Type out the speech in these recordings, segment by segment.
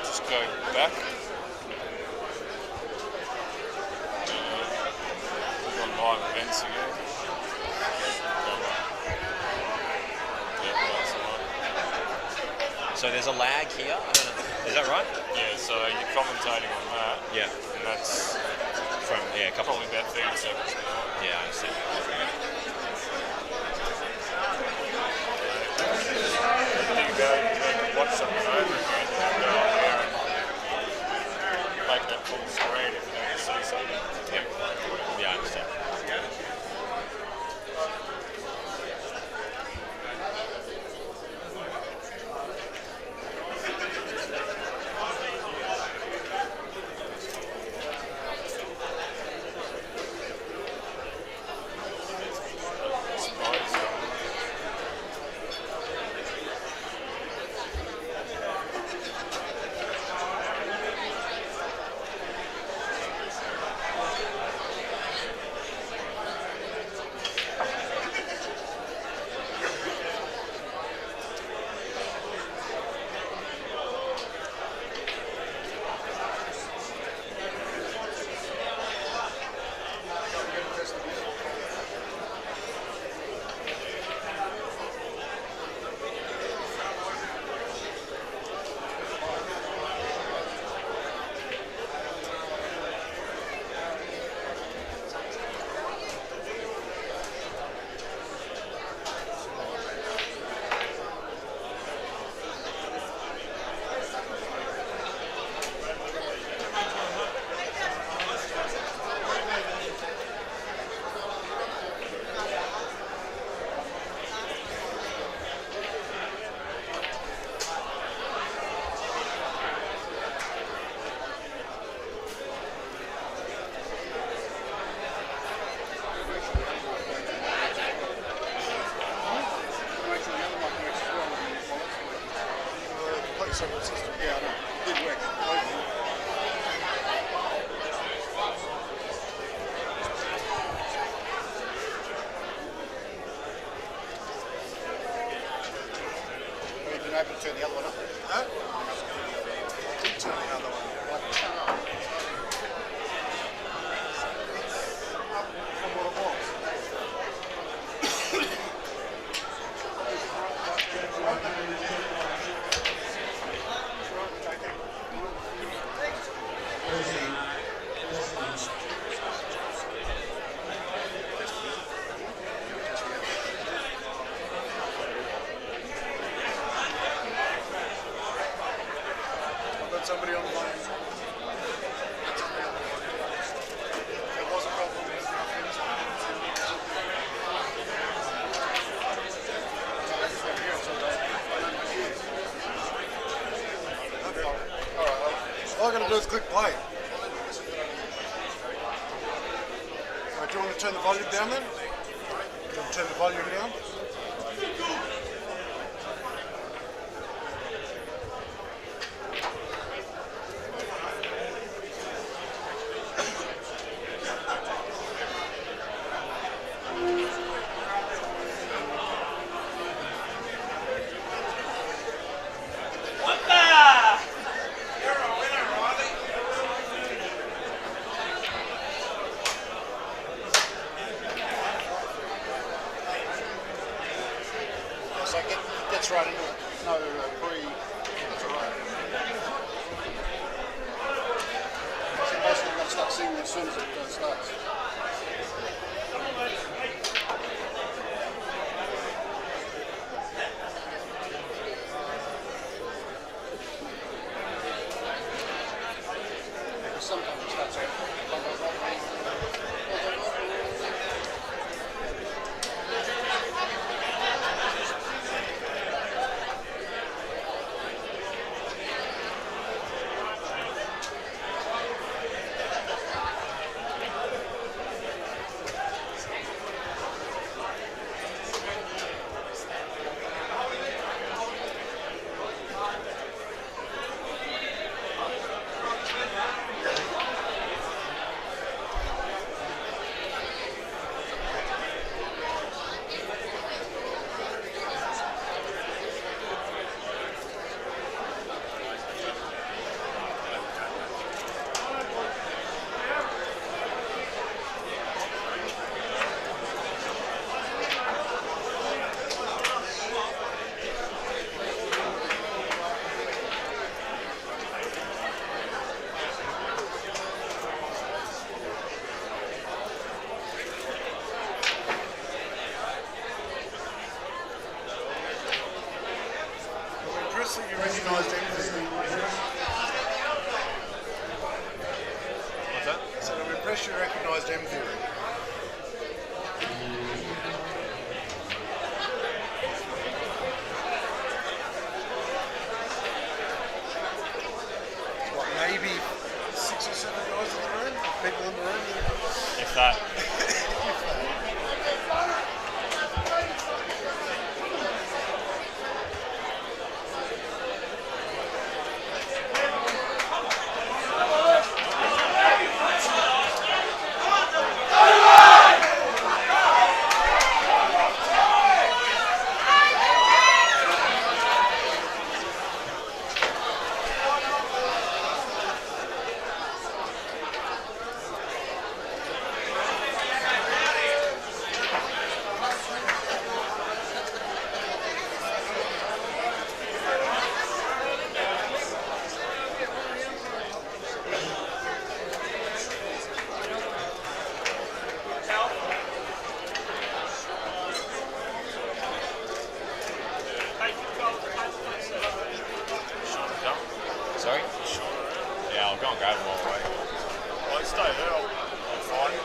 just go back. Click on live events again. Yeah, that's the one. So there's a lag here. I don't know. Is that right? Yeah, so you're commentating on that. Yeah. And that's From a couple. probably about 30 seconds now. Yeah, I understand. Think about it, you can watch something over again and go on there and make that full screen if you need to see something. Yep. Yeah, I understand. Turn the other one up. No? Turn the other one. Up from what it was. Somebody on the line. There was a problem with all I got to do is click play. Do you want to turn the volume down then? Do you want to turn the volume down? So it gets right into it. No that's all right. So basically, I'm going to start singing as soon as it starts. Sometimes it starts off. pressure recognised M theory. What, maybe 6 or 7 guys in the room? People in the room? If that. Sorry? Yeah, I'll go and grab them all the way. Well, stay there. I'll find it.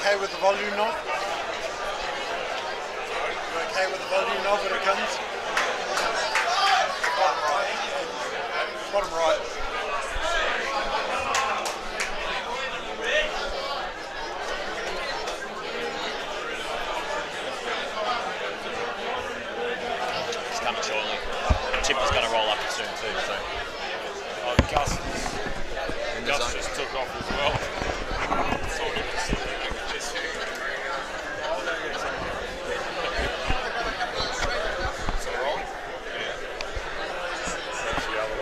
Okay with the volume knob? You okay with the volume knob when it comes? Bottom right. Bottom right. It's coming shortly. Chip is going to roll up soon too, so. Oh, Gus just took off as well. Saw him sitting there like this. It's all right. Yeah. That's the other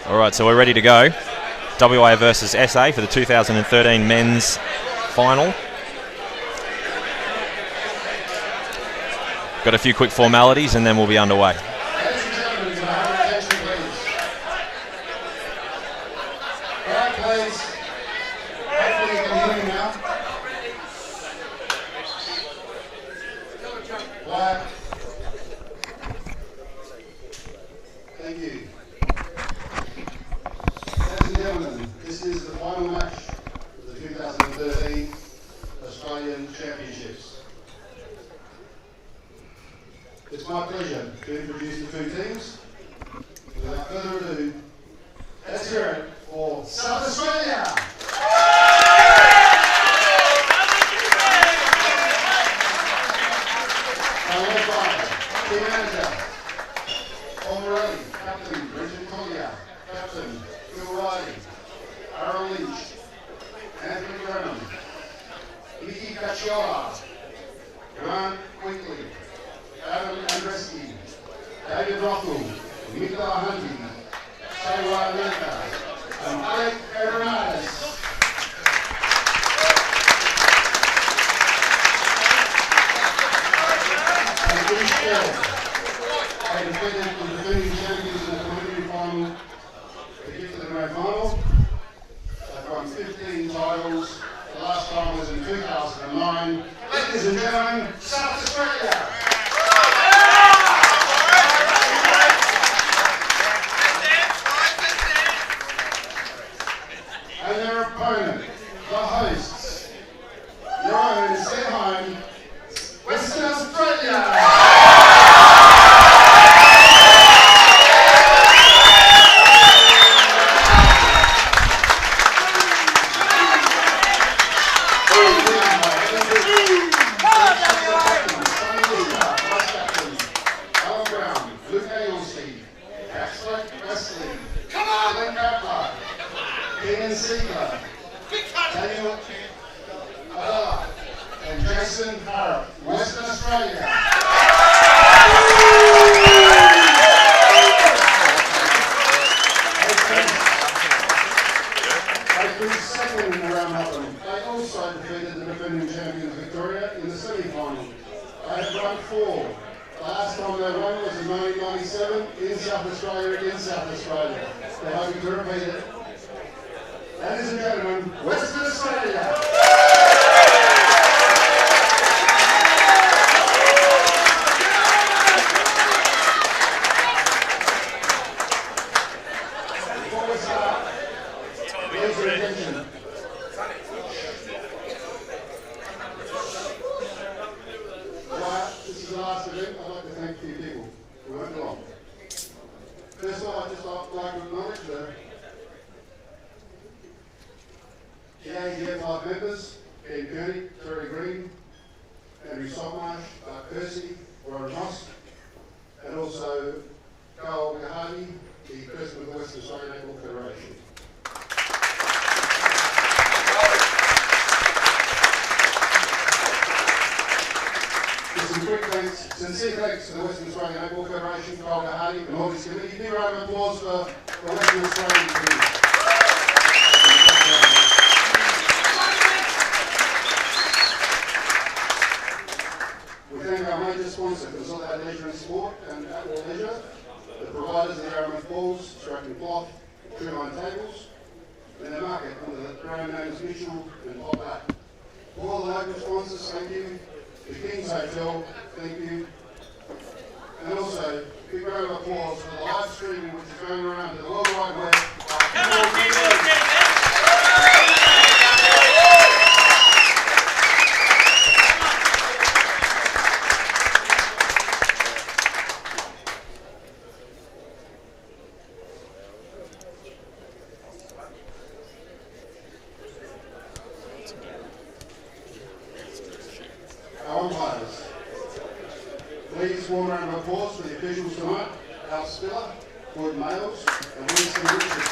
one. All right, so we're ready to go. WA versus SA for the 2013 men's final. Got a few quick formalities and then we'll be underway. Thank you. Ladies and gentlemen, this is the final match of the 2013 Australian Championships. It's my pleasure to introduce the two teams. Without further ado, Let's hear it for South Australia. Led by team manager, Already, Captain Bridget Collier, Captain Phil Riley, Aaron Lynch, Anthony Grenham, Vicky Cacciola, Grant Quigley, Adam Andreski, David Rothel, Nicola Hunty, Saywa Mehta, and Alec Aronatis. And finish fourth. They defeated the defending champions in the preliminary final to get to the grand final. They've won 15 titles. The last time was in 2009. Ladies and gentlemen, South Australia. And their opponent, the hosts, your own set home, Western Australia. Daniel Adela and Jason Harrop, Western Australia. They finished second in the round robin. They also defeated the defending champions Victoria in the semi-final. They have won 4. The last time they won was in 1997 in South Australia. They're hoping to repeat it. Ladies and gentlemen, Western Australia. Before we start, please your attention. This is the last event. I'd like to thank a few people who went along. First of all, I'd just like to acknowledge the AGF members, Ken Kearney, Terry Green, Andrew Saltmarsh, Percy, Warren Moss, and also Carl Gahadi, the President of the Western Australian Netball Federation. With some quick thanks, sincere thanks to the Western Australian Netball Federation, Carl Gahadi, and all his committee. Give a round of applause for the Western Australian committee. Our major sponsor, Consolidated Leisure and Sport and Outdoor Leisure, the providers of the Arrowmouth balls, stroke and cloth, tree line tables, and the market under the brand names Mitchell and Pop Art. All the local sponsors, thank you. The King's Hotel, thank you. And also, big round of applause for the live streaming which is going around to the World Wide Web. Our umpires. Please warm round of applause for the officials tonight, Al Spiller, Gordon Males, and Winston Richards.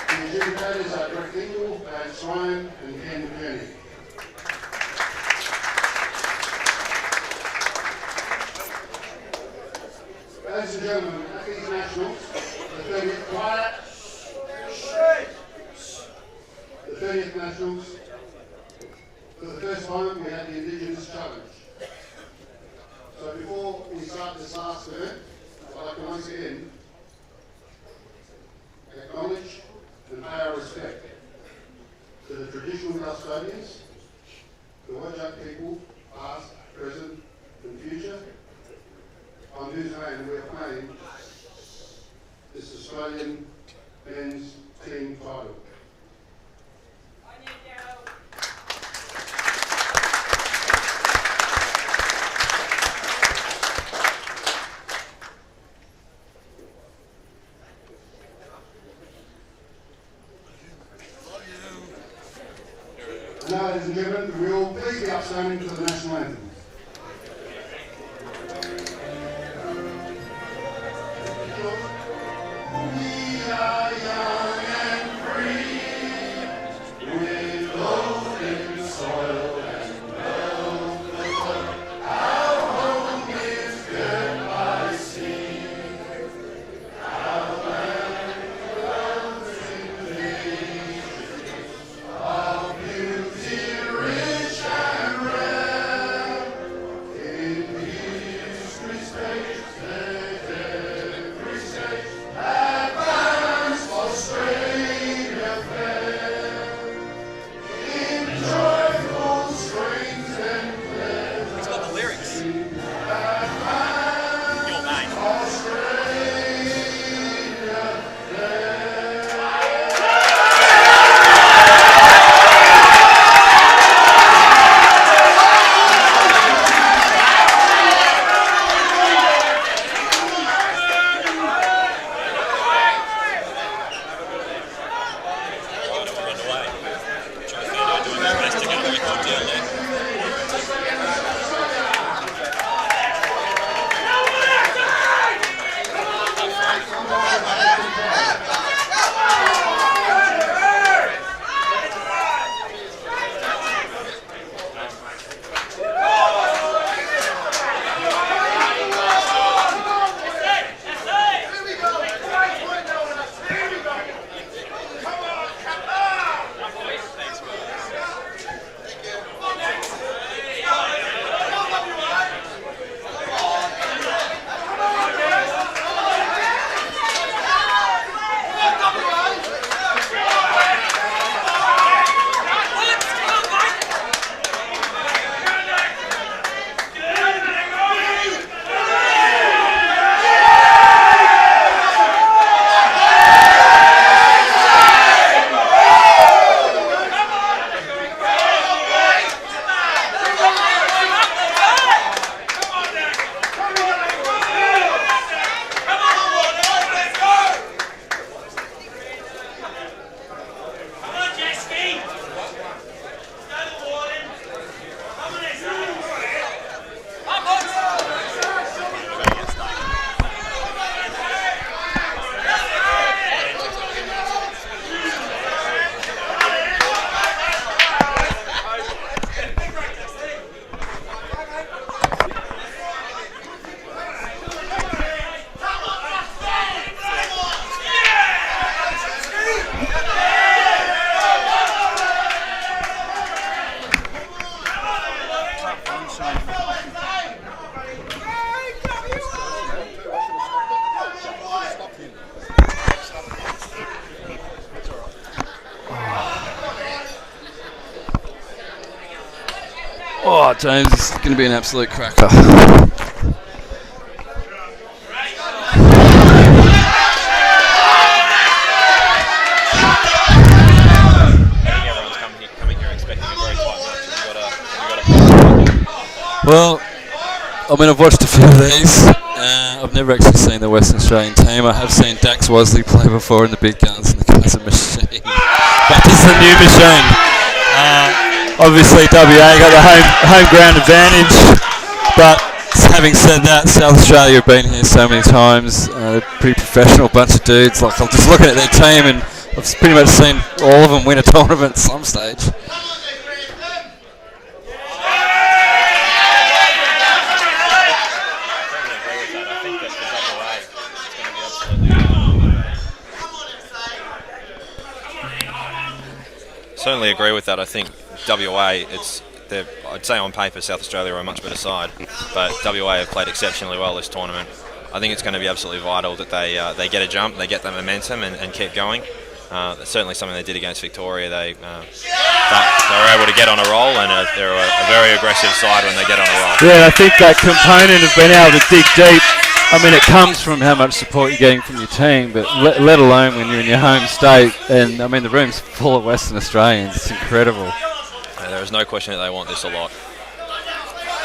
The adjudicators are Greg Dingle, Dave Swain, and Ken Kearney. Ladies and gentlemen, at these nationals, the 30th quiet. The 30th Nationals, for the first time we had the Indigenous Challenge. So before we start this last event, I'd like to once again acknowledge and pay our respect to the traditional custodians, the Whadjuk people, past, present and future, on whose land we are playing this Australian men's team title. Chairman, we will please be upstanding to the national anthem. We are young and free, with golden soil and wealth of our home is good by sea. Our land dwells in thee, our beauty rich and rare. In history space, let every state advance Australia fair. In joyful strains and pleasant It's got the lyrics. advance Your name. Australia Oh, James, it's going to be an absolute cracker. Coming here expecting a very tight match. Have you got a Well, I mean, I've watched a few of these. I've never actually seen the Western Australian team. I have seen Dax Wosley play before in the big guns, and the guy's a machine. But this is a new machine. Obviously, WA got the home ground advantage. But having said that, South Australia have been here so many times. They're a pretty professional bunch of dudes. Like, I'm just looking at their team, and I've pretty much seen all of them win a tournament at some stage. Certainly agree with that. I think WA, I'd say on paper South Australia are a much better side, but WA have played exceptionally well this tournament. I think it's going to be absolutely vital that they get a jump, they get that momentum and keep going. That's certainly something they did against Victoria. They were able to get on a roll, and they're a very aggressive side when they get on a roll. Yeah, I think that component of being able to dig deep, I mean, it comes from how much support you're getting from your team, but let alone when you're in your home state. And, I mean, the room's full of Western Australians. It's incredible. There is no question that they want this a lot.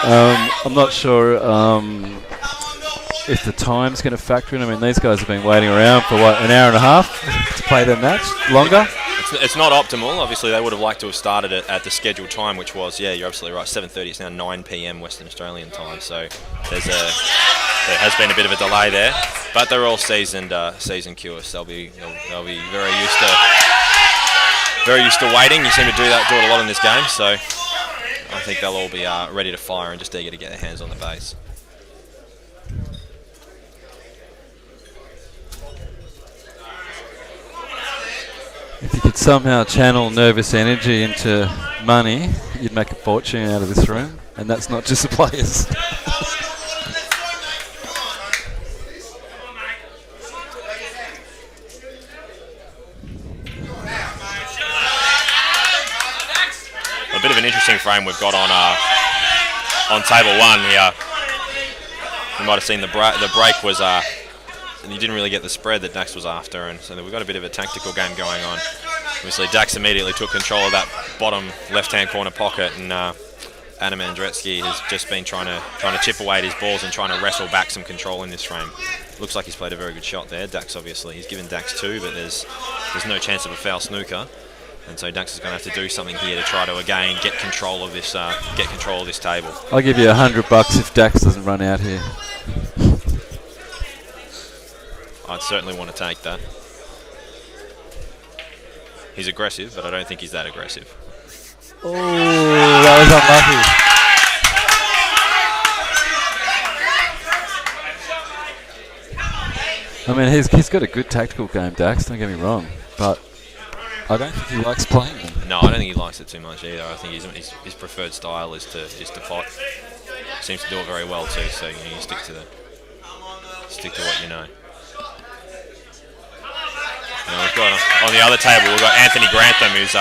I'm not sure if the time's going to factor in. I mean, these guys have been waiting around for, what, an hour and a half to play their match? Longer? It's it's not optimal. Obviously, they would have liked to have started it at the scheduled time, which was, yeah, you're absolutely right, 7:30. It's now 9 p.m. Western Australian time, so there has been a bit of a delay there. But they're all seasoned Cuers. They'll be very used to waiting. You seem to do it a lot in this game, so I think they'll all be ready to fire and just eager to get their hands on the base. If you could somehow channel nervous energy into money, you'd make a fortune out of this room, and that's not just the players. A bit of an interesting frame we've got on table one here. You might have seen the break was. And you didn't really get the spread that Dax was after, and so we've got a bit of a tactical game going on. Obviously, Dax immediately took control of that bottom left-hand corner pocket, and Adam Andretzky has just been trying to chip away at his balls and trying to wrestle back some control in this frame. Looks like he's played a very good shot there. Dax, obviously, he's given Dax 2, but there's no chance of a foul snooker, and so Dax is going to have to do something here to try to again get control of this table. I'll give you $100 if Dax doesn't run out here. I'd certainly want to take that. He's aggressive, but I don't think he's that aggressive. Oh, that was unlucky. I mean, he's got a good tactical game, Dax, don't get me wrong, but I don't think he likes playing them. No, I don't think he likes it too much either. I think his preferred style is to pot. Seems to do it very well too, so you stick to what you know. We've got on the other table, we've got Anthony Grantham, who's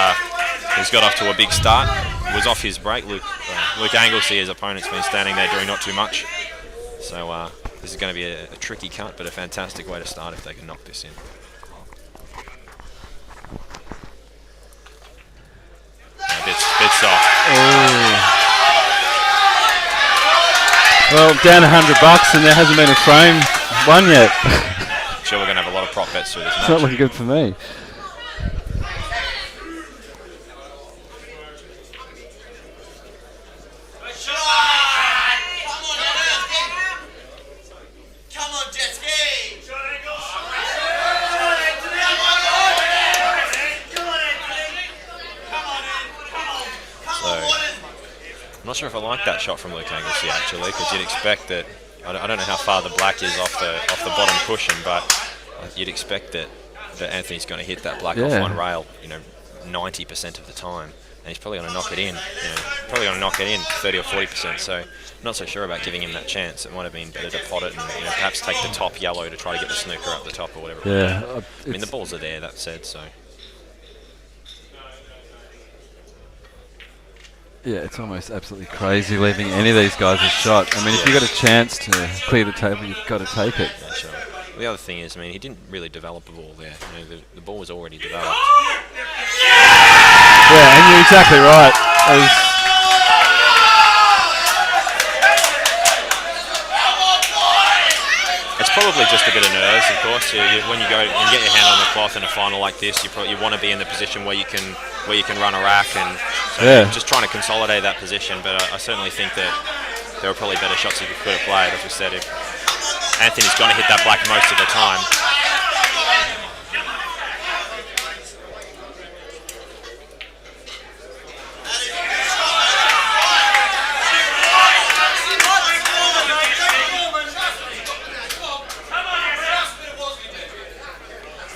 got off to a big start. Was off his break. Luke Anglesey, his opponent's been standing there doing not too much. So this is going to be a tricky cut, but a fantastic way to start if they can knock this in. A bit soft. Oh. Well, down $100, and there hasn't been a frame won yet. Sure, we're going to have a lot of prop bets through this match. It's not looking good for me. I'm not sure if I like that shot from Luke Anglesey actually, because you'd expect that. I don't know how far the black is off the bottom cushion, but you'd expect that Anthony's going to hit that black off one rail, 90% of the time, and he's probably going to knock it in. Probably going to knock it in 30 or 40%. So I'm not so sure about giving him that chance. It might have been better to pot it and perhaps take the top yellow to try to get the snooker up the top or whatever. Yeah, I mean the balls are there. That said, so. Yeah, it's almost absolutely crazy leaving any of these guys a shot. I mean, if you've got a chance to clear the table, you've got to take it. Yeah, sure. The other thing is, I mean, he didn't really develop a ball there. The ball was already developed. Yeah, and you're exactly right. It's probably just a bit of nerves, of course. When you go and get your hand on the cloth in a final like this, you want to be in the position where you can run a rack, and so just trying to consolidate that position. But I certainly think that there were probably better shots he could have played. As we said, if Anthony's going to hit that black most of the time.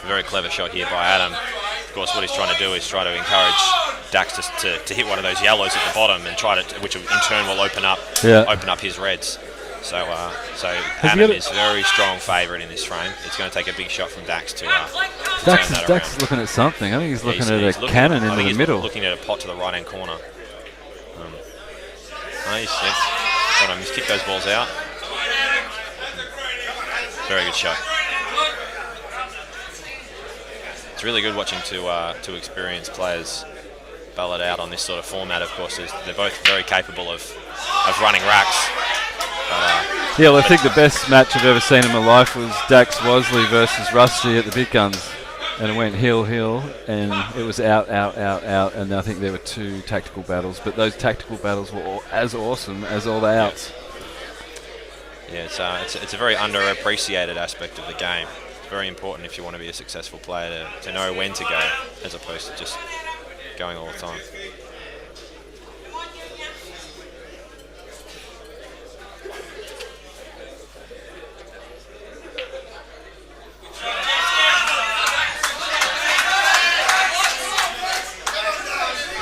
Very clever shot here by Adam. Of course, what he's trying to do is try to encourage Dax to hit one of those yellows at the bottom, and which in turn will open up his reds. So Adam is very strong favourite in this frame. It's going to take a big shot from Dax to turn that around. Dax is looking at something. I think he's looking at a cannon in the middle. Looking at a pot to the right-hand corner. He's kicked those balls out. Very good shot. It's really good watching two experienced players ball it out on this sort of format. Of course, they're both very capable of running racks. I think the best match I've ever seen in my life was Dax Wosley versus Rusty at the Big Guns. and it went heel, and it was out, and I think there were 2 tactical battles, but those tactical battles were as awesome as all the outs. Yeah, it's a very underappreciated aspect of the game. It's very important if you want to be a successful player to know when to go, as opposed to just going all the time.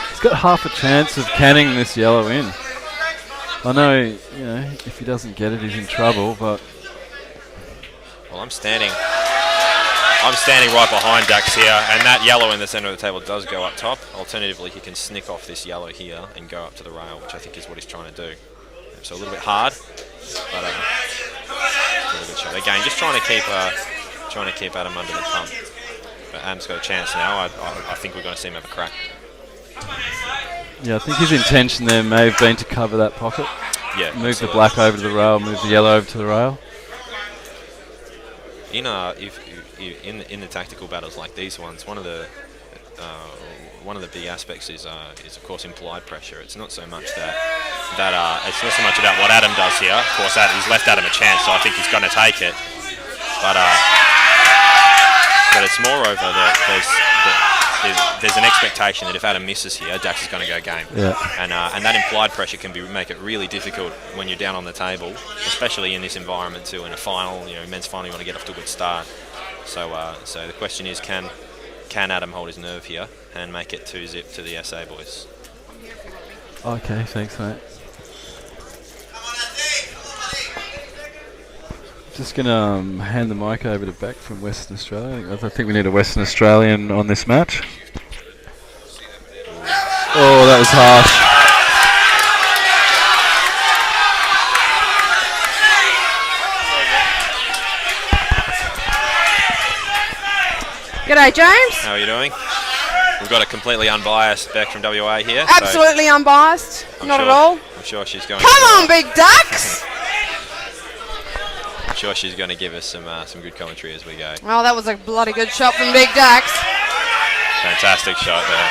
He's got half a chance of canning this yellow in. I know, if he doesn't get it, he's in trouble, but... Well, I'm standing right behind Dax here, and that yellow in the centre of the table does go up top. Alternatively, he can snick off this yellow here and go up to the rail, which I think is what he's trying to do. So a little bit hard, but a good shot. Again, just trying to keep Adam under the pump. But Adam's got a chance now. I think we're going to see him have a crack. Yeah, I think his intention there may have been to cover that pocket. Yeah, move the black over to the rail, move the yellow over to the rail. In the tactical battles like these ones, one of the big aspects is of course implied pressure. It's not so much that it's not so much about what Adam does here. Of course, he's left Adam a chance, so I think he's going to take it. But it's moreover that there's an expectation that if Adam misses here, Dax is going to go game. Yeah. And that implied pressure can make it really difficult when you're down on the table, especially in this environment too. In a final, men's final, you want to get off to a good start. So the question is, can Adam hold his nerve here and make it 2-0 to the SA boys? Okay, thanks, mate. Just going to hand the mic over to Beck from Western Australia. I think we need a Western Australian on this match. Oh, that was harsh. G'day, James. How are you doing? We've got a completely unbiased Beck from WA here. Absolutely unbiased. Not at all. I'm sure she's going. Come on, Big Ducks. I'm sure she's going to give us some good commentary as we go. Oh, that was a bloody good shot from Big Ducks. Fantastic shot there.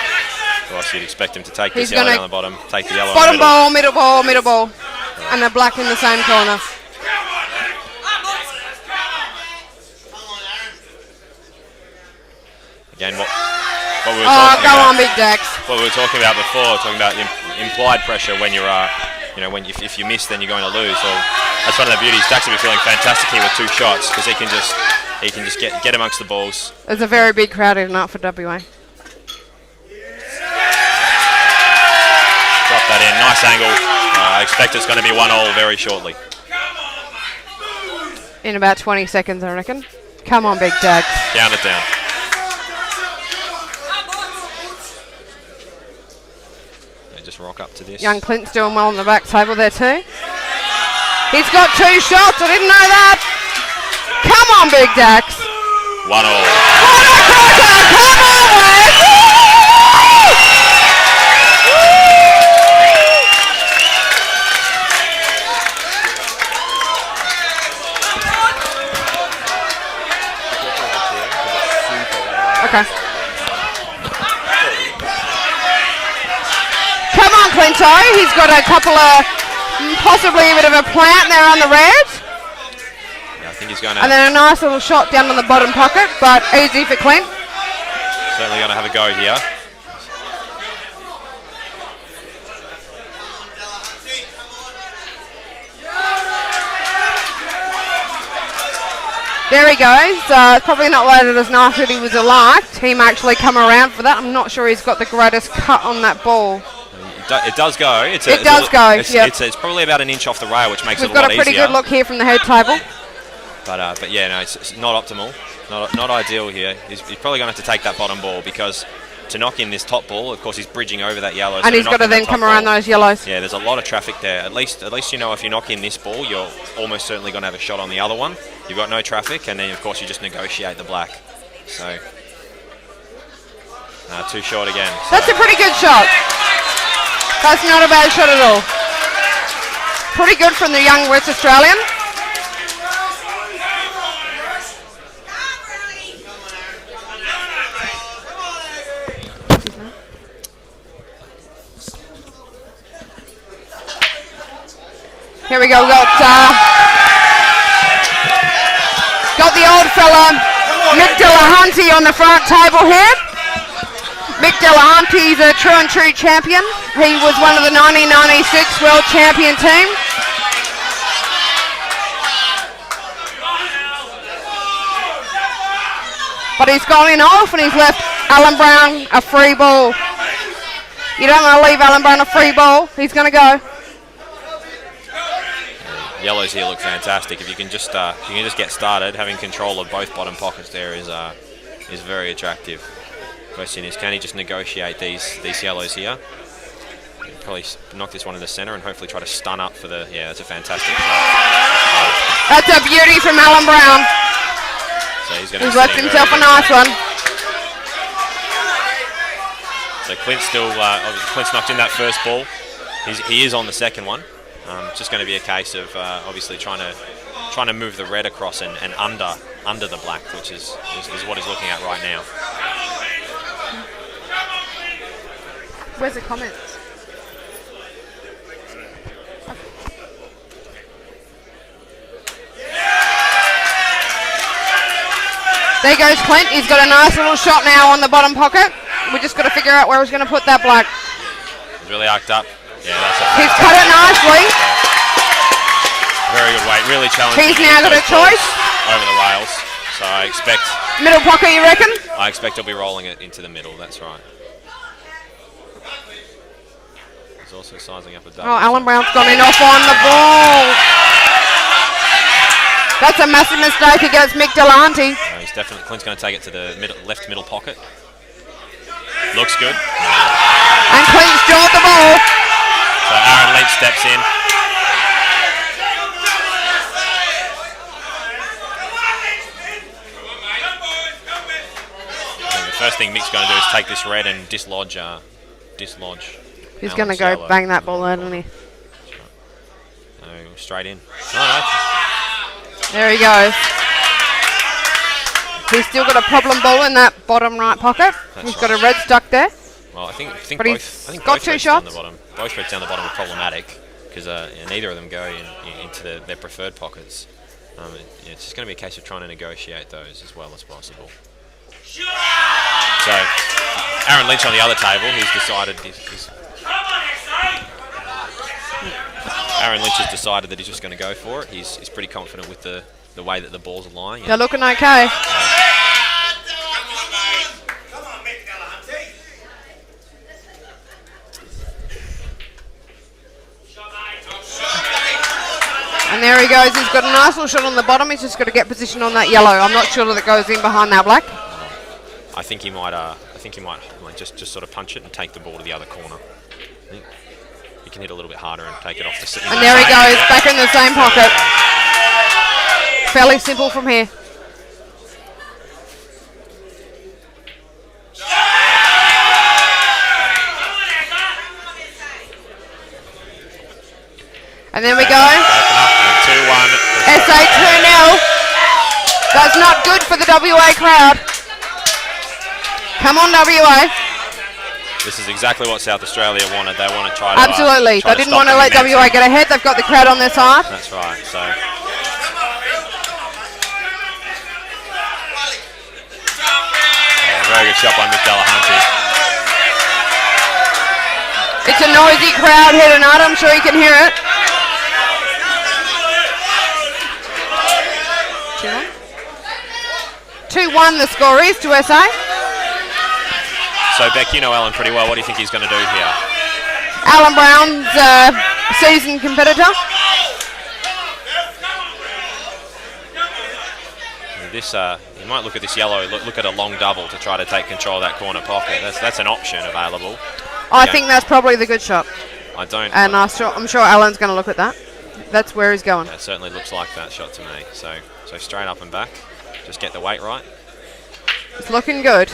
Of course, you'd expect him to take this yellow down the bottom, take the yellow bottom in the middle. middle ball. Yeah. And the black in the same corner. Again, what we were talking go about, on, Big Ducks. What we were talking about before, talking about implied pressure when you're, if you miss, then you're going to lose. Well, that's one of the beauties. Dax will be feeling fantastic here with 2 shots because he can just get amongst the balls. There's a very big crowd here tonight for WA. Drop that in, nice angle. I expect it's going to be 1-1 very shortly. In about 20 seconds, I reckon. Come on, Big Ducks. Count it down. Just rock up to this. Young Clint's doing well on the back table there too. He's got 2 shots. I didn't know that. Come on, Big Dax. 1-1. Come on, Wes. Okay. Come on, Clinto. He's got a couple of, possibly a bit of a plant there on the red. Yeah, I think he's going to. And then a nice little shot down on the bottom pocket, but easy for Clint. Certainly going to have a go here. There he goes. Probably not loaded as nice as he was liked. He may actually come around for that. I'm not sure he's got the greatest cut on that ball. It does go. It does go. It's probably about an inch off the rail, which makes it a lot easier. We've got a pretty good look here from the head table. But yeah, no, it's not optimal. Not ideal here. He's probably going to have to take that bottom ball because to knock in this top ball, of course, he's bridging over that yellow. And he's got to then come around those yellows. Yeah, there's a lot of traffic there. At least if you knock in this ball, you're almost certainly going to have a shot on the other one. You've got no traffic, and then of course you just negotiate the black. So too short again. So. That's a pretty good shot. That's not a bad shot at all. Pretty good from the young West Australian. Here we go. Got the old fella Mick Delahunty on the front table here. Mick Delahunty is a true and true champion. He was one of the 1996 World Champion team. But he's gone in off and he's left Alan Brown a free ball. You don't want to leave Alan Brown a free ball. He's going to go. Yellows here look fantastic. If you can just get started, having control of both bottom pockets there is very attractive. Question is, can he just negotiate these yellows here? Probably knock this one in the center and hopefully try to stun up for the. Yeah, that's a fantastic shot. That's a beauty from Alan Brown. So he's left himself a nice one. So Clint's knocked in that first ball. He is on the second one. It's just going to be a case of obviously trying to move the red across and under the black, which is what he's looking at right now. Where's the comments? There goes Clint. He's got a nice little shot now on the bottom pocket. We just got to figure out where he's going to put that black. He's really arced up. Yeah, that's a He's cut it nicely. very good weight. Really challenging. He's now got a choice over the rails. So I expect middle pocket. You reckon? I expect he'll be rolling it into the middle. That's right. He's also sizing up a double. Oh, Alan Brown's gone in off on the ball. That's a massive mistake against Mick Delahunty. Clint's going to take it to the left middle pocket. Looks good. And Clint's jawed the ball. So Aaron Lynch steps in. The first thing Mick's going to do is take this red and dislodge. He's going to go yellow. bang that ball out, isn't he? So straight in. No. There he goes. He's still got a problem ball in that bottom right pocket. He's got a red stuck there. Well, I think But both. he's I think got both two reds down shots. the bottom. Both reds down the bottom are problematic because neither of them go into their preferred pockets. It's just going to be a case of trying to negotiate those as well as possible. So Aaron Lynch on the other table, he's decided. Aaron Lynch has decided that he's just going to go for it. He's pretty confident with the way that the balls are lying. They're looking okay. And there he goes. He's got a nice little shot on the bottom. He's just got to get position on that yellow. I'm not sure that it goes in behind that black. I think he might. Just sort of punch it and take the ball to the other corner. I think he can hit a little bit harder and take it off the. And there he goes, back in the same pocket. Fairly simple from here. And then we go. 2-1. SA 2-0. That's not good for the WA crowd. Come on, WA. This is exactly what South Australia wanted. They want to try to. Absolutely. Try They to didn't stop want to the let momentum. WA get ahead. They've got the crowd on their side. That's right. So. Very good shot by Mick Delahunty. It's a noisy crowd here tonight. I'm sure you can hear it. 2-1 the score is to SA. So Beck, you know Alan pretty well. What do you think he's going to do here? Alan Brown's a seasoned competitor. This he might look at this yellow. Look at a long double to try to take control of that corner pocket. That's an option available. I think that's probably the good shot. I don't. And I'm sure Alan's going to look at that. That's where he's going. It certainly looks like that shot to me. So straight up and back. Just get the weight right. It's looking good.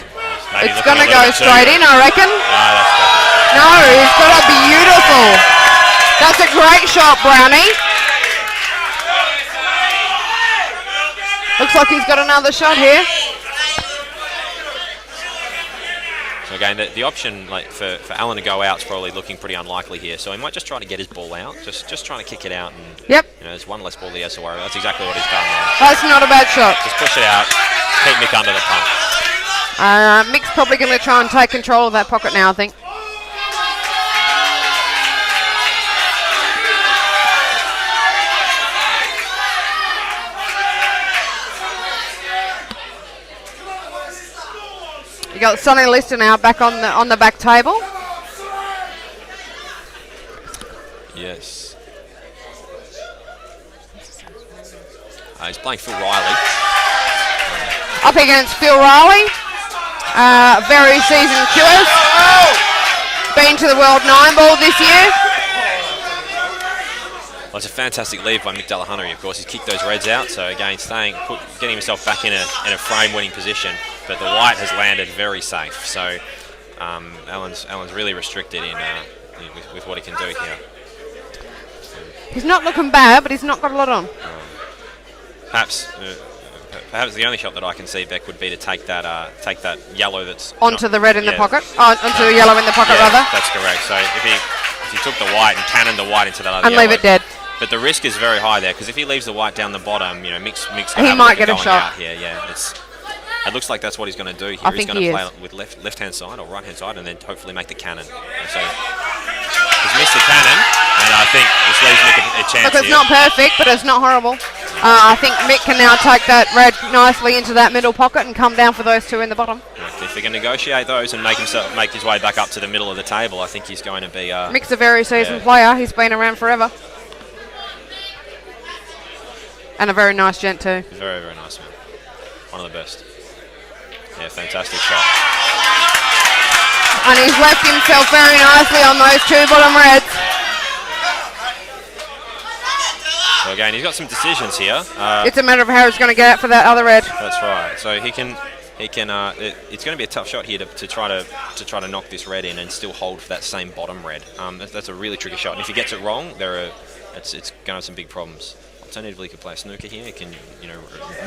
Maybe It's looking going to a go little bit too straight good. in, I reckon. No, he's got a beautiful. That's a great shot, Brownie. Looks like he's got another shot here. So Again, the option like for Alan to go out is probably looking pretty unlikely here. So he might just try to get his ball out, just trying to kick it out, and Yep. There's one less ball he has to worry about. That's exactly what he's done there. That's not a bad shot. Just push it out, keep Mick under the pump. Mick's probably going to try and take control of that pocket now, I think. You got Sonny Lister now back on the back table. Yes. He's playing Phil Riley. Up against Phil Riley. Very seasoned Cures. Been to the World 9 Ball this year. Well, it's a fantastic lead by Mick Delahunty, of course. He's kicked those reds out, so again, getting himself back in a frame-winning position. But the white has landed very safe, so Alan's really restricted with what he can do here. He's not looking bad, but he's not got a lot on. Perhaps the only shot that I can see, Beck, would be to take that yellow that's onto the red in the pocket. Onto the yellow in the pocket, rather. That's correct. So if he took the white and cannoned the white into that other and yellow, leave it dead. But the risk is very high there, because if he leaves the white down the bottom, Mick's he might get a shot here. Yeah, it looks like that's what he's going to do here. He's going to play with left hand side or right hand side, and then hopefully make the cannon. And so he's missed the cannon, and I think this leaves Mick a chance. Look, it's not perfect, but it's not horrible. I think Mick can now take that red nicely into that middle pocket and come down for those two in the bottom. If he can negotiate those and make his way back up to the middle of the table, I think he's going to be. Mick's a very seasoned player. He's been around forever. And a very nice gent too. Very, very nice man. One of the best. Yeah, fantastic shot. And he's left himself very nicely on those two bottom reds. So again, he's got some decisions here. It's a matter of how he's going to get out for that other red. That's right. So he can. It's going to be a tough shot here to try to knock this red in and still hold for that same bottom red. That's a really tricky shot. And if he gets it wrong, it's going to have some big problems. Alternatively, he could play a snooker here. He can,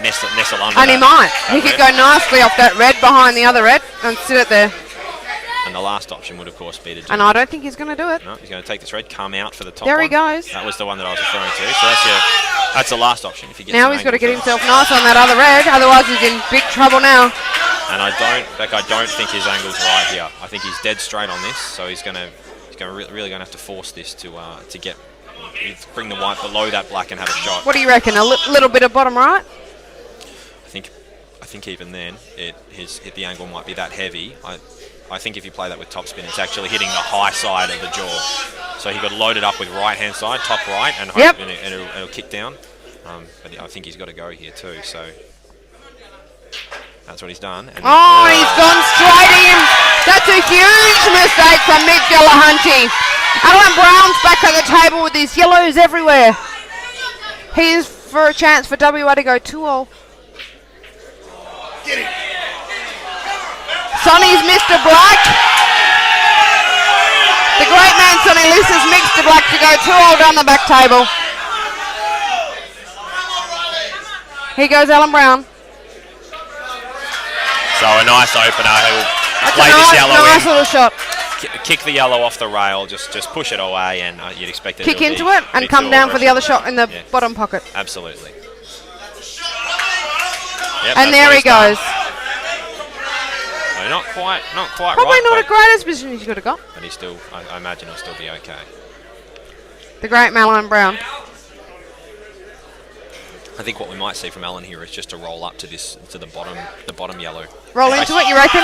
nestle under. And he might. He could go nicely off that red behind the other red and sit it there. And the last option would, of course, be to do. And I don't think he's going to do it. No, he's going to take this red, come out for the top. There he goes. That was the one that I was referring to. So that's the last option. If he gets now he's got to get himself nice on that other red. Otherwise, he's in big trouble now. And I don't think his angle's right here. I think he's dead straight on this. So he's really going to have to force this to bring the white below that black and have a shot. What do you reckon? A little bit of bottom right? I think even then, the angle might be that heavy. I think if you play that with topspin, it's actually hitting the high side of the jaw. So he got loaded up with right hand side, top right, and it'll kick down. But I think he's got to go here too. So that's what he's done. And he's gone straight in. That's a huge mistake from Mick Delahunty. Alan Brown's back at the table with his yellows everywhere. Here's for a chance for WA to go 2-all. Get him. Sonny's Mr. Black. The great man Sonny Lister's Mr. Black to go 2-all down the back table. Here goes Alan Brown. So a nice opener who'll play this yellow nice in. Little shot. Kick the yellow off the rail, just push it away, and you'd expect it kick to into it and come down for the other shot in the bottom pocket. Absolutely. And there he goes. So not quite Probably right, not the greatest position he could have got. But he's still, I imagine he'll still be okay. The great Alan Brown. I think what we might see from Alan here is just to roll up to the bottom yellow. Roll into it, you reckon?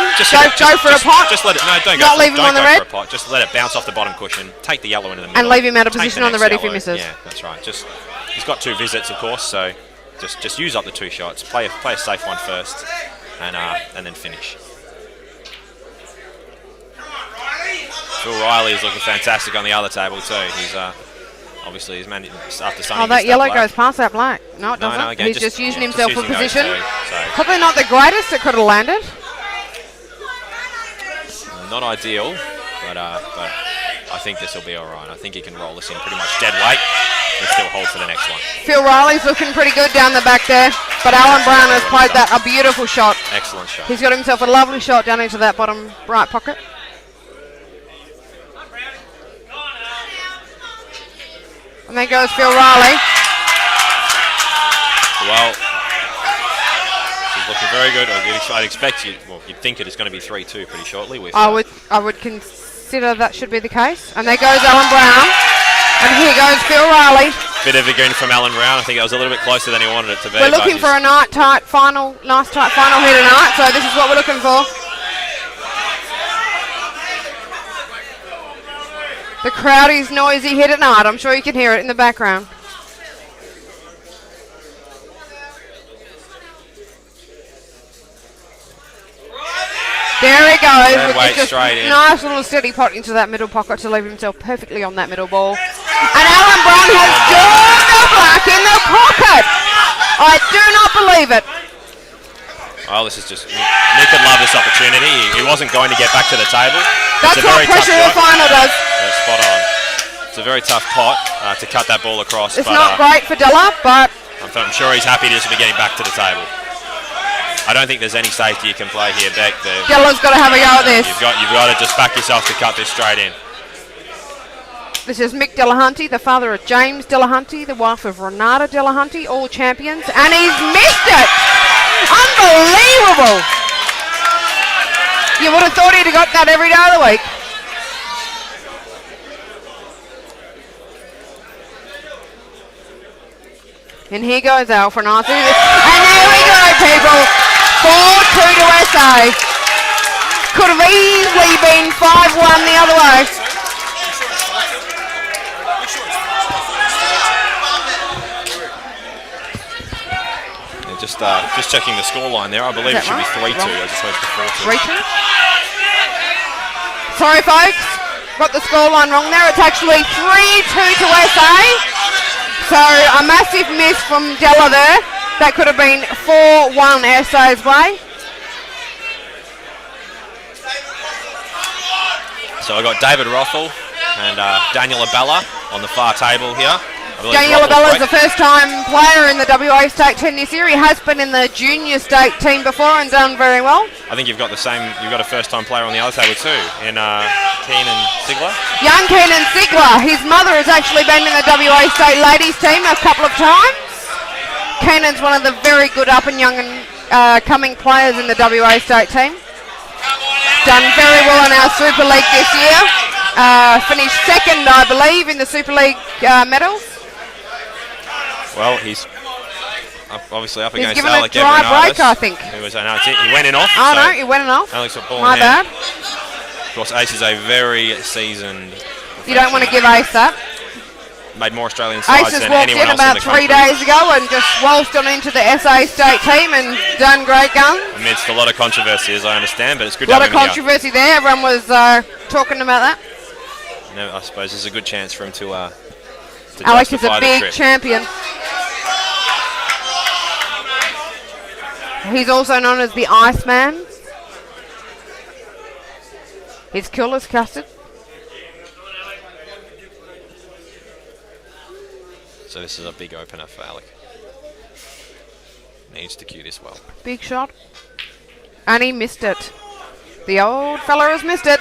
Go for a pot? Just let it. No, don't Not go. leave him on the red. For a pot. Just let it bounce off the bottom cushion. Take the yellow into the middle. And leave him out of take position on the next red if he yellow. misses. Yeah, that's right. He's got 2 visits, of course. So just use up the 2 shots. Play a safe one first, and then finish. Phil Riley is looking fantastic on the other table too. He's obviously he's managed after Sonny. Oh, that yellow goes past that black. No, it doesn't. No, again, he's just using himself for using position. those 2, so. Probably not the greatest it could have landed. Not ideal, but I think this will be all right. I think he can roll this in pretty much dead weight. can still hold for the next one. Phil Riley's looking pretty good down the back there, but Alan Brown has played that a beautiful shot. Excellent shot. He's got himself a lovely shot down into that bottom right pocket. And there goes Phil Riley. Well, she's looking very good. I'd expect you. Well, you'd think it is going to be 3-2 pretty shortly. With I would consider that should be the case. And there goes Alan Brown. And here goes Phil Riley. bit of a goon from Alan Brown. I think it was a little bit closer than he wanted it to be. We're looking for a nice tight final here tonight. So this is what we're looking for. The crowd is noisy here tonight. I'm sure you can hear it in the background. There he goes with just a nice little steady pot into that middle pocket to leave himself perfectly on that middle ball. And Alan Brown has drawn the black in the pocket. I do not believe it. Well, this is just, Nick would love this opportunity. He wasn't going to get back to the table. That's what pressure the final does. That's spot on. It's a very tough pot to cut that ball across. It's not great for Della, but I'm sure he's happy to just be getting back to the table. I don't think there's any safety you can play here, Beck. Della's got to have a go at this. You've got to just back yourself to cut this straight in. This is Mick Delahunty, the father of James Delahunty, the wife of Renata Delahunty, all champions, and he's missed it! Unbelievable! You would have thought he'd have got that every day of the week. And here goes Al Renata. And there we go, people! 4-2 to SA. Could have easily been 5-1 the other way. Just checking the scoreline there. I believe it should be 3-2 as opposed to 4-2. 3-2? Sorry, folks. Got the scoreline wrong there. It's actually 3-2 to SA. So a massive miss from Della there. That could have been 4-1 SA's way. So I got David Rothel and Daniel Abella on the far table here. Daniel Abella is a first-time player in the WA State team this year. He has been in the junior state team before and done very well. I think you've got a first-time player on the other table too, in Keenan Sigler. Young Keenan Sigler. His mother has actually been in the WA State ladies team a couple of times. Keenan's one of the very good up-and-young and coming players in the WA State team. Done very well in our Super League this year. Finished second, I believe, in the Super League medals. Well, he's obviously up against He's Alec given a dry break, I think. He went in off. Oh, no, he went in off. Alex My bad. Of course, Ace is a very seasoned. You don't want to give Ace that. Made more Australian sides Ace has than walked anyone in else about in the 3 days ago and just waltzed on into the SA State team and done great guns. Amidst a lot of controversy, as I understand, but it's good to have him. A lot of controversy there. Everyone was talking about that. No, I suppose there's a good chance for him to Alex is a big trip. champion. He's also known as the Iceman. He's cool as custard. So this is a big opener for Alec. Needs to cue this well. Big shot. And he missed it. The old fella has missed it.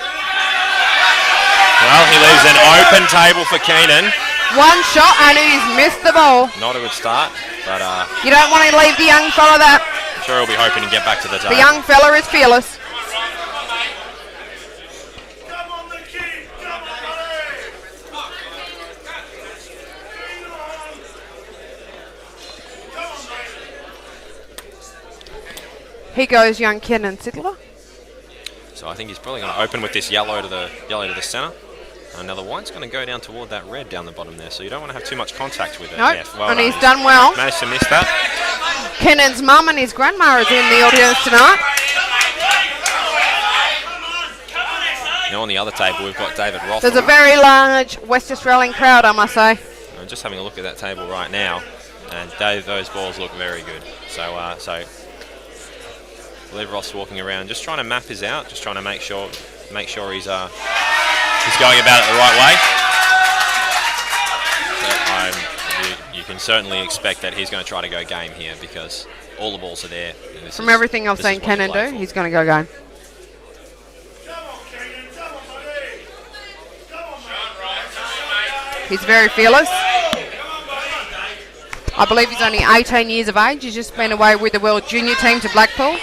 Well, he leaves an open table for Keenan. One shot and he's missed the ball. Not a good start, but you don't want to leave the young fella that. I'm sure he'll be hoping to get back to the table. The young fella is fearless. Here goes young Kenan Sidler. So I think he's probably going to open with this yellow to the centre. Another white's going to go down toward that red down the bottom there, so you don't want to have too much contact with it. Nope, yes, well and he's done well. Managed to miss that. Kennan's mum and his grandma is in the audience tonight. Now on the other table we've got David Roth. There's a very large West Australian crowd, I must say. I'm just having a look at that table right now, and those balls look very good. So I believe Ross walking around, just trying to map his out, just trying to make sure he's going about it the right way. So I'm can certainly expect that he's going to try to go game here because all the balls are there. From everything I've seen Kenan do, he's going to go game. He's very fearless. I believe he's only 18 years of age. He's just been away with the World Junior team to Blackpool.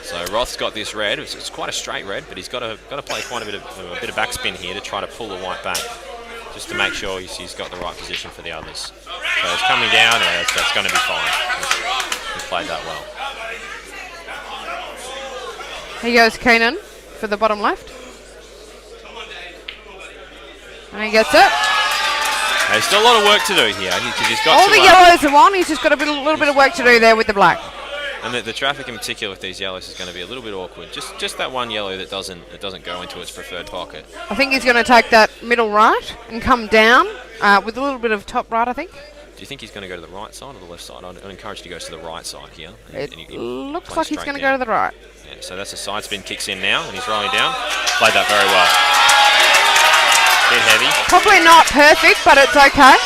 So Roth's got this red. It's quite a straight red, but he's got to play quite a bit of backspin here to try to pull the white back, just to make sure he's got the right position for the others. So it's coming down. Yeah, that's going to be fine. He played that well. Here goes Keenan for the bottom left. And he gets it. There's still a lot of work to do here because he's got all the yellows are on. He's just got a little bit of work to do there with the black. And the traffic in particular with these yellows is going to be a little bit awkward. Just that one yellow that doesn't go into its preferred pocket. I think he's going to take that middle right and come down with a little bit of top right, I think. Do you think he's going to go to the right side or the left side? I'd encourage you to go to the right side here. It looks like he's going to go to the right. Yeah, so that's a side spin, kicks in now, and he's rolling down. Played that very well. Bit heavy. Probably not perfect, but it's okay.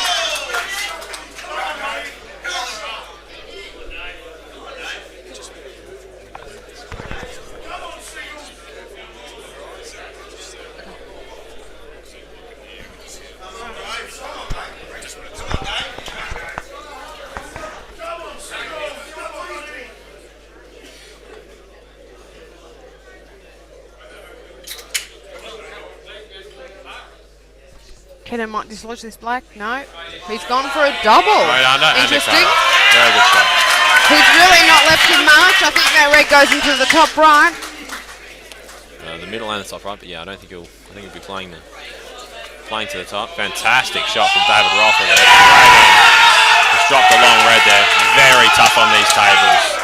Kenan might dislodge this black. No. He's gone for a double. Right under. Interesting. Very good shot. He's really not left him much. I think that red goes into the top right. The middle and the top right, but yeah, I think he'll be playing to the top. Fantastic shot from David Roth there. Just dropped a long red there. Very tough on these tables.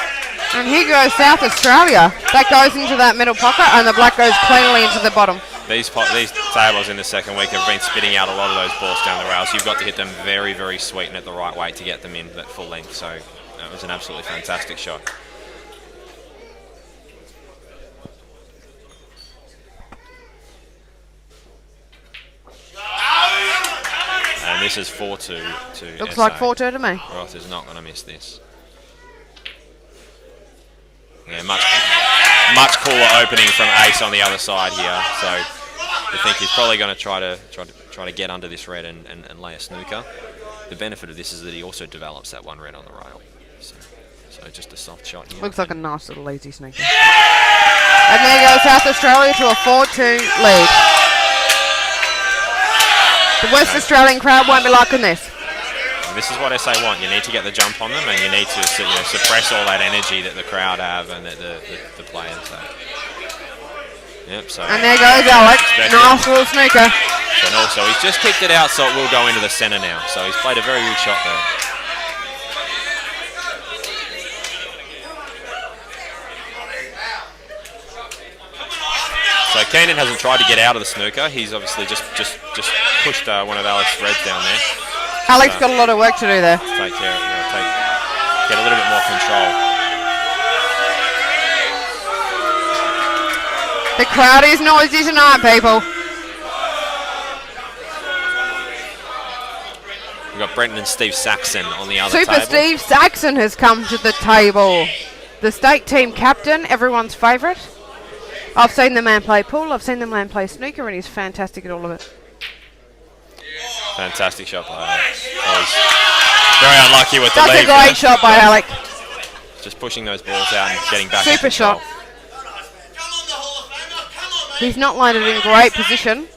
And here goes South Australia. That goes into that middle pocket, and the black goes cleanly into the bottom. These tables in the second week have been spitting out a lot of those balls down the rails. You've got to hit them very, very sweet and at the right weight to get them in that full length. So that was an absolutely fantastic shot. And this is 4-2 to Looks SA. like 4-2 to me. Roth is not going to miss this. Yeah, much cooler opening from Ace on the other side here. So I think he's probably going to try to get under this red and lay a snooker. The benefit of this is that he also develops that one red on the rail. So just a soft shot here. Looks like a nice little easy snooker. And there goes South Australia to a 4-2 lead. The West Australian crowd won't be liking this. This is what SA want. You need to get the jump on them, and you need to suppress all that energy that the crowd have and that the players have. Yep. So. And there goes Alex. Nice little snooker. And also, he's just kicked it out, so it will go into the centre now. So he's played a very good shot there. So Keenan hasn't tried to get out of the snooker. He's obviously just pushed one of Alex's reds down there. Alex got a lot of work to do there. Take care, get a little bit more control. The crowd is noisy tonight, people. We've got Brenton and Steve Saxon on the other Super table. Steve Saxon has come to the table. The state team captain, everyone's favourite. I've seen the man play pool, I've seen the man play snooker, and he's fantastic at all of it. Fantastic shot by Alex. Very unlucky with the That's lead. a great shot by Alex. Just pushing those balls out and getting back. Super shot. He's not landed in great position.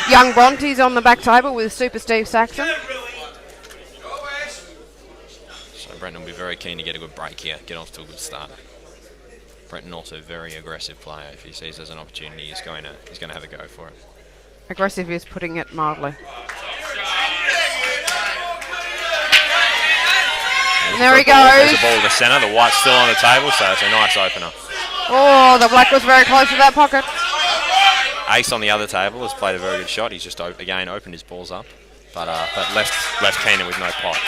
Young Bronte's on the back table with Super Steve Saxon. Brenton will be very keen to get a good break here, get off to a good start. Brenton also very aggressive player. If he sees there's an opportunity, he's going to have a go for it. Aggressive is putting it mildly. And there he goes. There's a ball to the centre. The white's still on the table, so it's a nice opener. Oh, the black was very close to that pocket. Ace on the other table has played a very good shot. He's just again opened his balls up, but left Keenan with no pot.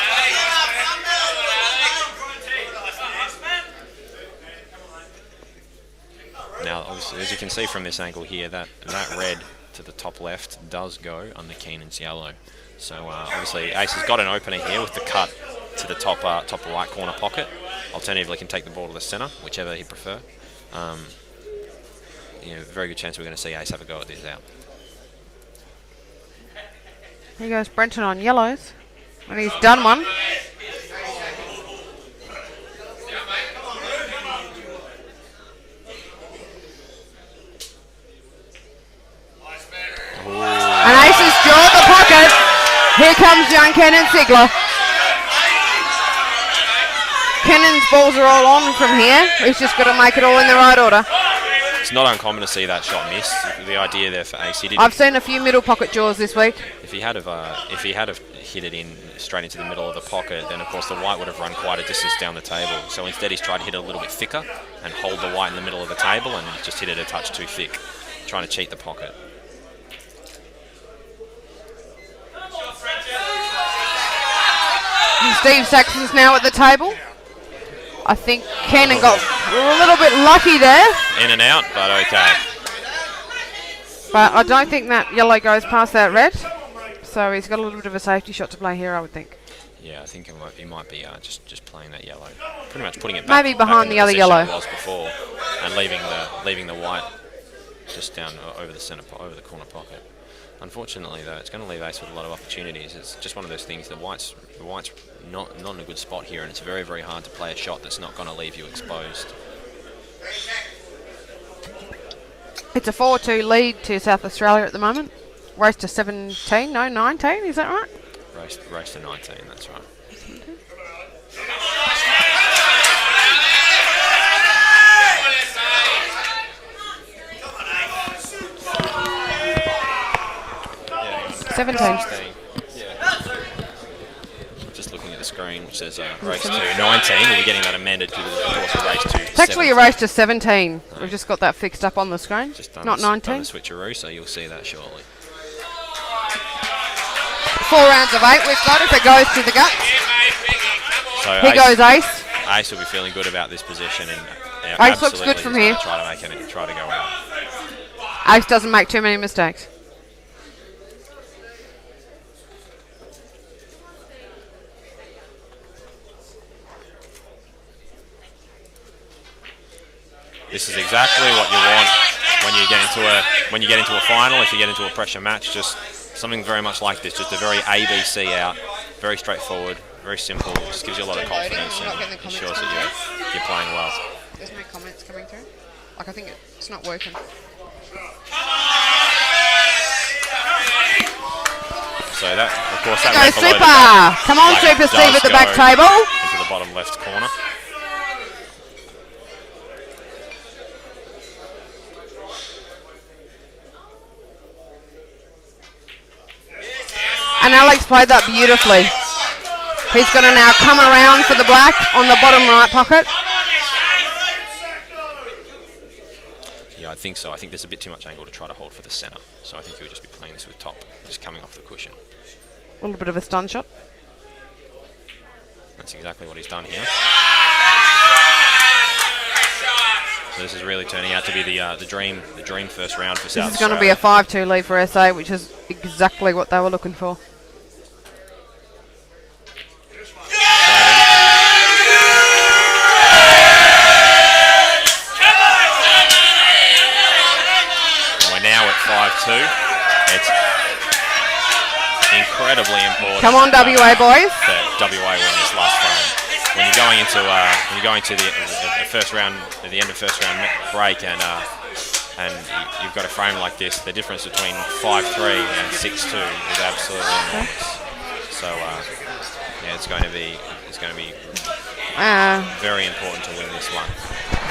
Now, obviously, as you can see from this angle here, that red to the top left does go under Keenan's yellow. So obviously Ace has got an opener here with the cut to the top right corner pocket. Alternatively, can take the ball to the centre, whichever he prefer. Very good chance we're going to see Ace have a go at this out. Here goes Brenton on yellows, and he's done one. And Ace has jawed the pocket. Here comes young Kenan Sigler. Kenan's balls are all on from here. He's just got to make it all in the right order. It's not uncommon to see that shot miss. The idea there for Ace, I've seen a few middle pocket jaws this week. If he had have hit it in straight into the middle of the pocket, then of course the white would have run quite a distance down the table. So instead he's tried to hit it a little bit thicker and hold the white in the middle of the table and just hit it a touch too thick, trying to cheat the pocket. And Steve Saxon's now at the table. I think Kenan got a little bit lucky there. In and out, but okay. But I don't think that yellow goes past that red. So he's got a little bit of a safety shot to play here, I would think. Yeah, I think he might be just playing that yellow. Pretty much putting it back. Maybe behind the other yellow. It was before, and leaving the white just down over the corner pocket. Unfortunately, though, it's going to leave Ace with a lot of opportunities. It's just one of those things. The white's not in a good spot here, and it's very, very hard to play a shot that's not going to leave you exposed. It's a 4-2 lead to South Australia at the moment. Race to 17, no 19, is that right? Race to 19, that's right. Yeah, 17. Just looking at the screen, which says race to 19. We'll be getting that amended to the course of race to. It's actually a race to 17. We've just got that fixed up on the screen. Not 19. Done the switcheroo, so you'll see that shortly. 4 rounds of 8 we've got if it goes to the gut. So Here goes Ace. Ace will be feeling good about this position, and Ace looks good from here. Try to go out. Ace doesn't make too many mistakes. This is exactly what you want when you get into a final. If you get into a pressure match, just something very much like this, just a very ABC out, very straightforward, very simple. Just gives you a lot of confidence and ensures that you're playing well. There's no comments coming through. I think it's not working. So that, of course, that go Super! Come on, Super Steve at the back table. Into the bottom left corner. And Alex played that beautifully. He's going to now come around for the black on the bottom right pocket. Yeah, I think so. I think there's a bit too much angle to try to hold for the centre. So I think he'll just be playing this with top, just coming off the cushion. A little bit of a stun shot. That's exactly what he's done here. So this is really turning out to be the dream first round for South Australia. This is going to be a 5-2 lead for SA, which is exactly what they were looking for. We're now at 5-2. It's incredibly important. Come on, WA boys. That WA win this last frame. When you're going to the first round, at the end of first round break, and you've got a frame like this, the difference between 5-3 and 6-2 is absolutely enormous. So yeah, it's going to be very important to win this one.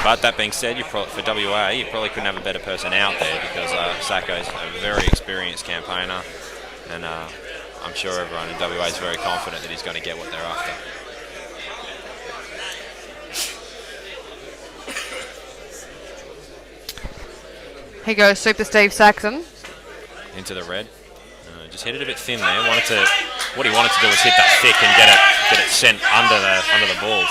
But that being said, for WA, you probably couldn't have a better person out there, because Sacco's a very experienced campaigner, and I'm sure everyone in WA is very confident that he's going to get what they're after. Here goes Super Steve Saxon. Into the red. Just hit it a bit thin there. What he wanted to do was hit that thick and get it sent under the balls.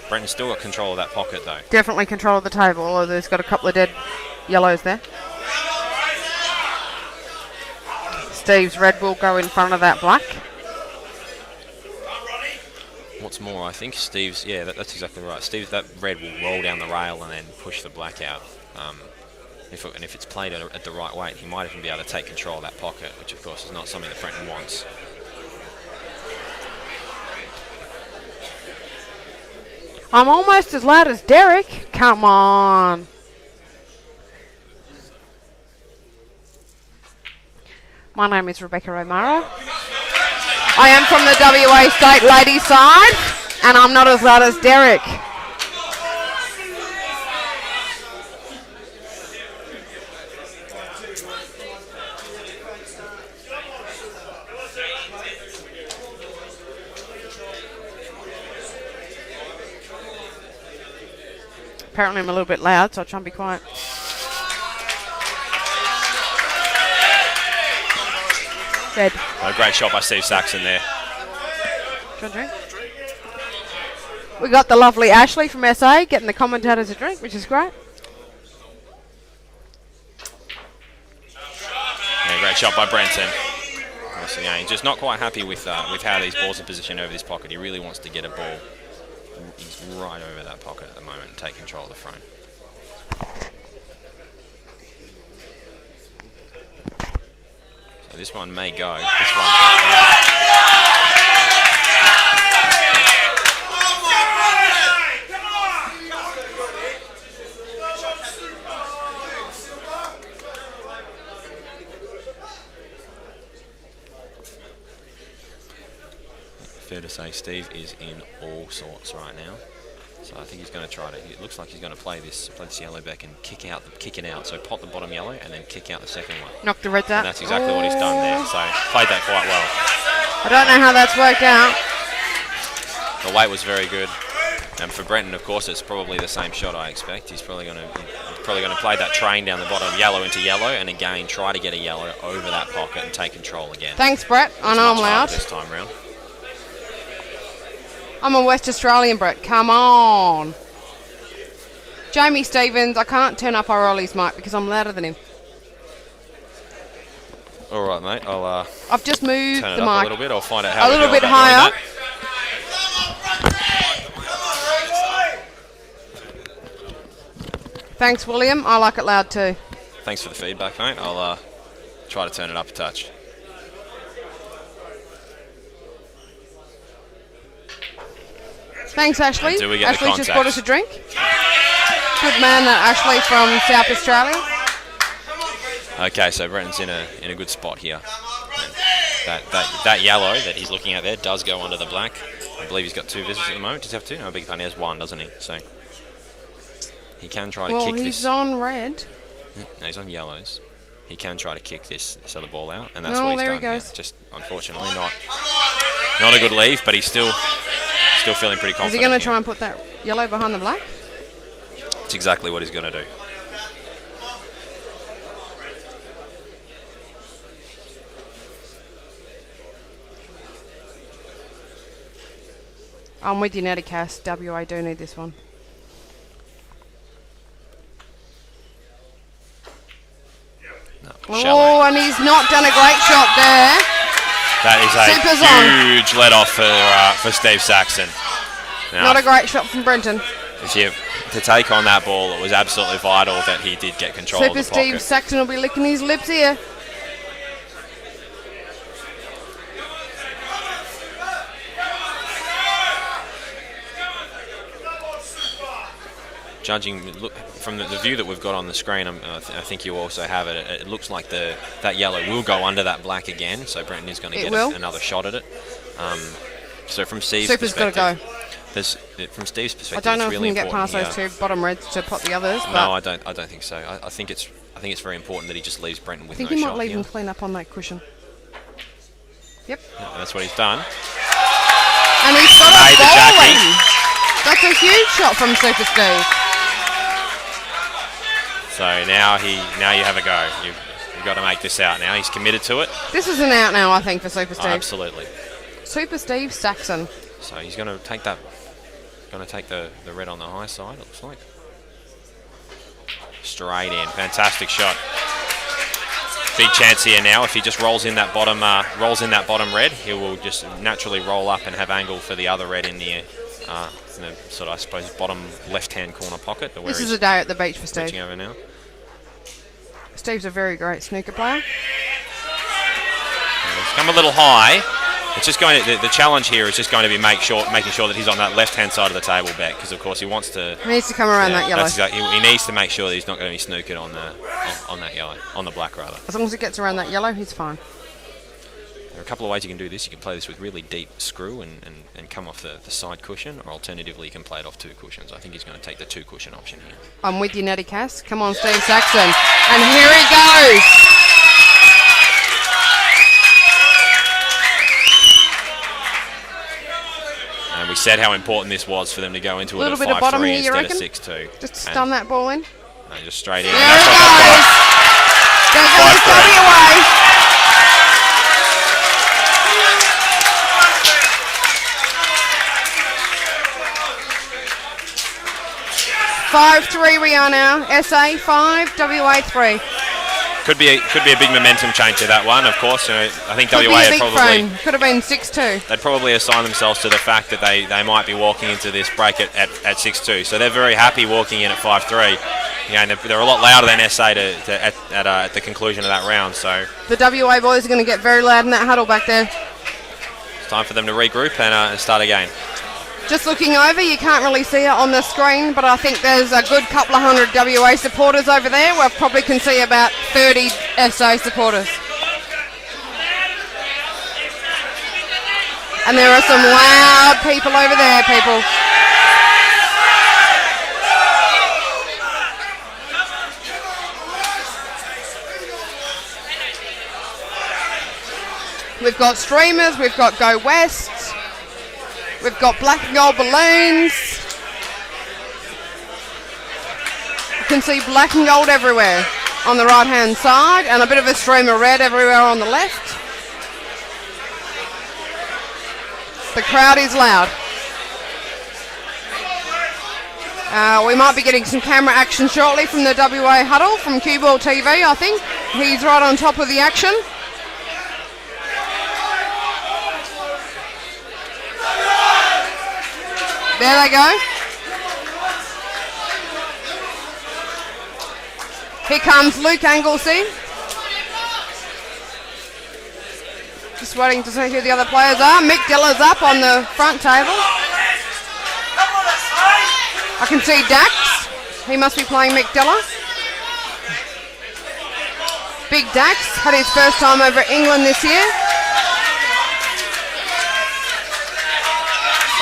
Brenton's still got control of that pocket though. Definitely control of the table, although he's got a couple of dead yellows there. Steve's red will go in front of that black. What's more, I think Steve's, yeah, that's exactly right. Steve's, that red will roll down the rail and then push the black out. And if it's played at the right weight, he might even be able to take control of that pocket, which of course is not something that Brenton wants. I'm almost as loud as Derek. Come on. My name is Rebecca O'Mara. I am from the WA State ladies side, and I'm not as loud as Derek. Apparently I'm a little bit loud, so I'll try and be quiet. Red. A great shot by Steve Saxon there. Do you want a drink? We got the lovely Ashley from SA getting the commentators a drink, which is great. Yeah, great shot by Brenton. Once again, just not quite happy with how these balls are positioned over this pocket. He really wants to get a ball right over that pocket at the moment and take control of the front. So this one may go. This one. Fair to say Steve is in all sorts right now. So I think he's going to try to. It looks like he's going to play this yellow back and kick it out. So pop the bottom yellow and then kick out the second one. Knock the reds out. And that's exactly what he's done there. So played that quite well. I don't know how that's worked out. The weight was very good. And for Brenton, of course, it's probably the same shot I expect. He's probably going to play that train down the bottom, yellow into yellow, and again try to get a yellow over that pocket and take control again. Thanks, Brett. I know I'm loud. This time round. I'm a West Australian, Brett. Come on. Jamie Stevens, I can't turn up O'Reilly's mic because I'm louder than him. All right, mate. I'll I've just moved turn it the up mic a little bit. I'll find out how a we little go bit about higher. doing that. Thanks, William. I like it loud too. Thanks for the feedback, mate. I'll try to turn it up a touch. Thanks, Ashley. Until we get the Ashley just brought us contact. a drink. Good man, that Ashley from South Australia. Okay, so Brenton's in a good spot here. That yellow that he's looking at there does go under the black. I believe he's got 2 visitors at the moment. Does he have 2? No, I beg your pardon. He has 1, doesn't he? So he can try to Well, kick he's this. on red. No, he's on yellows. He can try to kick this other ball out, and that's Oh, what he's there done. he goes. Here. Just unfortunately not a good leave, but he's still feeling pretty confident. Is he going to here. try and put that yellow behind the black? It's exactly what he's going to do. I'm with you, Netticast. WA do need this one. No, shallow. Oh, and he's not done a great shot there. That is Super's a on. huge let off for Steve Saxon. Now, Not a great shot from Brenton. to take on that ball, it was absolutely vital that he did get control Super of the pocket. Steve Saxon will be licking his lips here. Judging from the view that we've got on the screen, I think you also have it. It looks like that yellow will go under that black again, so Brenton is going to get another shot at it. So from Steve's Super's got perspective, to go. from Steve's perspective, I don't know it's if really we can get past important those 2 bottom reds to pot the others. But No, I don't think so. I think it's very important that he just leaves Brenton with I think no he shot might leave here. him clean up on that cushion. Yep. Yeah, that's what he's done. And he's got Made a the ball Jackie. in. That's a huge shot from Super Steve. So now you have a go. You've got to make this out now. He's committed to it. This is an out now, I think, for Super Steve. Absolutely. Super Steve Saxon. So he's going to take that. Going to take the red on the high side. It looks like. Straight in. Fantastic shot. Big chance here now. If he just rolls in that bottom red, he will just naturally roll up and have angle for the other red in the sort of, I suppose, bottom left-hand corner pocket. This is a day at the beach for Steve. Over now. Steve's a very great snooker player. It's come a little high. It's just going to, the challenge here is just going to be making sure that he's on that left-hand side of the table bet, because of course he wants to. He needs to come around that yellow. Exactly, he needs to make sure that he's not going to be snookered on that yellow, on the black rather. As long as he gets around that yellow, he's fine. There are a couple of ways you can do this. You can play this with really deep screw and come off the side cushion, or alternatively you can play it off 2 cushions. I think he's going to take the 2 cushion option here. I'm with you, Natty Cass. Come on, Steve Saxon. And here he goes. And we said how important this was for them to go into it at 5-3 instead of 6-2. Just stun that ball in. No, just straight in. There it goes. There goes WA. 5-3 we are now. SA 5, WA 3. Could be a big momentum change to that one, of course. I think Could WA be a big probably frame. Could have been 6-2. They'd probably assign themselves to the fact that they might be walking into this break at 6-2. So they're very happy walking in at 5-3. And they're a lot louder than SA at the conclusion of that round. So the WA boys are going to get very loud in that huddle back there. It's time for them to regroup and start again. Just looking over, you can't really see it on the screen, but I think there's a good couple of hundred WA supporters over there. We probably can see about 30 SA supporters. And there are some loud people over there, people. We've got streamers, we've got Go West. We've got black and gold balloons. You can see black and gold everywhere on the right hand side, and a bit of a stream of red everywhere on the left. The crowd is loud. We might be getting some camera action shortly from the WA huddle from CueballTV, I think. He's right on top of the action. There they go. Here comes Luke Anglesey. Just waiting to see who the other players are. Mick Dilla's up on the front table. I can see Dax. He must be playing Mick Dilla. Big Dax had his first time over England this year.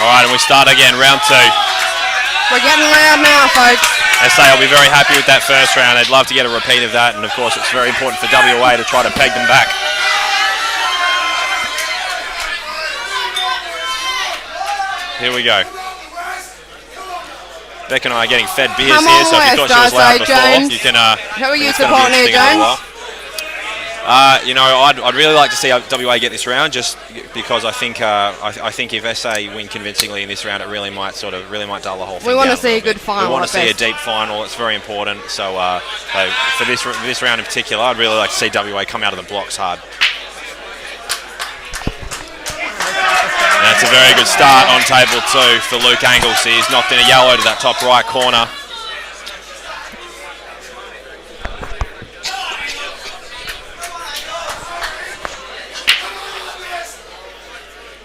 All right, and we start again, round 2. We're getting loud now, folks. SA will be very happy with that first round. They'd love to get a repeat of that, and of course it's very important for WA to try to peg them back. Here we go. Beck and I are getting fed beers here, so if you thought she was loud before, you can... Who are you supporting here, James? I'd really like to see WA get this round, just because I think if SA win convincingly in this round, it really might dull the whole thing. We want to see a good final. We want to see a deep final. It's very important. So for this round in particular, I'd really like to see WA come out of the blocks hard. And that's a very good start on table 2 for Luke Anglesey. He's knocked in a yellow to that top right corner.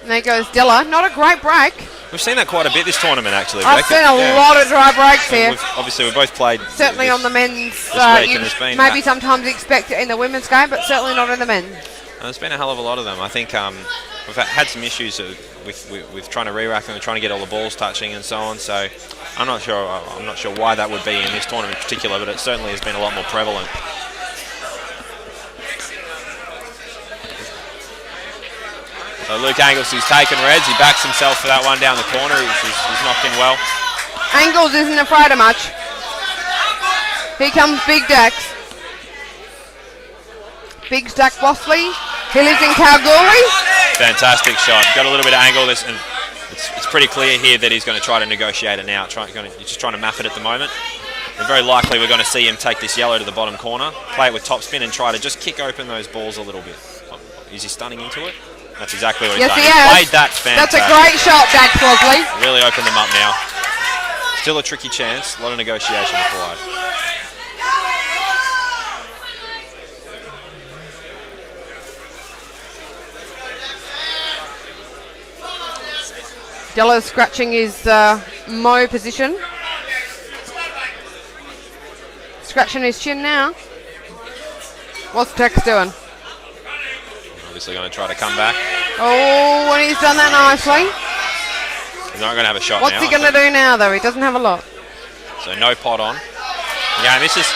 And there goes Dilla. Not a great break. We've seen that quite a bit this tournament, actually. I've seen a lot of dry breaks here. We've both played. Certainly on the men's. Maybe sometimes expect it in the women's game, but certainly not in the men's. There's been a hell of a lot of them. I think we've had some issues with trying to re-rack them and trying to get all the balls touching and so on. So I'm not sure why that would be in this tournament in particular, but it certainly has been a lot more prevalent. So Luke Anglesey's taken reds. He backs himself for that one down the corner. He's knocked in well. Angles isn't afraid of much. Here comes Big Dax. Big Dax Bosley. He lives in Kalgoorlie. Fantastic shot. Got a little bit of angle. And it's pretty clear here that he's going to try to negotiate it now. He's just trying to map it at the moment. very likely we're going to see him take this yellow to the bottom corner, play it with topspin and try to just kick open those balls a little bit. Is he stunning into it? That's exactly what he's done. He has. Played that fantastic. That's a great shot, Dax Bosley. Really opened them up now. Still a tricky chance. A lot of negotiation required. Della's scratching his Mo position. Scratching his chin now. What's Dax doing? Obviously going to try to come back. Oh, and he's done that nicely. He's not going to have a shot What's now. he going to do now, though? He doesn't have a lot. So no pot on. Yeah, and this is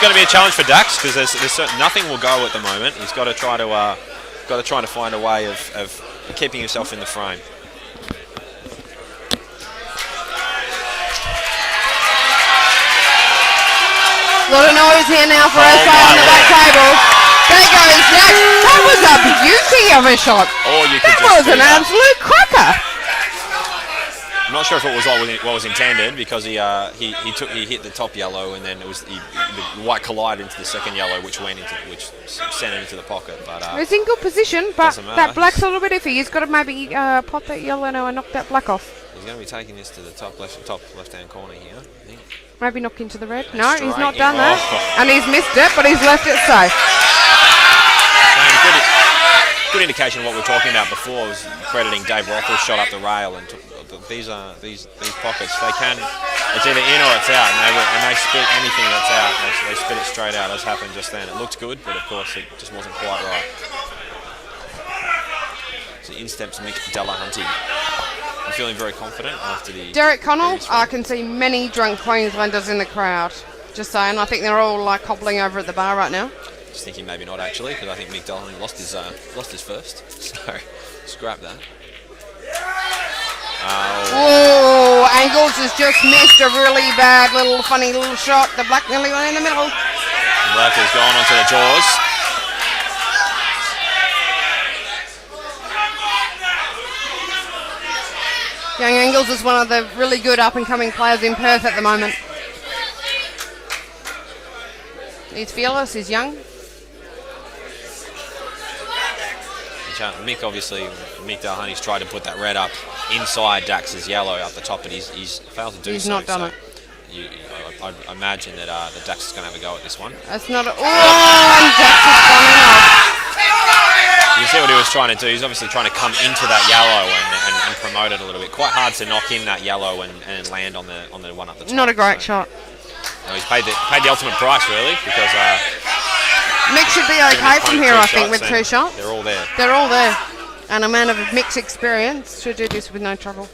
going to be a challenge for Dax because there's nothing will go at the moment. He's got to try to find a way of keeping himself in the frame. A lot of noise here now for SA on the back table. There goes Dax. That was a beauty of a shot. Or you could That just was do an that. absolute cracker. I'm not sure if it was what was intended because he hit the top yellow and then it was the white collided into the second yellow, which sent it into the pocket. But He's in good position, but doesn't matter. that black's a little bit iffy. He's got to maybe pop that yellow now and knock that black off. he's going to be taking this to the top left-hand corner here, I think. Maybe knock into the red. No, he's Straight not in. done that. Oh. And he's missed it, but he's left it safe. Good indication of what we were talking about before was crediting Dave Rothwell's shot up the rail and these pockets. They can, it's either in or it's out, and they spit anything that's out. They spit it straight out, as happened just then. It looked good, but of course it just wasn't quite right. So in steps Mick Delahunty. I'm feeling very confident after the... Derek Connell, I can see many drunk Queenslanders in the crowd. Just saying, I think they're all like hobbling over at the bar right now. Just thinking maybe not actually, because I think Mick Delahunty lost his first. So scrap that. Whoa, Angles has just missed a really bad funny little shot. The black nearly went in the middle. Black has gone onto the jaws. Young Angles is one of the really good up-and-coming players in Perth at the moment. He's fearless, he's young. Mick Delahunty's tried to put that red up inside Dax's yellow up the top, but he's failed to do so. He's not done it. I imagine that Dax is going to have a go at this one. That's not a... Oh, and Dax has gone in off. You can see what he was trying to do. He's obviously trying to come into that yellow and promote it a little bit. Quite hard to knock in that yellow and land on the one up the top. Not a great shot. No, he's paid the ultimate price really, because Mick should be okay from here, I think, with two shots. They're all there. They're all there. And a man of Mick's experience should do this with no trouble.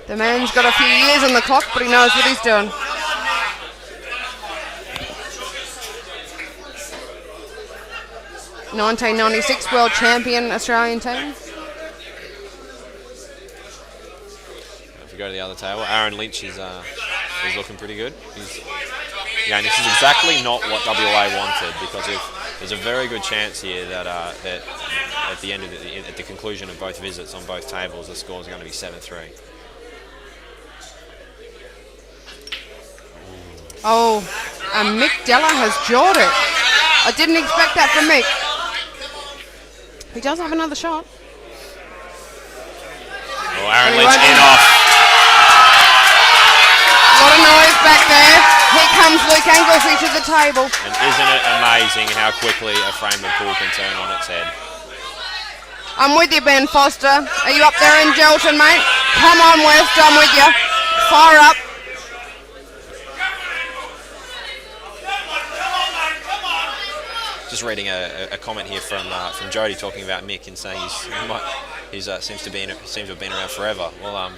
The man's got a few years on the clock, but he knows what he's doing. '1996 world champion Australian team. If we go to the other table, Aaron Lynch is looking pretty good. And this is exactly not what WA wanted, because there's a very good chance here that at the end of at the conclusion of both visits on both tables, the score is going to be 7-3. Oh, and Mick Della has jawed it. I didn't expect that from Mick. He does have another shot. Oh, Aaron Lynch in off. A lot of noise back there. Here comes Luke Anglesey to the table. And isn't it amazing how quickly a frame of pool can turn on its head? I'm with you, Ben Foster. Are you up there in Gelton, mate? Come on, West, I'm with you. Fire up. Just reading a comment here from Jody talking about Mick and saying he seems to have been around forever. Well,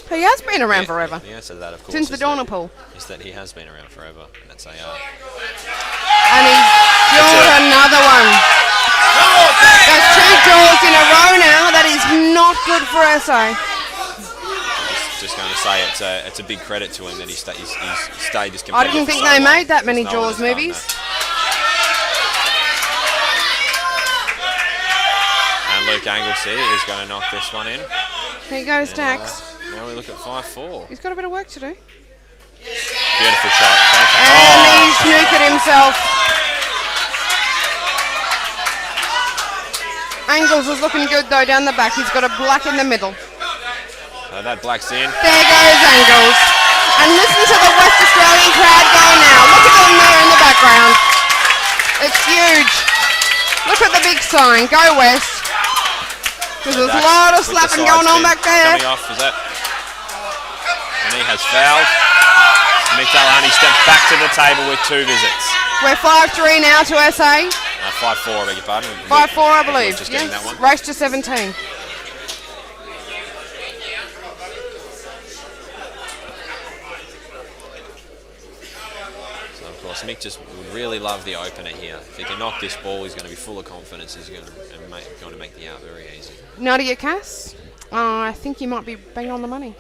He has been around forever. The answer to that, of course, Since the dawn of pool. is that he has been around forever. And that's And he's jawed another one. There's two jaws in a row now. That is not good for SA. just going to say it's a big credit to him that he's stayed this competitive. I didn't think they made that many No one Jaws has done movies. that. And Luke Anglesey is going to knock this one in. Here goes Dax. Now we look at 5-4. He's got a bit of work to do. Beautiful shot. And he's nuked himself. Angles is looking good though down the back. He's got a black in the middle. That black's in. There goes Angles. And listen to the West Australian crowd go now. Look at them there in the background. It's huge. Look at the big sign. Go West. Because there's a lot of slapping going on back there. Coming off, is that? And he has fouled. Mick Delahunty stepped back to the table with 2 visits. We're 5-3 now to SA. 5-4, I beg your pardon. 5-4, I believe. Just getting that one. Race to 17. So, of course, Mick just would really love the opener here. If he can knock this ball, he's going to be full of confidence. He's going to make the out very easy. Nadia Cass, I think you might be bang on the money.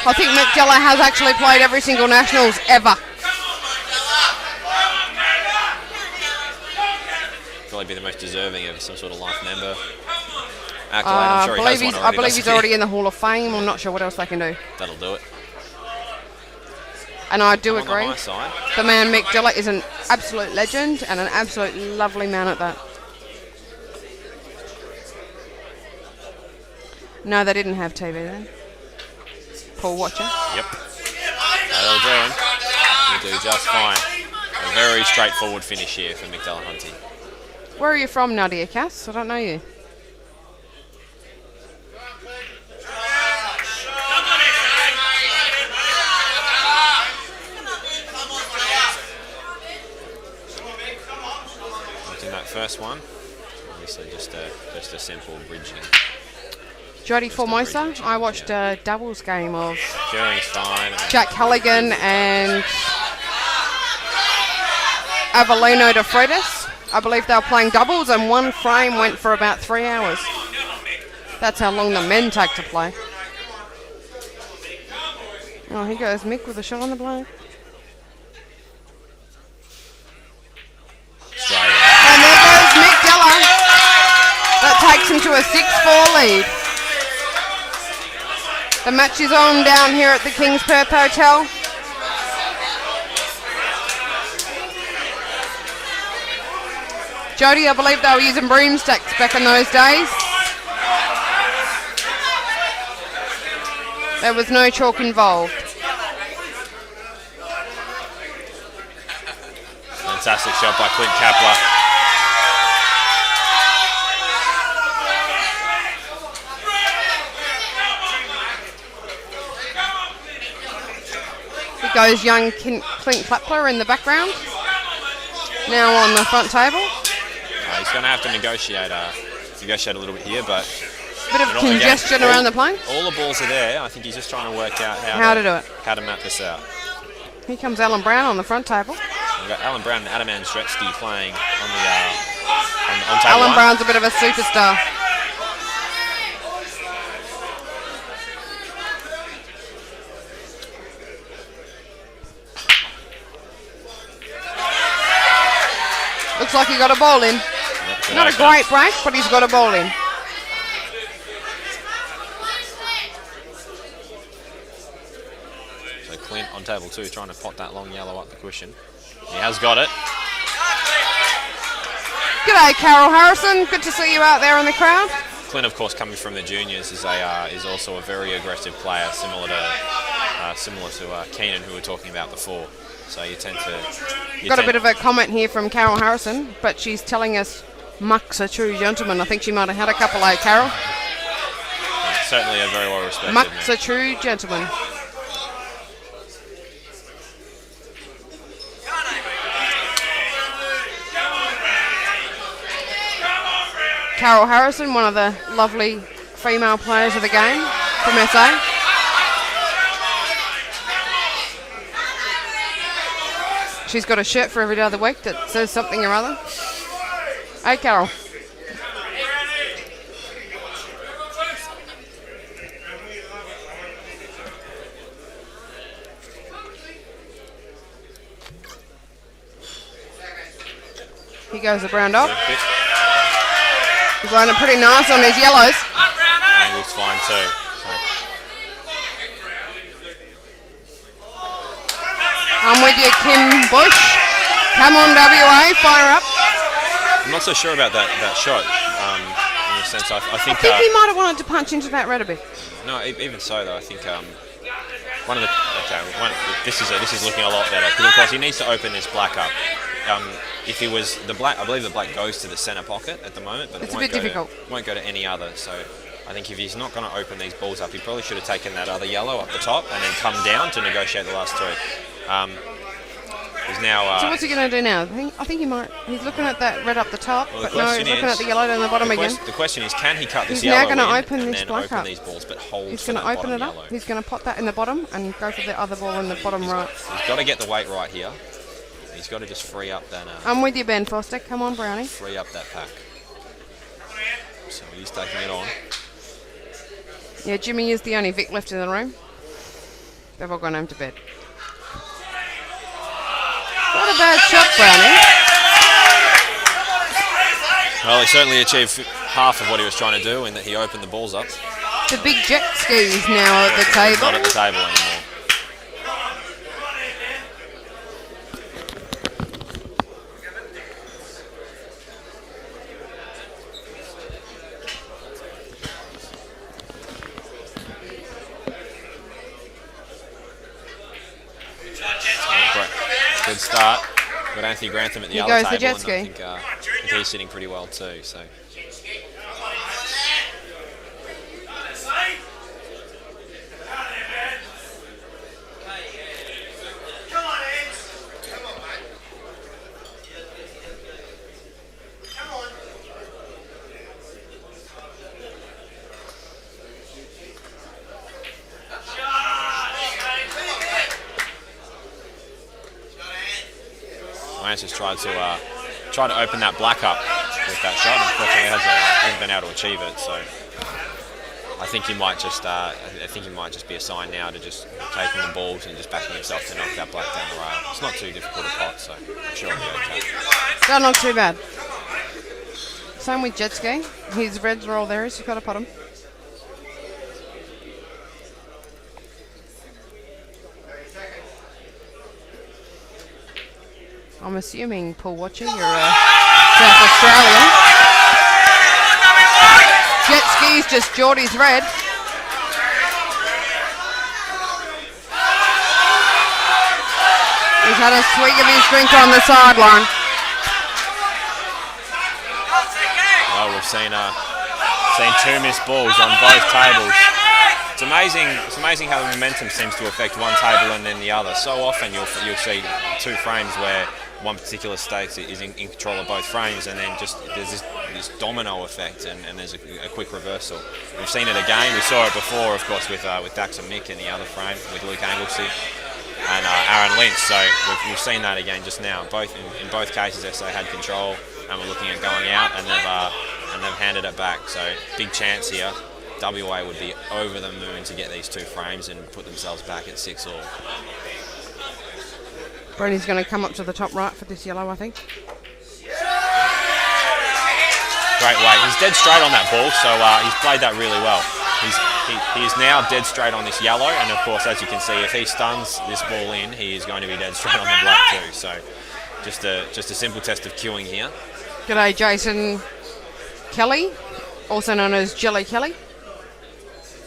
I think Mick Della has actually played every single Nationals ever. Probably be the most deserving of some sort of life member accolade. I'm sure I believe he's already in the Hall of Fame. I'm not sure what else they can do. That'll do it. And I do On the agree. high side. The man Mick Della is an absolute legend and an absolute lovely man at that. No, they didn't have TV then. Paul Watcher. Yep. That'll do him. He'll do just fine. A very straightforward finish here for Mick Delahunty. Where are you from, Nadia Cass? I don't know you. In that first one, obviously just a simple bridging. Jodie Formosa. I watched a doubles game of Curing's fine. Jack Halligan and Avelino de Freitas. I believe they were playing doubles and one frame went for about 3 hours. That's how long the men take to play. Oh, here goes Mick with a shot on the blow. And there goes Mick Della. That takes him to a 6-4 lead. The match is on down here at the King's Perth Hotel. Jodie, I believe they were using broomsticks back in those days. There was no chalk involved. Fantastic shot by Clint Kapler. Here goes young Clint Kapler in the background. Now on the front table. He's going to have to negotiate a little bit here, but Bit of congestion around the plane. all the balls are there. I think he's just trying to work out How to do it. how to map this out. Here comes Alan Brown on the front table. We've got Alan Brown and Adam Andrzejewski playing on table Alan one. Brown's a bit of a superstar. Looks like he got a ball in. Yep, Not a great break, but he's got a ball in. So Clint on table 2 trying to pot that long yellow up the cushion. He has got it. G'day, Carol Harrison. Good to see you out there in the crowd. Clint, of course, coming from the juniors, is also a very aggressive player, similar to Keenan, who we were talking about before. So you tend to... Got a bit of a comment here from Carol Harrison, but she's telling us Muck's a true gentleman. I think she might have had a couple, Carol? Certainly a very well respected Muck's man. a true gentleman. Carol Harrison, one of the lovely female players of the game from SA. She's got a shirt for every day of the week that says something or other. Hey, Carol. Here goes the brown dog. He's landing pretty nice on his yellows. And looks fine too. So. I'm with you, Kim Bush. Come on, WA, fire up. I'm not so sure about that shot. In the sense, I think he might have wanted to punch into that red a bit. no, even so though, I think this is looking a lot better because of course he needs to open this black up. If he was the black, I believe the black goes to the centre pocket at the moment, but It's it a won't bit go difficult. won't go to any other. So I think if he's not going to open these balls up, he probably should have taken that other yellow up the top and then come down to negotiate the last three. He's now. So what's he going to do now? I think he might. He's looking at that red up the top, Well, but no, he's looking at the yellow down the bottom again. The question is, can he cut this He's now yellow gonna in open and this then black open up. these balls, but hold He's for going to that open it bottom up. yellow? He's going to put that in the bottom and go for the other ball in the bottom right. He's got to get the weight right here. He's got to just free up that. I'm with you, Ben Foster. Come on, Brownie. Free up that pack. So he's taking it on. Yeah, Jimmy is the only Vic left in the room. They've all gone home to bed. Not a bad shot, Brownie. Well, he certainly achieved half of what he was trying to do in that he opened the balls up. The big jet skis now at the He's table. not at the table anymore. Good start. Got Anthony Grantham at the Here other goes the table, jet ski. and I think he's sitting pretty well too. So. Lance has tried to open that black up with that shot. Unfortunately, hasn't been able to achieve it. So I think he might just be assigned now to just taking the balls and just backing himself to knock that black down the rail. It's not too difficult to pot, so I'm sure it'll be okay. Don't look too bad. Same with jet ski. His reds are all there. He's got to pot them. I'm assuming, Paul Watcher, you're South Australian. Jet ski's just Geordie's red. He's had a swig of his drink on the sideline. Well, we've seen two missed balls on both tables. It's amazing how the momentum seems to affect one table and then the other. So often you'll see two frames where one particular stake is in control of both frames, and then just there's this domino effect, and there's a quick reversal. We've seen it again. We saw it before, of course, with Dax and Mick in the other frame with Luke Anglesey and Aaron Lynch. So we've seen that again just now. In both cases, SA had control and were looking at going out, and they've handed it back. So big chance here. WA would be over the moon to get these two frames and put themselves back at 6-all. Brenny's going to come up to the top right for this yellow, I think. Great weight. He's dead straight on that ball, so he's played that really well. He is now dead straight on this yellow, and of course, as you can see, if he stuns this ball in, he is going to be dead straight on the black too. So just a simple test of queuing here. G'day, Jason Kelly, also known as Jelly Kelly.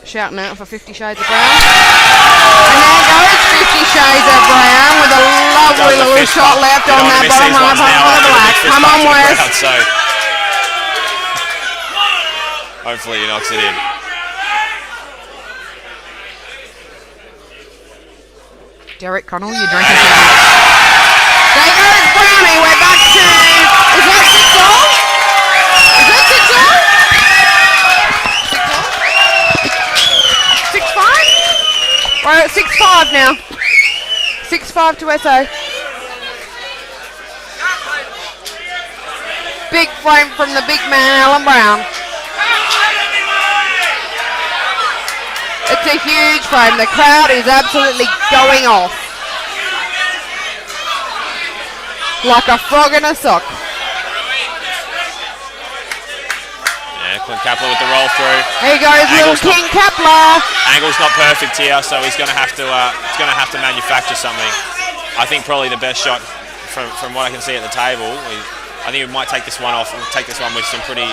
Shouting out for 50 Shades of Brown. And there goes 50 Shades of Brown with a lovely little shot left on that bottom right part of the black. Come on, Wes. So hopefully he knocks it in. Derek Connell, you're drinking too much. There goes Brownie. We're back to... Is that 6-all? Is that 6-all? 6-5? We're at 6-5 now. 6-5 to SA. Big frame from the big man, Alan Brown. It's a huge frame. The crowd is absolutely going off. Like a frog in a sock. Yeah, Clint Kapler with the roll through. Here goes little King Kapler. Angle's not perfect here, so he's going to have to manufacture something. I think probably the best shot from what I can see at the table. I think we might take this one off. We'll take this one with some with a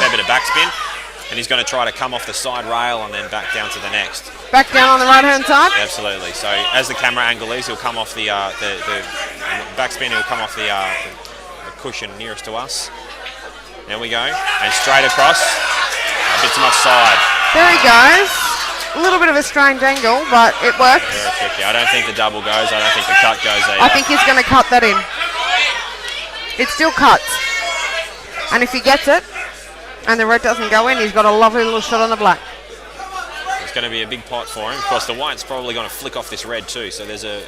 fair bit of backspin, and he's going to try to come off the side rail and then back down to the next. Back down on the right-hand side. Absolutely. So as the camera angle is, he'll come off the backspin. He'll come off the cushion nearest to us. There we go, and straight across. A bit too much side. There he goes. A little bit of a strange angle, but it works. Very tricky. I don't think the double goes. I don't think the cut goes either. I think he's going to cut that in. It still cuts. And if he gets it, and the red doesn't go in, he's got a lovely little shot on the black. It's going to be a big pot for him. Of course, the white's probably going to flick off this red too, so there's a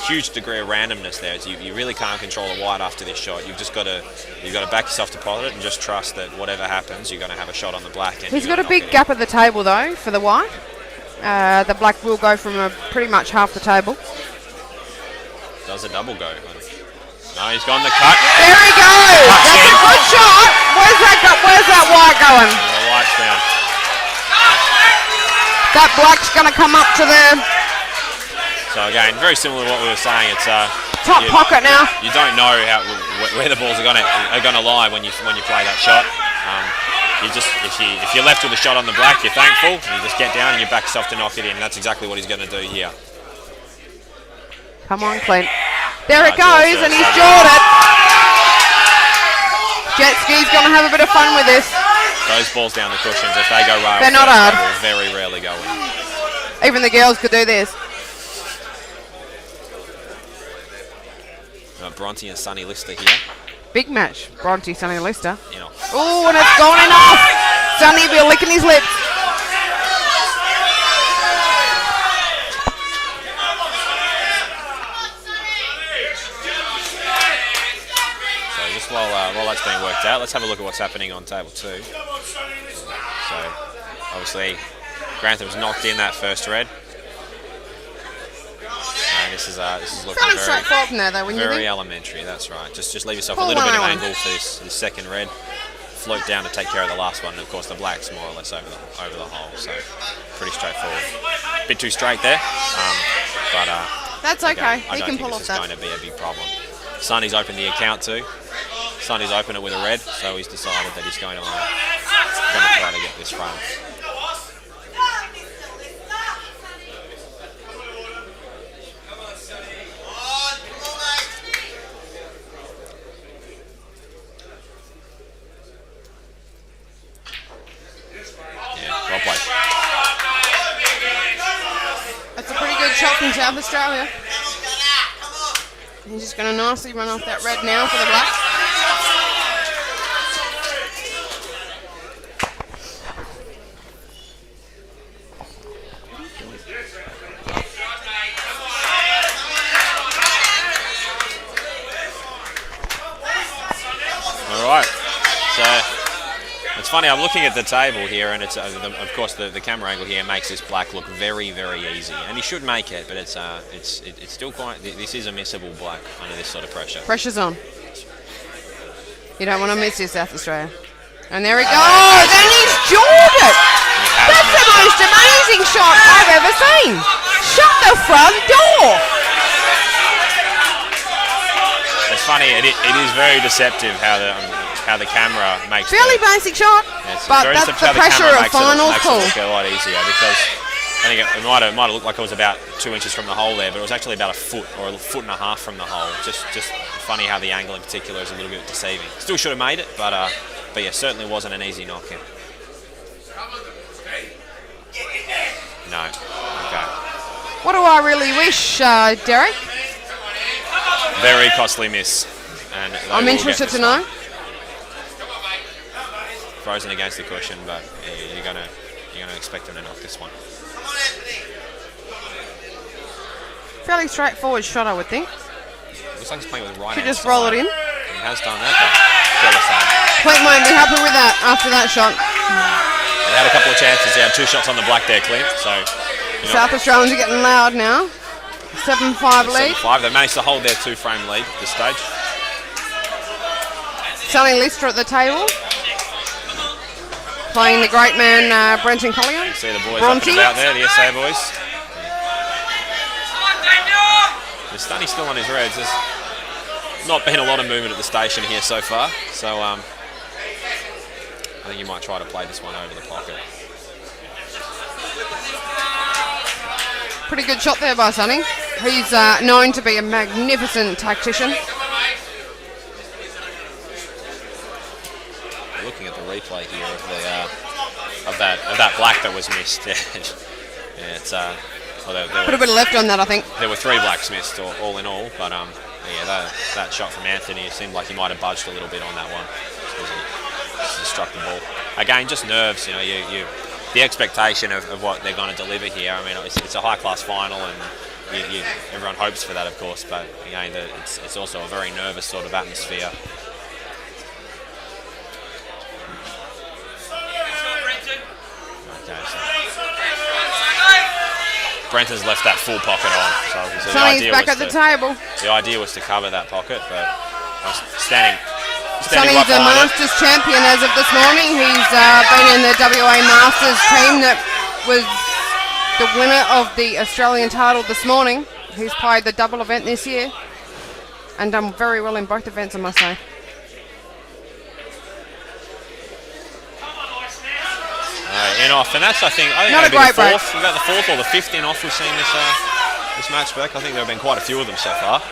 huge degree of randomness there. You really can't control the white after this shot. You've got to back yourself to pot it and just trust that whatever happens, you're going to have a shot on the black. And he's got a big gap at the table though for the white. The black will go from pretty much half the table. Does a double go? No, he's gone the cut. There he goes. That's a good shot. Where's that white going? The white's down. That black's going to come up to the So again, very similar to what we were saying. It's top pocket now. You don't know where the balls are going to lie when you play that shot. If you're left with a shot on the black, you're thankful. You just get down and you back yourself to knock it in. That's exactly what he's going to do here. Come on, Clint. There it goes, and he's jawed it. Jet ski's going to have a bit of fun with this. Those balls down the cushions, if they go rail, they're not hard. They will very rarely go in. Even the girls could do this. Bronte and Sonny Lister here. Big match, Bronte, Sonny Lister. You know. Oh, and it's gone in off. Sonny will be licking his lips. While that's being worked out, let's have a look at what's happening on table 2. So, obviously, Grantham's knocked in that first red. And this is looking Fairly straightforward from there, though, when you very think. elementary. That's right. Just leave yourself Pull a little bit of 101. angle for this second red. Float down to take care of the last one. And of course, the black's more or less over the hole. So, pretty straightforward. Bit too straight there, but that's okay. I He don't can think pull this off is that. going to be a big problem. Sonny's opened the account too. Sonny's opened it with a red, so he's decided that he's going to try to get this front. Yeah, well played. That's a pretty good shot from South Australia. He's just going to nicely run off that red now for the black. All right. So it's funny. I'm looking at the table here, and it's of course the camera angle here makes this black look very, very easy, and he should make it, but it's still quite. This is a missable black under this sort of pressure. Pressure's on. You don't want to miss this, South Australia. And there he goes, and he's jawed it. That's the most amazing shot I've ever seen. Shut the front door. It's funny. It is very deceptive how the camera makes. Fairly basic shot, but that's the pressure of finals pool. Makes it look a lot easier because I think it might have looked like it was about 2 inches from the hole there, but it was actually about a foot or a foot and a half from the hole. Just funny how the angle in particular is a little bit deceiving. Still should have made it, but yeah, certainly wasn't an easy knock in. No. Okay. What do I really wish, Derek? Very costly miss. And I'm interested to know. Frozen against the cushion, but yeah, you're gonna expect him to knock this one. Fairly straightforward shot, I would think. Looks like he's playing with right. Could just roll it in. He has done that, but jealous of him. Clint won't be happy with that after that shot. He had a couple of chances. He had 2 shots on the black there, Clint. So South Australians are getting loud now. 7-5 lead. 7-5. They managed to hold their 2-frame lead at this stage. Sonny Lister at the table. playing the great man Brenton Collier. You see the boys Bronte. up and about there, the SA boys. The Stunny's still on his reds. There's not been a lot of movement at the station here so far, so I think you might try to play this one over the pocket. Pretty good shot there by Sonny. He's known to be a magnificent tactician. Looking at the replay here of that black that was missed. Yeah, it's Put a bit of left on that, I think. there were 3 blacks missed all in all, but yeah, that shot from Anthony, it seemed like he might have budged a little bit on that one. He struck the ball. Again, just nerves. You know, the expectation of what they're going to deliver here. I mean, it's a high-class final, and everyone hopes for that, of course. But again, it's also a very nervous sort of atmosphere. Okay, so Brenton's left that full pocket on. So Sonny's back at the table. The idea was to cover that pocket, but I was standing Sonny's right a behind it. Masters champion as of this morning. He's been in the WA Masters team that was the winner of the Australian title this morning. He's played the double event this year and done very well in both events, I must say. In off, and that's I think Not a great break. about the 4th or the 5th in off we've seen this match back. I think there have been quite a few of them so far.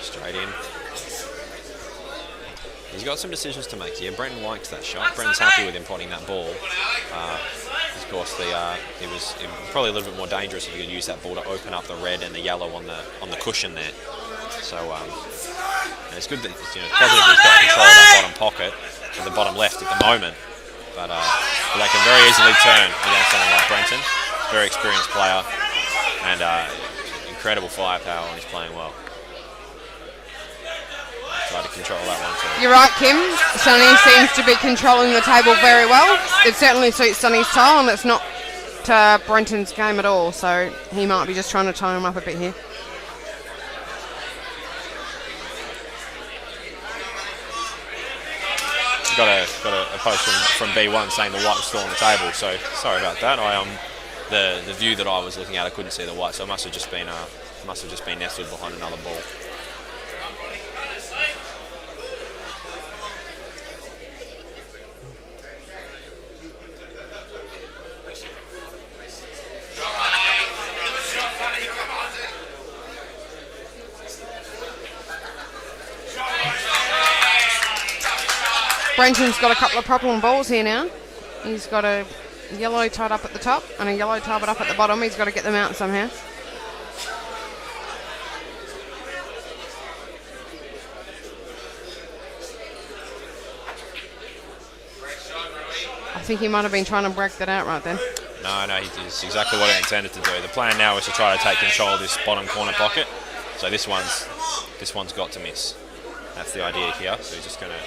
Straight in. He's got some decisions to make here. Brenton likes that shot. Brenton's happy with him potting that ball. Of course, it was probably a little bit more dangerous if he could use that ball to open up the red and the yellow on the cushion there. So and it's good that it's positive he's got control of that bottom pocket, or the bottom left at the moment. But that can very easily turn against someone like Brenton. Very experienced player and incredible firepower, and he's playing well. Try to control that one too. You're right, Kim. Sonny seems to be controlling the table very well. It certainly suits Sonny's style, and it's not Brenton's game at all, so he might be just trying to tie him up a bit here. Got a post from B1 saying the white was still on the table, so sorry about that. The view that I was looking at, I couldn't see the white, so it must have just been nestled behind another ball. Brenton's got a couple of problem balls here now. He's got a yellow tied up at the top and a yellow tied up at the bottom. He's got to get them out somehow. I think he might have been trying to break that out right then. No, it's exactly what I intended to do. The plan now is to try to take control of this bottom corner pocket. So this one's got to miss. That's the idea here. So he's just going to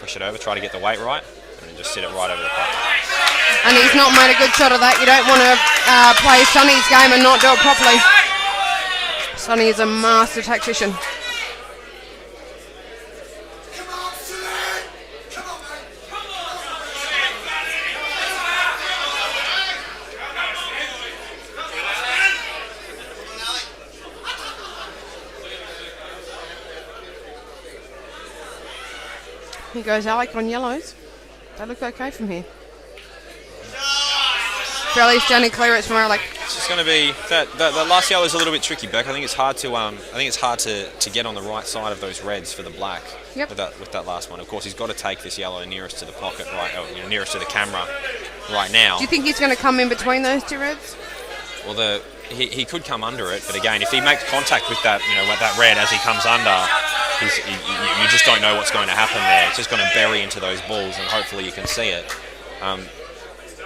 push it over, try to get the weight right, and then just sit it right over the pocket. And he's not made a good shot of that. You don't want to play Sonny's game and not do it properly. Sonny is a master tactician. Here goes Alec on yellows. They look okay from here. Fairly standing clearance from Alec. It's just going to be that last yellow is a little bit tricky, Beck. I think it's hard to get on the right side of those reds for the black. Yep. With that last one. Of course, he's got to take this yellow nearest to the pocket, right? Nearest to the camera, right now. Do you think he's going to come in between those two reds? Well, he could come under it, but again, if he makes contact with that, with that red as he comes under, you just don't know what's going to happen there. It's just going to bury into those balls, and hopefully you can see it.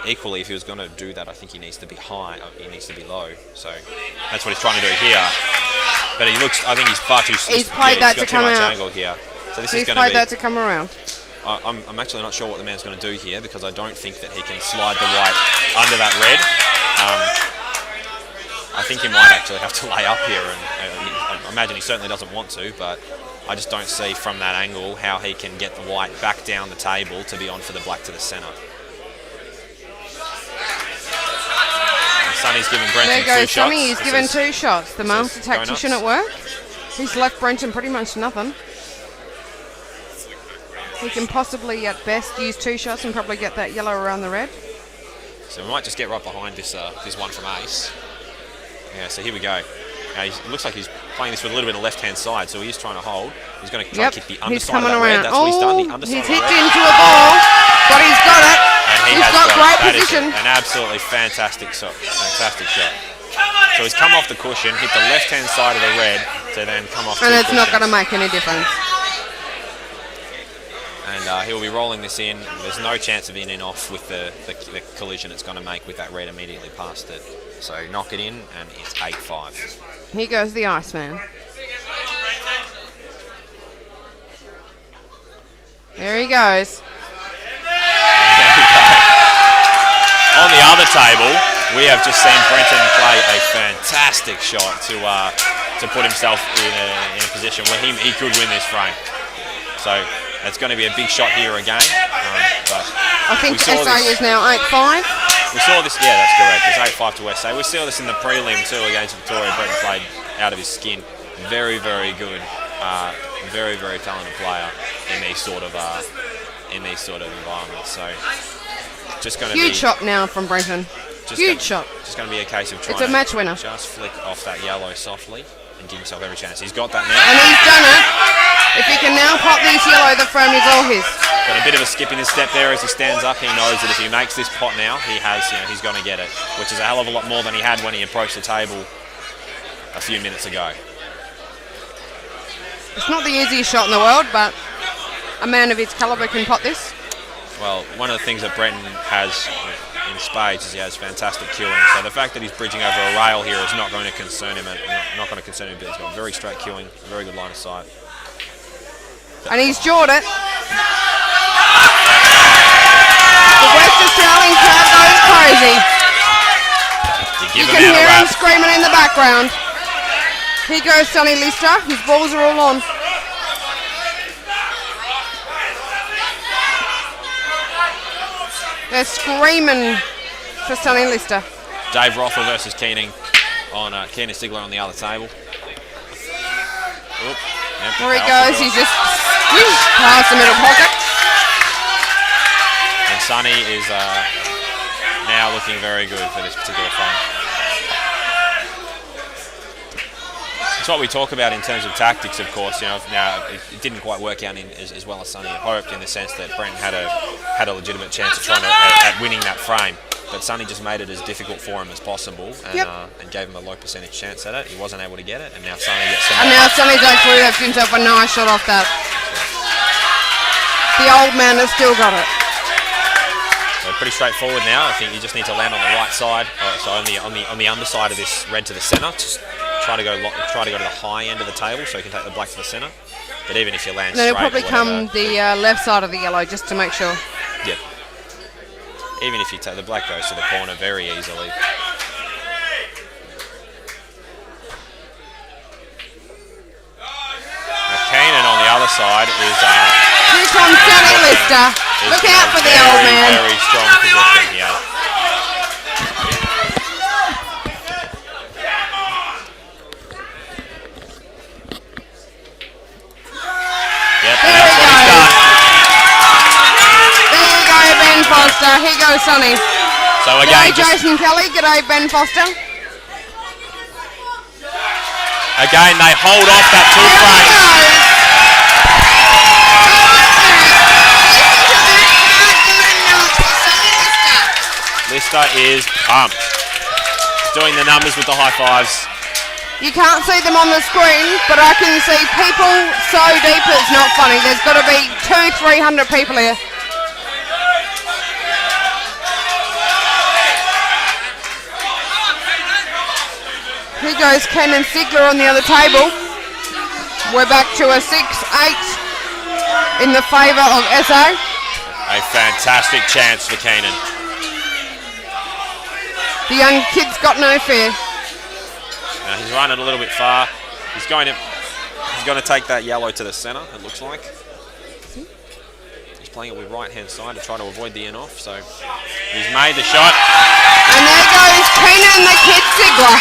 Equally, if he was going to do that, I think he needs to be high. He needs to be low. So that's what he's trying to do here. But I think he's far too. He's played that to come out. Angle here. So this he's is going played to be. that to come around. I'm actually not sure what the man's going to do here because I don't think that he can slide the white under that red. I think he might actually have to lay up here, and I imagine he certainly doesn't want to, but I just don't see from that angle how he can get the white back down the table to be on for the black to the centre. And Sonny's given Brenton There goes two shots. Sonny, he's given 2 shots. The master is go tactician nuts. at work. He's left Brenton pretty much nothing. He can possibly at best use 2 shots and probably get that yellow around the red. So we might just get right behind this this one from Ace. Yeah, so here we go. It looks like he's playing this with a little bit of left-hand side, so he is trying to hold. He's going to try to kick the He's underside of coming that red. around. That's what he's done, the underside He's of the hit red. into a ball, but he's got it. And He's has got great That is position. an absolutely fantastic shot. Fantastic shot. So he's come off the cushion, hit the left-hand side of the red, to then come off And two it's not going to cushions. make any difference. And he'll be rolling this in. There's no chance of in and off with the collision it's going to make with that red immediately past it. So knock it in, and it's 8-5. Here goes the Iceman. There he goes. On the other table, we have just seen Brenton play a fantastic shot to put himself in a position where he could win this frame. So it's going to be a big shot here again. But I think we saw SA this- is now 8-5. We saw this, yeah, that's correct. It's 8-5 to SA. We saw this in the prelim too against Victoria. Brenton played out of his skin. Very, very good. Very, very talented player in these sort of environments. So just going to be Huge shot now from Brenton. Huge shot. Just going to be a case of trying It's a match winner. to just flick off that yellow softly and give himself every chance. He's got that now. And he's done it. If he can now pop this yellow, the frame is all his. Got a bit of a skip in his step there as he stands up. He knows that if he makes this pot now, he's going to get it, which is a hell of a lot more than he had when he approached the table a few minutes ago. It's not the easiest shot in the world, but a man of his calibre can pot this. Well, one of the things that Brenton has in spades is he has fantastic cueing. So the fact that he's bridging over a rail here is not going to concern him. Not going to concern him a bit. He's got very straight cueing, a very good line of sight. And he's jawed it. The West Australian crowd goes crazy. You can hear him screaming in the background. Here goes Sonny Lister. His balls are all on. They're screaming for Sonny Lister. Dave Rothwell versus Keenan Stigler on the other table. Oop, yep, There he powerful goes. shot. He's just past the middle pocket. And Sonny is now looking very good for this particular frame. It's what we talk about in terms of tactics, of course. You know, now it didn't quite work out as well as Sonny had hoped, in the sense that Brenton had a legitimate chance at winning that frame. But Sonny just made it as difficult for him as possible, and gave him a low percentage chance at it. He wasn't able to get it, and now Sonny gets some. And now Sonny's actually left himself a nice shot off that. The old man has still got it. So pretty straightforward now. I think you just need to land on the right side, so on the underside of this red to the centre. Just try to go to the high end of the table, so you can take the black to the centre. But even if you land Then straight, it'll probably or come whatever, the left side of the yellow, just to make sure. yeah. Even if you take the black goes to the corner very easily. Keenan on the other side is. Here comes Sonny Lister. Look out for the old man. Very strong position here. Yep, There that's he what he's goes. done. There you go, Ben Foster. Here goes Sonny. So G'day, again, just, Jason Kelly. G'day, Ben Foster. again, they hold off that two There he frame. goes. Lister is pumped. Doing the numbers with the high fives. You can't see them on the screen, but I can see people so deep it's not funny. There's got to be 200-300 people here. Here goes Ken and Stigler on the other table. We're back to a 6-8. in the favour of SA. A fantastic chance for Keenan. The young kid's got no fear. Now he's running a little bit far. He's going to take that yellow to the centre, it looks like. He's playing it with right-hand side to try to avoid the in-off, so he's made the shot. And there goes Keenan, the kid Ziegler.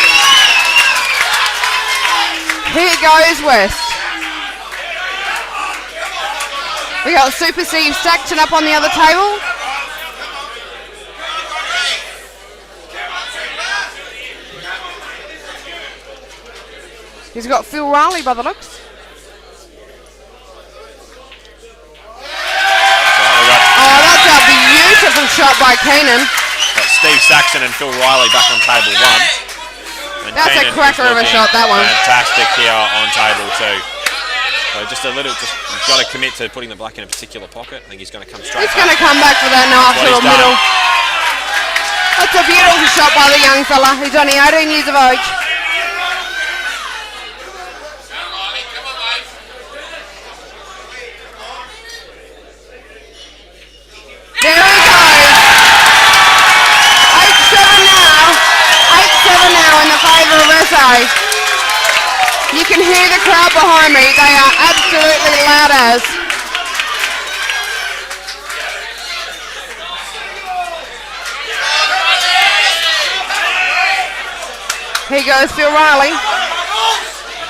Here goes West. We got Super Steve Saxon up on the other table. He's got Phil Riley by the looks. Oh, that's a beautiful shot by Keenan. Got Steve Saxon and Phil Riley back on table 1. And That's Keenan a cracker is of a looking shot, that one. Fantastic here on table 2. So just he's got to commit to putting the black in a particular pocket. I think he's going to come straight He's back. going to come back for that nice What little he's done. middle. That's a beautiful shot by the young fella. He's only 18 years of age. There he goes. 8-7 now. 8-7 now in the favour of SA. You can hear the crowd behind me. They are absolutely loud as. Here goes Phil Riley.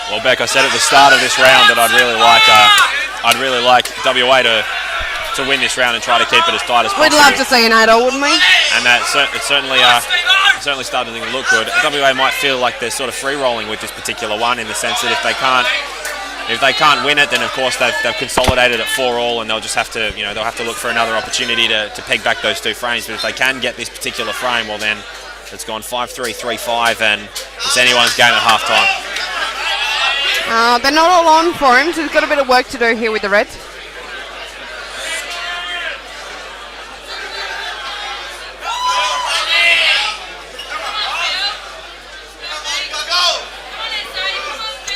Well, Beck, I said at the start of this round that I'd really like WA to win this round and try to keep it as tight as possible. We'd love to see an 8-0, wouldn't we? And that it's certainly starting to look good. WA might feel like they're sort of free rolling with this particular one, in the sense that if they can't win it, then of course they've consolidated at 4-all, and they'll just have to they'll have to look for another opportunity to peg back those 2 frames. But if they can get this particular frame, well then it's gone 5-3, 3-5, and it's anyone's game at half time. They're not all on for him, so he's got a bit of work to do here with the Reds.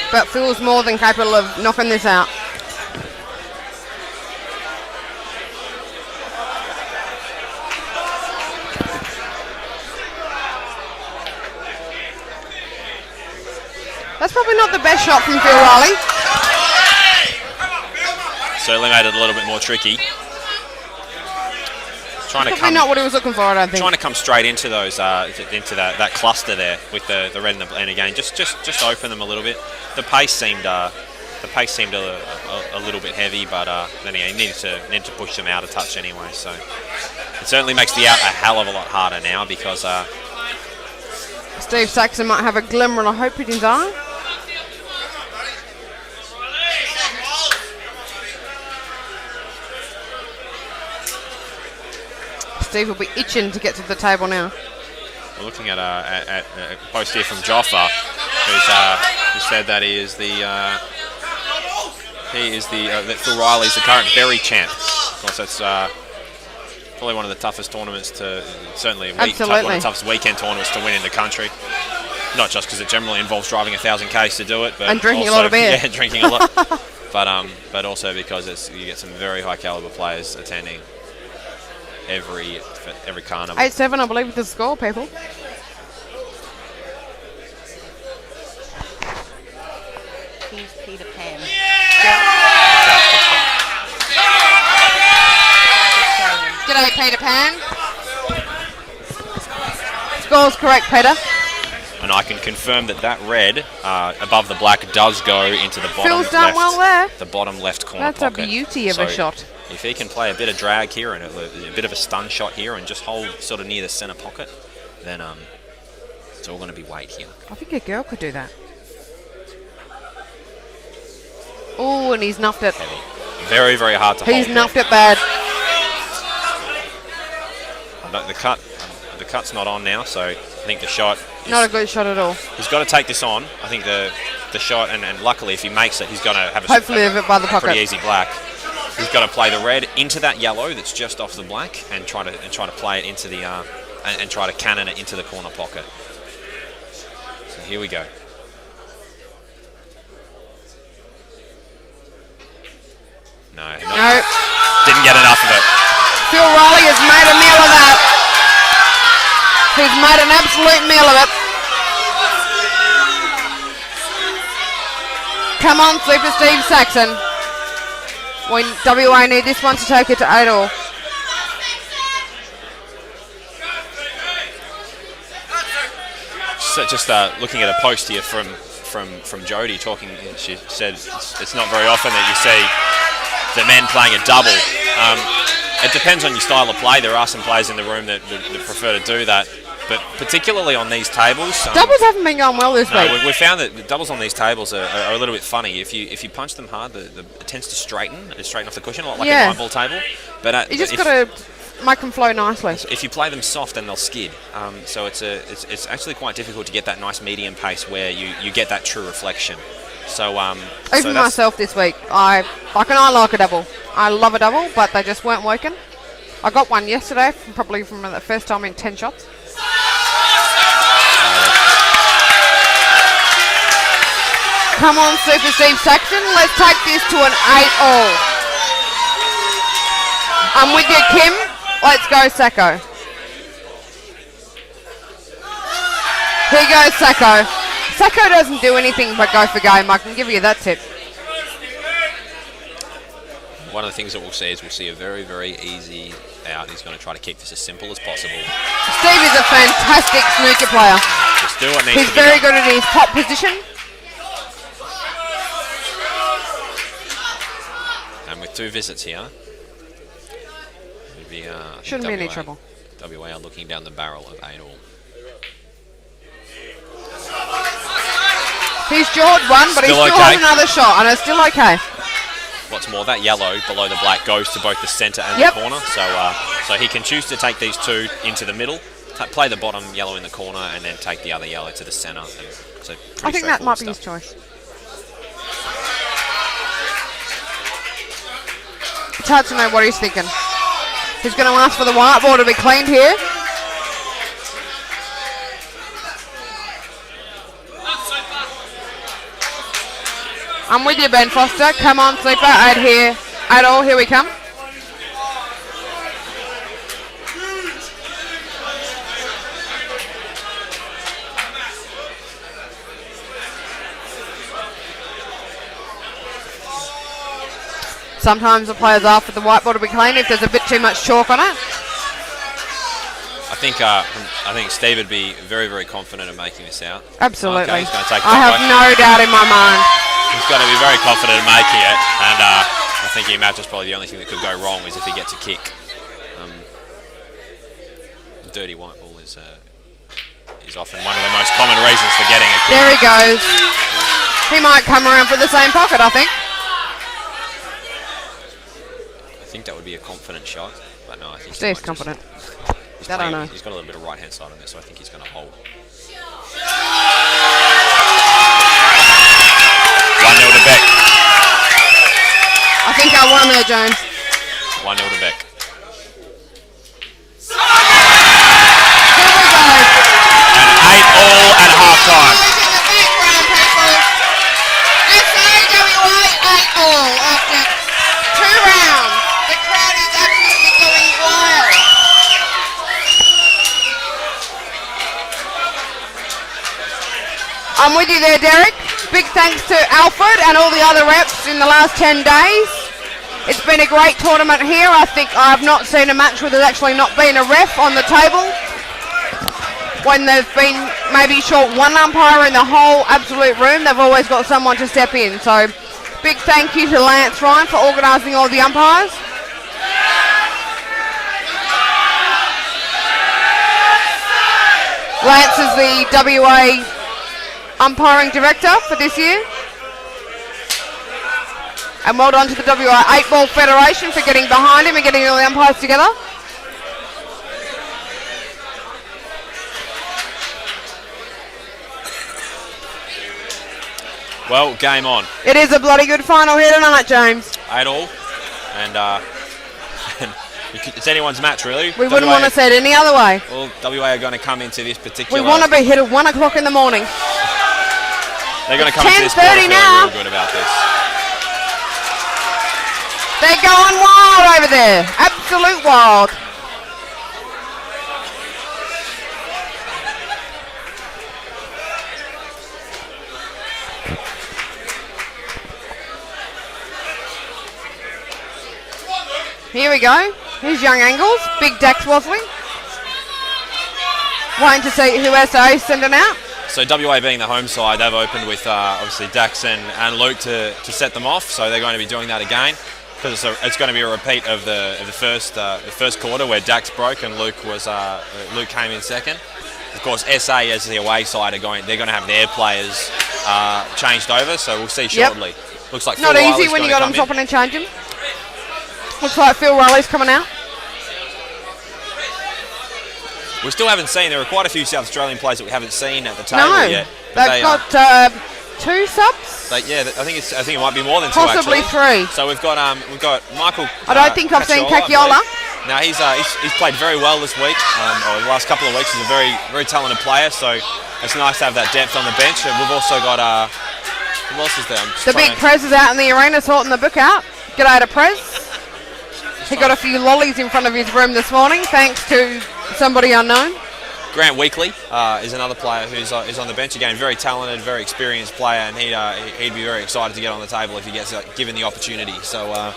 But Phil's more than capable of knocking this out. That's probably not the best shot from Phil Riley. Certainly made it a little bit more tricky. Probably not what he was looking for, I don't think. Trying to come straight into those, into that cluster there with the red and the blue, and again, just open them a little bit. The pace seemed a little bit heavy, but then he needed to push them out a touch anyway. So it certainly makes the out a hell of a lot harder now, because Steve Saxon might have a glimmer of hope in his eye. Steve will be itching to get to the table now. We're looking at a post here from Joffa, who said that that Phil Riley's the current Berry champ. Of course, that's probably one of the toughest tournaments to, certainly one of the toughest weekend tournaments to win in the country. Not just because it generally involves driving 1,000 k's to do it, but and drinking also, a lot of beer. Yeah, drinking a lot. But also because you get some very high caliber players attending every carnival. 8-7, I believe, is the score, people. He's Peter Pan. G'day, Peter Pan. Score's correct, Peter. And I can confirm that red above the black does go into the bottom Phil's done left, well there. the bottom left corner That's pocket. a beauty of a shot. If he can play a bit of drag here and a bit of a stun shot here and just hold sort of near the centre pocket, then it's all going to be weight here. I think a girl could do that. Oh, and he's nuffed it. Heavy. Very, very hard to hold. He's nuffed it bad. The cut's not on now, so I think the shot is, Not a good shot at all. he's got to take this on. I think the shot, and luckily if he makes it, he's going to have Hopefully leave it by the pocket. pretty easy black. He's got to play the red into that yellow that's just off the black, and try to play it into the and try to cannon it into the corner pocket. So here we go. No. No. Didn't get enough of it. Phil Riley has made a meal of that. He's made an absolute meal of it. Come on, Super Steve Saxon. WA need this one to take it to 8-all. So just looking at a post here from Jodie talking, she said it's not very often that you see the men playing a double. It depends on your style of play. There are some players in the room that prefer to do that, but particularly on these tables, Doubles haven't been going well this week. we found that the doubles on these tables are a little bit funny. If you punch them hard, it tends to straighten off the cushion, like a 9-ball table. But You just got to make them flow nicely. if you play them soft, then they'll skid. So it's actually quite difficult to get that nice medium pace where you get that true reflection. So Even myself this week, I like a double. I love a double, but they just weren't working. I got one yesterday, probably from the first time in 10 shots. Come on, Super Steve Saxon. Let's take this to an 8-all. I'm with you, Kim. Let's go, Sacco. Here goes Sacco. Sacco doesn't do anything but go for game. I can give you that tip. one of the things that we'll see is we'll see a very, very easy out. He's going to try to keep this as simple as possible. Steve is a fantastic snooker player. Just do what needs He's to be very done. good at his top position. And with two visits here, maybe, Shouldn't be any trouble. WA are looking down the barrel of 8-all. He's jawed one, but he Still still okay. has another shot, and it's still okay. What's more, that yellow below the black goes to both the centre and Yep. the corner, so he can choose to take these two into the middle, play the bottom yellow in the corner, and then take the other yellow to the centre. So I think that might be his stuff. choice. It's hard to know what he's thinking. He's going to ask for the whiteboard to be cleaned here. I'm with you, Ben Foster. Come on, Sleeper. 8-all. Here we come. Sometimes the players ask for the whiteboard to be clean if there's a bit too much chalk on it. I think Steve would be very, very confident of making this out. Absolutely. Okay, he's going to take it I that have way. no doubt in my mind. He's going to be very confident in making it, and I think he imagines probably the only thing that could go wrong is if he gets a kick. Dirty white ball is often one of the most common reasons for getting a kick. There he goes. He might come around for the same pocket, I think. I think that would be a confident shot, but no, I think Steve's confident. That I know. He's got a little bit of right hand side on this, so I think he's going to hold. 1-0 to Beck. I think I won there, Jones. 1-0 to Beck. Here we go. And 8-all at half time. SAWA 8-all after 2 rounds. The crowd is absolutely going wild. I'm with you there, Derek. Big thanks to Alfred and all the other reps in the last 10 days. It's been a great tournament here. I think I've not seen a match where there's actually not been a ref on the table. When they've been maybe short one umpire in the whole absolute room, they've always got someone to step in. So big thank you to Lance Ryan for organising all the umpires. Lance is the WA umpiring director for this year. And well done to the WA 8-Ball Federation for getting behind him and getting all the umpires together. Well, game on. It is a bloody good final here tonight, James. 8-all, and it's anyone's match, really. We wouldn't want to say it any other way. Well, WA are going to come into this particular. We want to be hit at 1 o'clock in the morning. They're going to It's come into this 10:30 quarter feeling now. real good about this. They're going wild over there. Absolute wild. Here we go. Here's Young Angles. Big Dax Wasley. Waiting to see who SO sending out. So WA being the home side, they've opened with obviously Dax and Luke to set them off. So they're going to be doing that again because it's going to be a repeat of the first quarter where Dax broke and Luke came in second. Of course, SA as the away side they're going to have their players changed over. So we'll see shortly. Yep. Looks like not Phil easy Riley's when you gonna got them come in. swapping and changing. Looks like Phil Riley's coming out. We still haven't seen. There are quite a few South Australian players that we haven't seen at the table yet. They've got 2 subs. I think it might be more than 2 possibly actually. 3. So we've got Michael. I don't think I've seen Kakiola. Now he's played very well this week. Or the last couple of weeks, he's a very very talented player. So it's nice to have that depth on the bench. And we've also got who else is there? The big Prez is out in the arena sorting the book out. G'day to Prez. He got a few lollies in front of his room this morning, thanks to somebody unknown. Grant Weekly is another player who's on the bench again. Very talented, very experienced player, and he'd be very excited to get on the table if he gets given the opportunity. So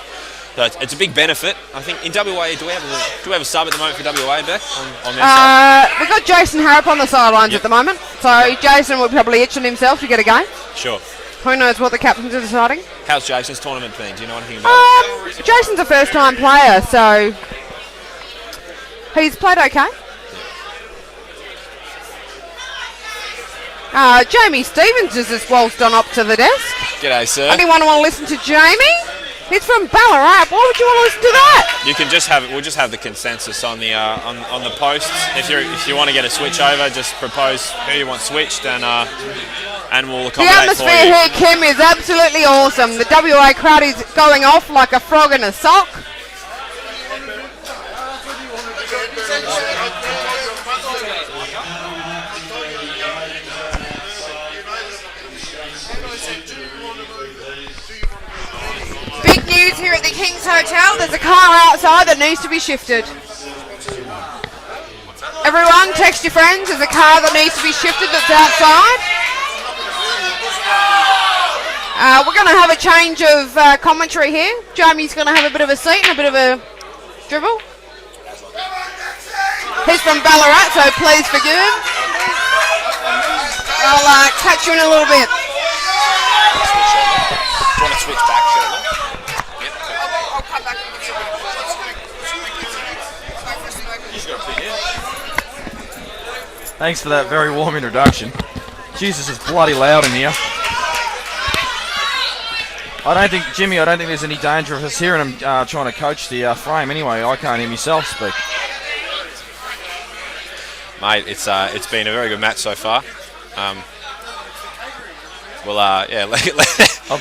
it's a big benefit. I think in WA, do we have a sub at the moment for WA, Beck? On their side? We've got Jason Harrop on the sidelines at the moment, so Jason will probably itching himself to get a game. Sure. Who knows what the captains are deciding? How's Jason's tournament been? Do you know anything about it? Jason's a first-time player, so he's played okay. Jamie Stevens has just waltzed on up to the desk. G'day, sir. Anyone want to listen to Jamie? He's from Ballarat. Why would you want to listen to that? You can just we'll just have the consensus on the on the posts. If you want to get a switch over, just propose who you want switched and we'll accommodate for you. The atmosphere here, Kim, is absolutely awesome. The WA crowd is going off like a frog in a sock. Big news here at the King's Hotel. There's a car outside that needs to be shifted. Everyone, text your friends. There's a car that needs to be shifted that's outside. We're going to have a change of commentary here. Jamie's going to have a bit of a seat and a bit of a dribble. He's from Ballarat, so please forgive him. I'll catch you in a little bit. Do you want to switch back shortly? Yep. I'll come back. Thanks for that very warm introduction. Jesus, it's bloody loud in here. I don't think there's any danger of us hearing him trying to coach the frame anyway. I can't hear myself speak. Mate, it's been a very good match so far. I've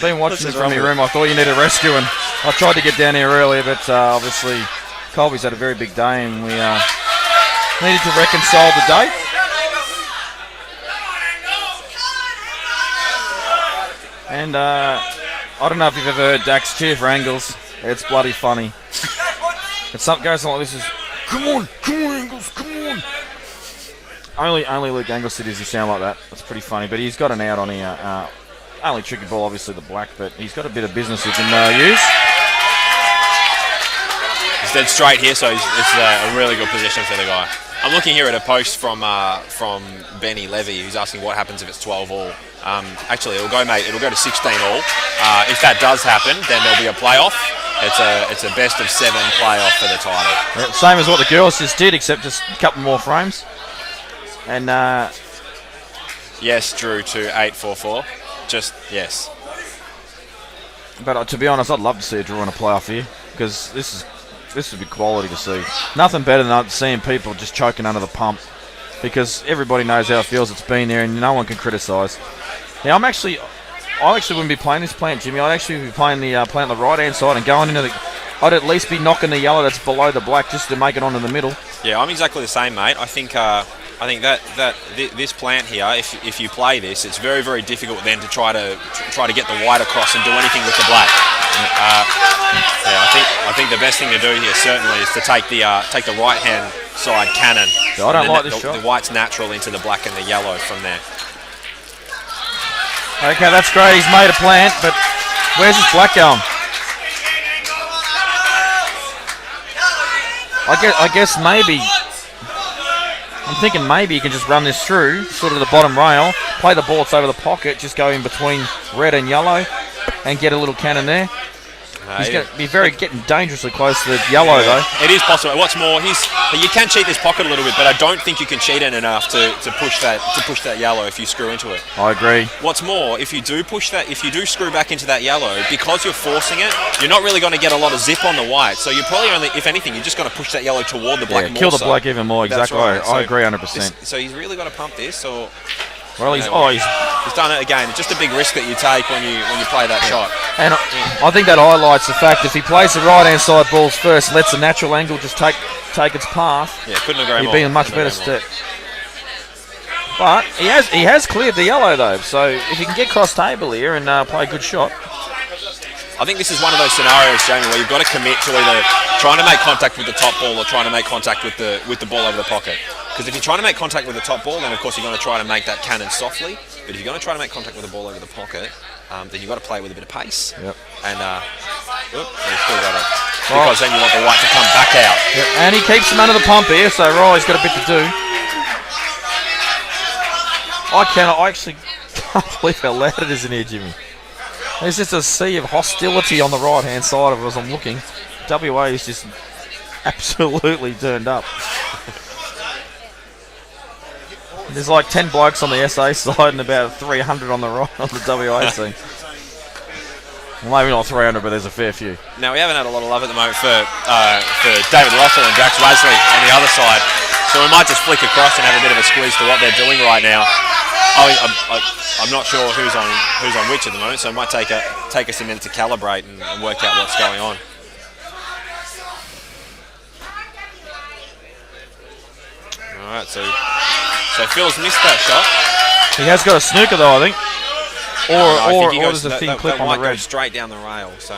been watching this from your room. I thought you needed rescue, and I tried to get down here earlier, but obviously Colby's had a very big day, and we needed to reconcile the day. And I don't know if you've ever heard Dax cheer for Angles. It's bloody funny. It's something goes on like this: is come on, Angles, come on. Only Luke Angles does he sound like that. That's pretty funny. But he's got an out on here. Only tricky ball, obviously the black, but he's got a bit of business he can use. He's dead straight here, so it's a really good position for the guy. I'm looking here at a post from Benny Levy, who's asking what happens if it's 12 all. Actually, it'll go to 16 all. If that does happen, then there'll be a playoff. It's a best of 7 playoff for the title. Yeah, same as what the girls just did, except just a couple more frames. And yes, Drew to 844. Just yes. But to be honest, I'd love to see a draw in a playoff here, because this would be quality to see. Nothing better than seeing people just choking under the pump, because everybody knows how it feels. It's been there, and no one can criticise. Now, I actually wouldn't be playing this plant, Jimmy. I'd actually be playing the plant on the right-hand side and going into the. I'd at least be knocking the yellow that's below the black just to make it onto the middle. Yeah, I'm exactly the same, mate. I think I think this plant here, if you play this, it's very, very difficult then to try to get the white across and do anything with the black. I think the best thing to do here certainly is to take the right hand side cannon. Yeah, I don't like this shot. The white's natural into the black and the yellow from there. Okay, that's great. He's made a plant, but where's his black going? I guess maybe. I'm thinking maybe you can just run this through, sort of the bottom rail, play the ball over the pocket, just go in between red and yellow, and get a little cannon there. He's going to be getting dangerously close to the yellow, though. It is possible. What's more, you can cheat this pocket a little bit, but I don't think you can cheat it enough to push that yellow if you screw into it. I agree. What's more, if you do screw back into that yellow, because you're forcing it, you're not really going to get a lot of zip on the white. So you're probably only, if anything, you're just going to push that yellow toward the black more. Kill the black even more. Exactly. Right. I agree 100%. So he's really got to pump this, or. Well, he's done it again. It's just a big risk that you take when you play that shot. And I think that highlights the fact if he plays the right-hand side balls first, lets the natural angle just take its path. Yeah, couldn't agree more. He'd be in a much better step. But he has cleared the yellow though. So if he can get cross table here and play a good shot. I think this is one of those scenarios, Jamie, where you've got to commit to either trying to make contact with the top ball or trying to make contact with the ball over the pocket. Because if you're trying to make contact with the top ball, then of course you're going to try to make that cannon softly. But if you're going to try to make contact with the ball over the pocket, then you've got to play with a bit of pace. Yep. And you've still got it. Because then you want the white to come back out. Yep. And he keeps him under the pump here, so Riley's got a bit to do. I actually can't believe how loud it is in here, Jimmy. There's just a sea of hostility on the right-hand side of us. I'm looking. WA is just absolutely turned up. There's like 10 blokes on the SA side and about 300 on the right on the WA team. Well, maybe not 300, but there's a fair few. Now, we haven't had a lot of love at the moment for David Russell and Jax Wesley on the other side. So we might just flick across and have a bit of a squeeze to what they're doing right now. I'm not sure who's on which at the moment, so it might take us a minute to calibrate and work out what's going on. All right, so Phil's missed that shot. He has got a snooker though, I think. Or there's a thin clip on the red. Go straight down the rail. So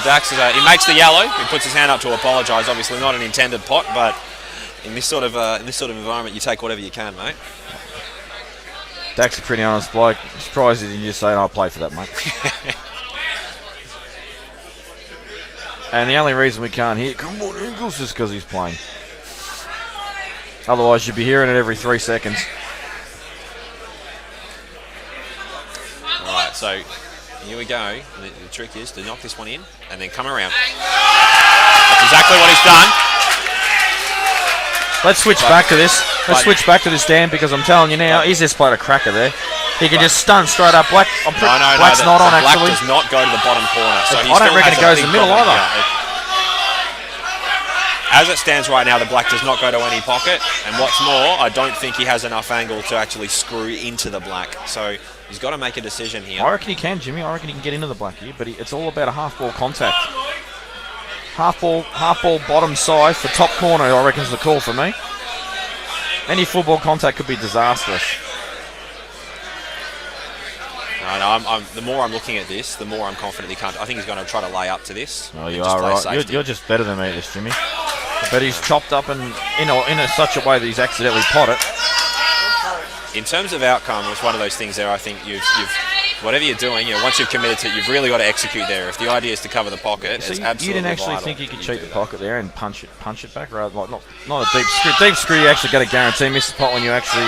Dax he makes the yellow. He puts his hand up to apologise. Obviously not an intended pot, but in this sort of environment, you take whatever you can, mate. Dax is a pretty honest bloke. I'm surprised he didn't just say, "I'll play for that, mate." And the only reason we can't hear "Come on, Eagles" is because he's playing. Otherwise, you'd be hearing it every 3 seconds. All right, so here we go. The trick is to knock this one in and then come around. That's exactly what he's done. Let's switch back to this. Let's switch back to this, Dan, because I'm telling you now, he's just played a cracker there. He can just stun straight up. Black, Black's not on, actually. Black does not go to the bottom corner. So I don't reckon it goes in the middle either. As it stands right now, the black does not go to any pocket. And what's more, I don't think he has enough angle to actually screw into the black. So he's got to make a decision here. I reckon he can, Jimmy. I reckon he can get into the black here, but it's all about a half-ball contact. Half-ball bottom side for top corner, I reckon is the call for me. Any full-ball contact could be disastrous. No, the more I'm looking at this, the more I'm confident he can't. I think he's going to try to lay up to this. Oh, you are right. You're just better than me at this, Jimmy. But he's chopped up in such a way that he's accidentally potted. In terms of outcome, it's one of those things there. I think you've whatever you're doing, once you've committed to it, you've really got to execute there. If the idea is to cover the pocket, so it's absolutely you didn't actually vital. think you could cheat the pocket there and punch it back, rather like not a deep screw. Deep screw, you actually get a guarantee miss the pot when you actually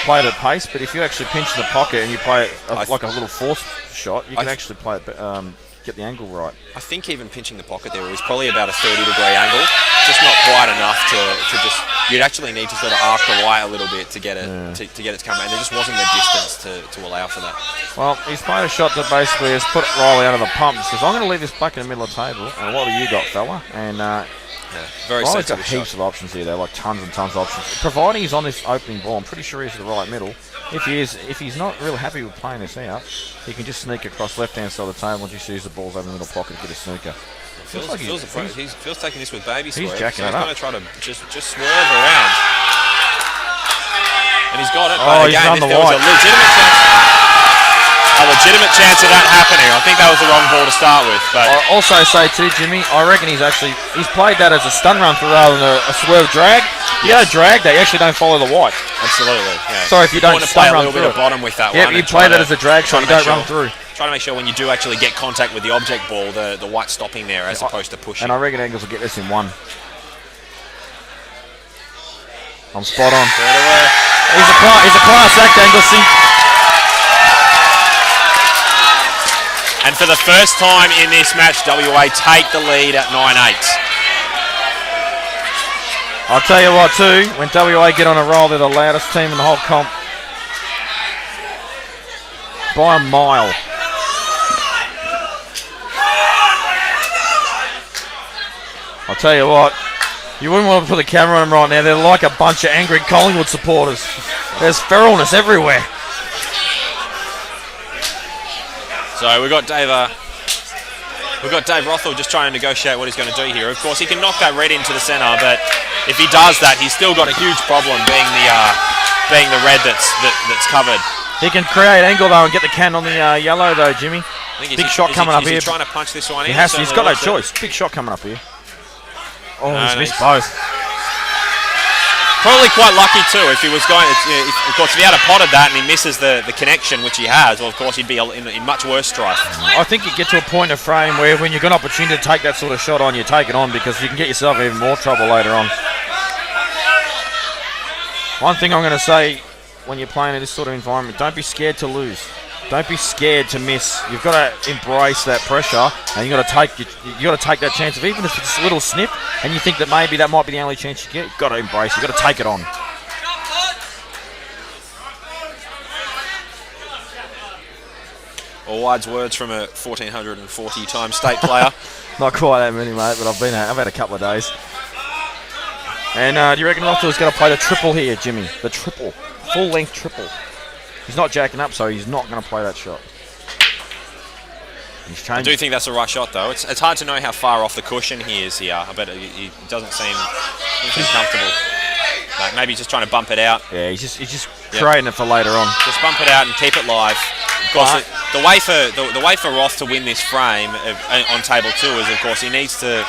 play it at pace. But if you actually pinch the pocket and you play it like a little force shot, you can actually play it. Get the angle right. I think even pinching the pocket there was probably about a 30-degree angle, just not quite enough to just. You'd actually need to sort of arc the wire a little bit to get it to get it to come out. And there just wasn't the distance to allow for that. Well, he's played a shot that basically has put Riley out of the pump. He says, "I'm going to leave this black in the middle of the table, and what have you got, fella?" And very Riley's got sensible heaps shot. of options here. They're like tons and tons of options. Providing he's on this opening ball, I'm pretty sure he's the right middle. If he's not real happy with playing this out, he can just sneak across left-hand side of the table and just use the balls over the middle pocket and get a snooker. Phil's taking this with baby sweep. He's jacking it He's up. going to try to just swerve around. And he's got it. Oh, But he's again, run the there was a legitimate chance of that happening. I think that was the wrong ball to start with. But I also say too, Jimmy, I reckon he's played that as a stun run through rather than a swerve drag. You don't drag that, you actually don't follow the white. absolutely. Yeah. Sorry if you don't want to play stun a run little bit through of bottom with that Yeah, one. you and play try that as a drag shot, you don't run through. Try to make sure when you do actually get contact with the object ball, the white stopping there as opposed to pushing. And I reckon Engels will get this in one. I'm spot on. He's a class act, Engelsy. And for the first time in this match, WA take the lead at 9-8. I'll tell you what too, when WA get on a roll, they're the loudest team in the whole comp. By a mile. I'll tell you what, you wouldn't want to put the camera on them right now. They're like a bunch of angry Collingwood supporters. There's feralness everywhere. So we've got Dave Rothwell just trying to negotiate what he's going to do here. Of course, he can knock that red into the centre, but if he does that, he's still got a huge problem being the red that's covered. He can create angle though and get the can on the yellow though, Jimmy. Big shot coming up here. He's trying to punch this one in. He's got no choice. Big shot coming up here. Oh, he's missed both. Probably quite lucky too. If he was going, of course, if he had a potted that and he misses the connection, which he has, well, of course, he'd be in much worse strife. I think you get to a point of frame where when you've got an opportunity to take that sort of shot on, you take it on because you can get yourself in even more trouble later on. One thing I'm going to say when you're playing in this sort of environment, don't be scared to lose. Don't be scared to miss. You've got to embrace that pressure, and you got to take that chance of even if it's a little snip, and you think that maybe that might be the only chance you get. You've got to embrace. You've got to take it on. All wise words from a 1,440-time state player. Not quite that many, mate, but I've had a couple of days. And do you reckon Rothwell's going to play the triple here, Jimmy? The triple, full-length triple. He's not jacking up, so he's not going to play that shot. He's changing. I do think that's the right shot, though. It's hard to know how far off the cushion he is here, but he doesn't seem comfortable. Like maybe he's just trying to bump it out. Yeah, he's just creating it for later on. Just bump it out and keep it live. Of course, the way for Roth to win this frame on table 2 is, of course, he needs to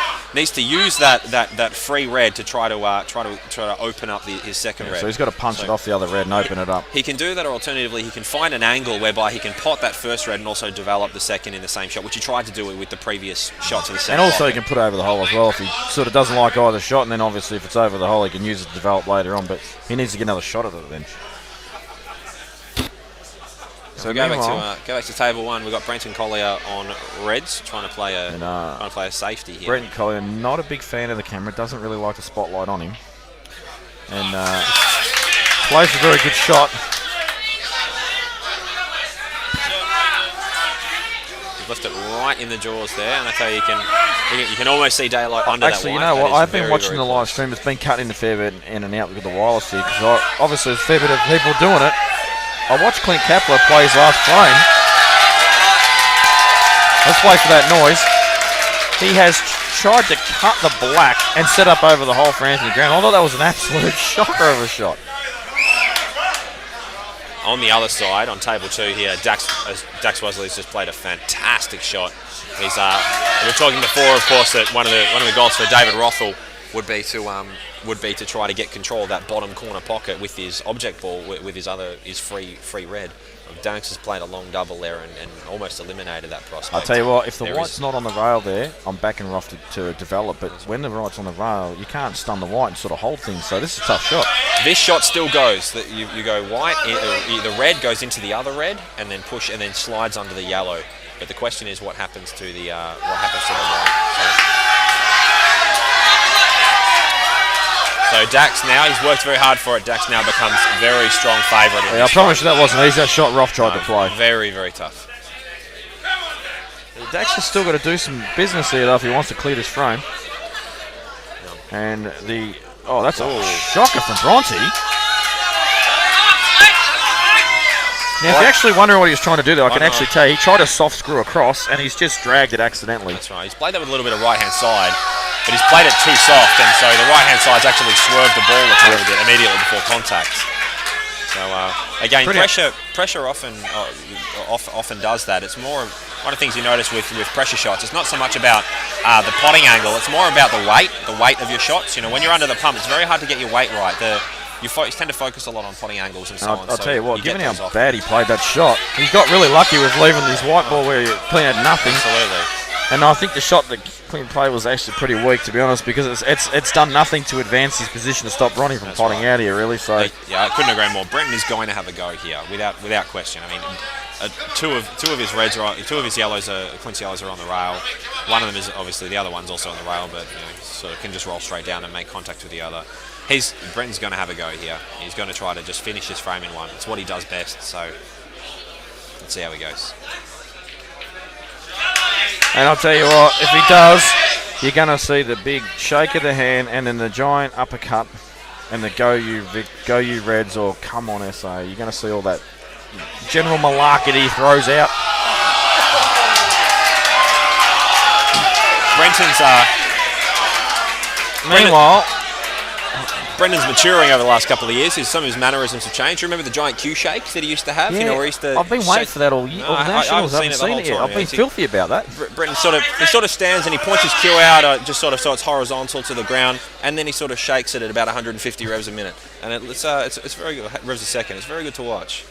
use that free red to try to open up his second red. So he's got to punch it off the other red and open it up. He can do that, or alternatively, he can find an angle whereby he can pot that first red and also develop the second in the same shot, which he tried to do with the previous shot to the second. And also he can put it over the hole as well if he sort of doesn't like either shot, and then obviously if it's over the hole, he can use it to develop later on. But he needs to get another shot at it then. So go back to table 1. We've got Brenton Collier on reds, trying to play a safety here. Brenton Collier, not a big fan of the camera, doesn't really like the spotlight on him, and plays a very good shot. He's left it right in the jaws there, and I tell you, you can almost see daylight under that. Actually, you know what? I've been watching the live stream. It's been cut in a fair bit in and out with the wireless here because obviously there's a fair bit of people doing it. I watched Clint Kapler play his last frame. Let's wait for that noise. He has tried to cut the black and set up over the hole for Anthony Grant. I thought that was an absolute shocker of a shot. On the other side, on table 2 here, Dax Wesley's just played a fantastic shot. We were talking before, of course, that one of the goals for David Rothwell would be to try to get control of that bottom corner pocket with his object ball, with his free red. Dax has played a long double there and almost eliminated that prospect. I'll tell you what, if the white's not on the rail there, I'm backing Roth to develop, but when the white's on the rail, you can't stun the white and sort of hold things, so this is a tough shot. This shot still goes. You go white, the red goes into the other red, and then slides under the yellow. But the question is what happens to the white. So Dax now, he's worked very hard for it. Dax now becomes a very strong favourite. Yeah, I promise you that wasn't easy. That shot Roth tried to play. Very, very tough. Dax has still got to do some business here though if he wants to clear this frame. And that's a shocker from Bronte. Now, if you're actually wondering what he was trying to do there, I can know. actually tell you, he tried to soft screw across, and he's just dragged it accidentally. That's right. He's played that with a little bit of right-hand side, but he's played it too soft, and so the right-hand side's actually swerved the ball a little bit immediately before contact. So again, pressure often does that. It's more one of the things you notice with pressure shots. It's not so much about the potting angle. It's more about the weight of your shots. You know, when you're under the pump, it's very hard to get your weight right. You tend to focus a lot on potting angles and so on. I'll tell you what, given how off. bad he played that shot, he got really lucky with leaving this white ball where Clean had nothing. Absolutely. And I think the shot that Clean played was actually pretty weak, to be honest, because it's done nothing to advance his position to stop Ronnie from potting out here, really. So yeah, I couldn't agree more. Brenton is going to have a go here, without question. I mean, two of his reds two of his yellows Quincy yellows are on the rail. One of them is obviously the other one's also on the rail, but sort of can just roll straight down and make contact with the other. Brenton's going to have a go here. He's going to try to just finish his frame in one. It's what he does best. So let's see how he goes. And I'll tell you what, if he does, you're going to see the big shake of the hand and then the giant uppercut and the go you Reds or come on SA. You're going to see all that general malarkey he throws out. Meanwhile, Brendan's maturing over the last couple of years. Some of his mannerisms have changed. Remember the giant Q shake that he used to have? Yeah, where he used to I've been waiting for that all year. I haven't seen it yet. I've been filthy about that. Brendan sort of stands and he points his cue out, just sort of so it's horizontal to the ground, and then he sort of shakes it at about 150 revs a minute, and it's very good. Revs a second. It's very good to watch.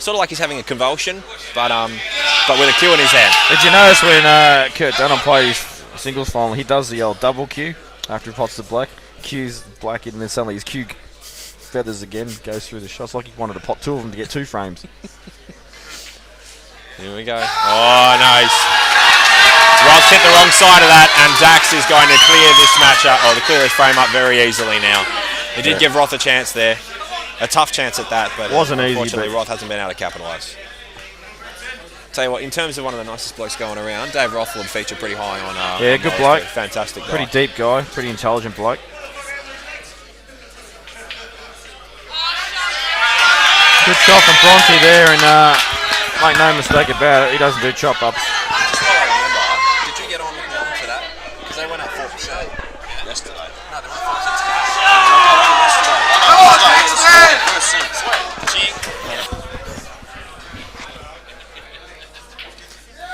Sort of like he's having a convulsion, but with a cue in his hand. Did you notice when Kurt Dunham played his singles final, he does the old double cue after he pots the black, cues black in, and then suddenly his cue feathers again, goes through the shots like he wanted to pot two of them to get 2 frames. Here we go. Oh, nice. Ross hit the wrong side of that, and Dax is going to clear this match up, or to clear this frame up very easily now. He did give Roth a chance there. A tough chance at that, but wasn't easy. Unfortunately, Roth hasn't been able to capitalise. Tell you what, in terms of one of the nicest blokes going around, Dave Roth would feature pretty high on. Yeah, good bloke. Fantastic guy. Pretty deep guy, pretty intelligent bloke. Good shot from Bronte there, and make no mistake about it, he doesn't do chop ups. Just while I remember, did you get on with Melbourne to that? Because they went up 4% yesterday. No, they went 4%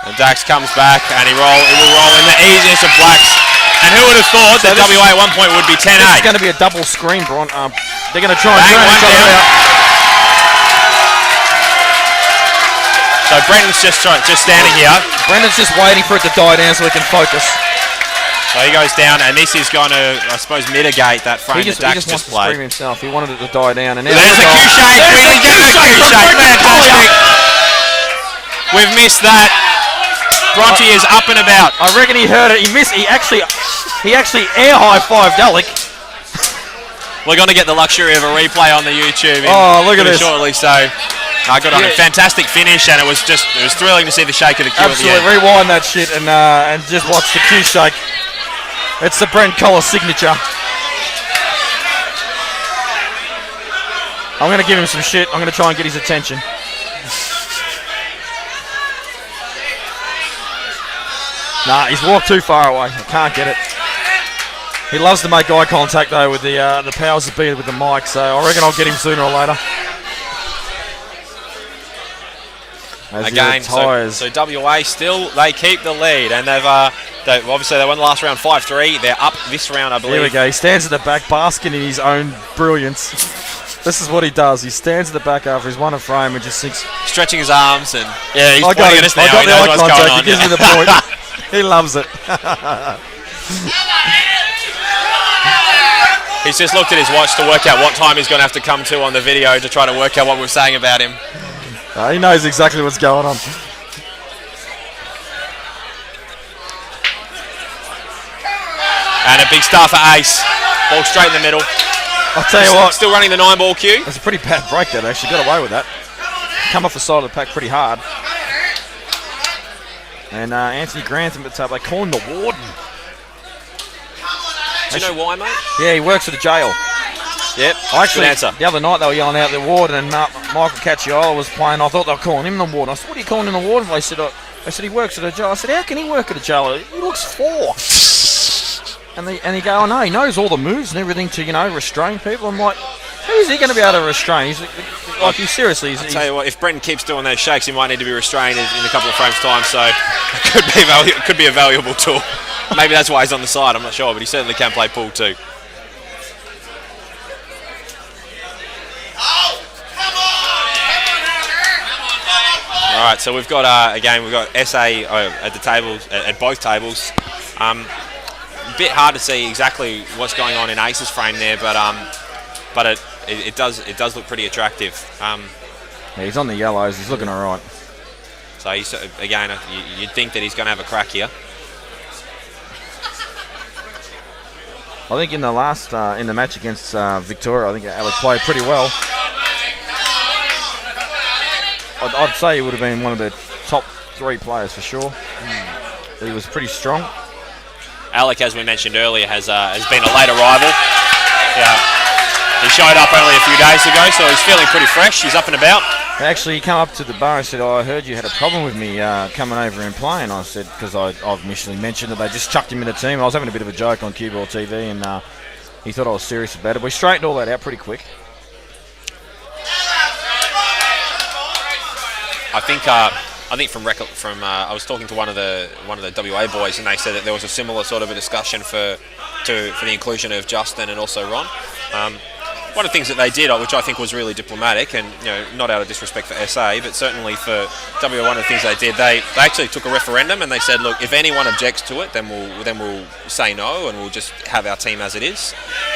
And Dax comes back and he will roll in the easiest of blacks. And who would have thought that WA at one point would be 10-8? It's going to be a double screen, Bron. They're going to try and turn each other out. So Brendan's just standing here. Brendan's just waiting for it to die down so he can focus. So he goes down, and this is going to, I suppose, mitigate that frame that Dax just played. He just wants to scream himself. He wanted it to die down, and now there's a Q-shake. We didn't get the Q-shake. Fantastic. We've missed that. Bronte is up and about. I reckon he heard it. He missed. He actually air high-fived Alec. We're going to get the luxury of a replay on the YouTube look at this. shortly. So I got on a fantastic finish, and it was thrilling to see the shake of the Q Absolutely. at the end. Rewind that shit and just watch the Q shake. It's the Brent Collar signature. I'm going to give him some shit. I'm going to try and get his attention. Nah, he's walked too far away. I can't get it. He loves to make eye contact though with the powers that be with the mic, so I reckon I'll get him sooner or later. Again, so WA still, they keep the lead, and they've obviously they won the last round 5-3. They're up this round, I believe. Here we go. He stands at the back, basking in his own brilliance. This is what he does. He stands at the back after he's won a frame and just sinks, stretching his arms, and yeah, he's pointing at us now. I got he the knows eye what's contact. going on. He gives me the point. He loves it. He's just looked at his watch to work out what time he's going to have to come to on the video to try to work out what we're saying about him. He knows exactly what's going on. And a big star for Ace. Ball straight in the middle. I'll tell you what. Still running the 9-ball cue. That's a pretty bad break that actually. Got away with that. Come off the side of the pack pretty hard. And Anthony Grantham at the top. They call him the Warden. Do you know why, mate? Yeah, he works at the jail. Yep. Actually, good answer. The other night they were yelling out the Warden, and Michael Cacciolo was playing. I thought they were calling him in the ward. I said, what are you calling in the ward? They said he works at a jail. I said, how can he work at a jail? He looks 4. And they go, oh no, he knows all the moves and everything to, restrain people. I'm like, who is he going to be able to restrain? He's seriously. I'll tell you what, if Brenton keeps doing those shakes, he might need to be restrained in a couple of frames' time. So it could be a valuable tool. Maybe that's why he's on the side. I'm not sure, but he certainly can play pool too. All right, so we've got SA at the tables, at both tables. A bit hard to see exactly what's going on in Ace's frame there, but it does look pretty attractive. Yeah, he's on the yellows. He's looking all right. So you'd think that he's going to have a crack here. I think in the last in the match against Victoria, I think Alec played pretty well. I'd say he would have been one of the top 3 players for sure. He was pretty strong. Alec, as we mentioned earlier, has been a late arrival. He showed up only a few days ago, so he's feeling pretty fresh. He's up and about. Actually, he came up to the bar and said, I heard you had a problem with me coming over and playing. I said, because I've initially mentioned that they just chucked him in the team. I was having a bit of a joke on CueballTV, and he thought I was serious about it. We straightened all that out pretty quick. I think from I was talking to one of the WA boys, and they said that there was a similar sort of a discussion for the inclusion of Justin and also Ron. One of the things that they did, which I think was really diplomatic, and not out of disrespect for SA, but certainly for WA, one of the things they did, they actually took a referendum and they said, look, if anyone objects to it, then we'll say no and we'll just have our team as it is.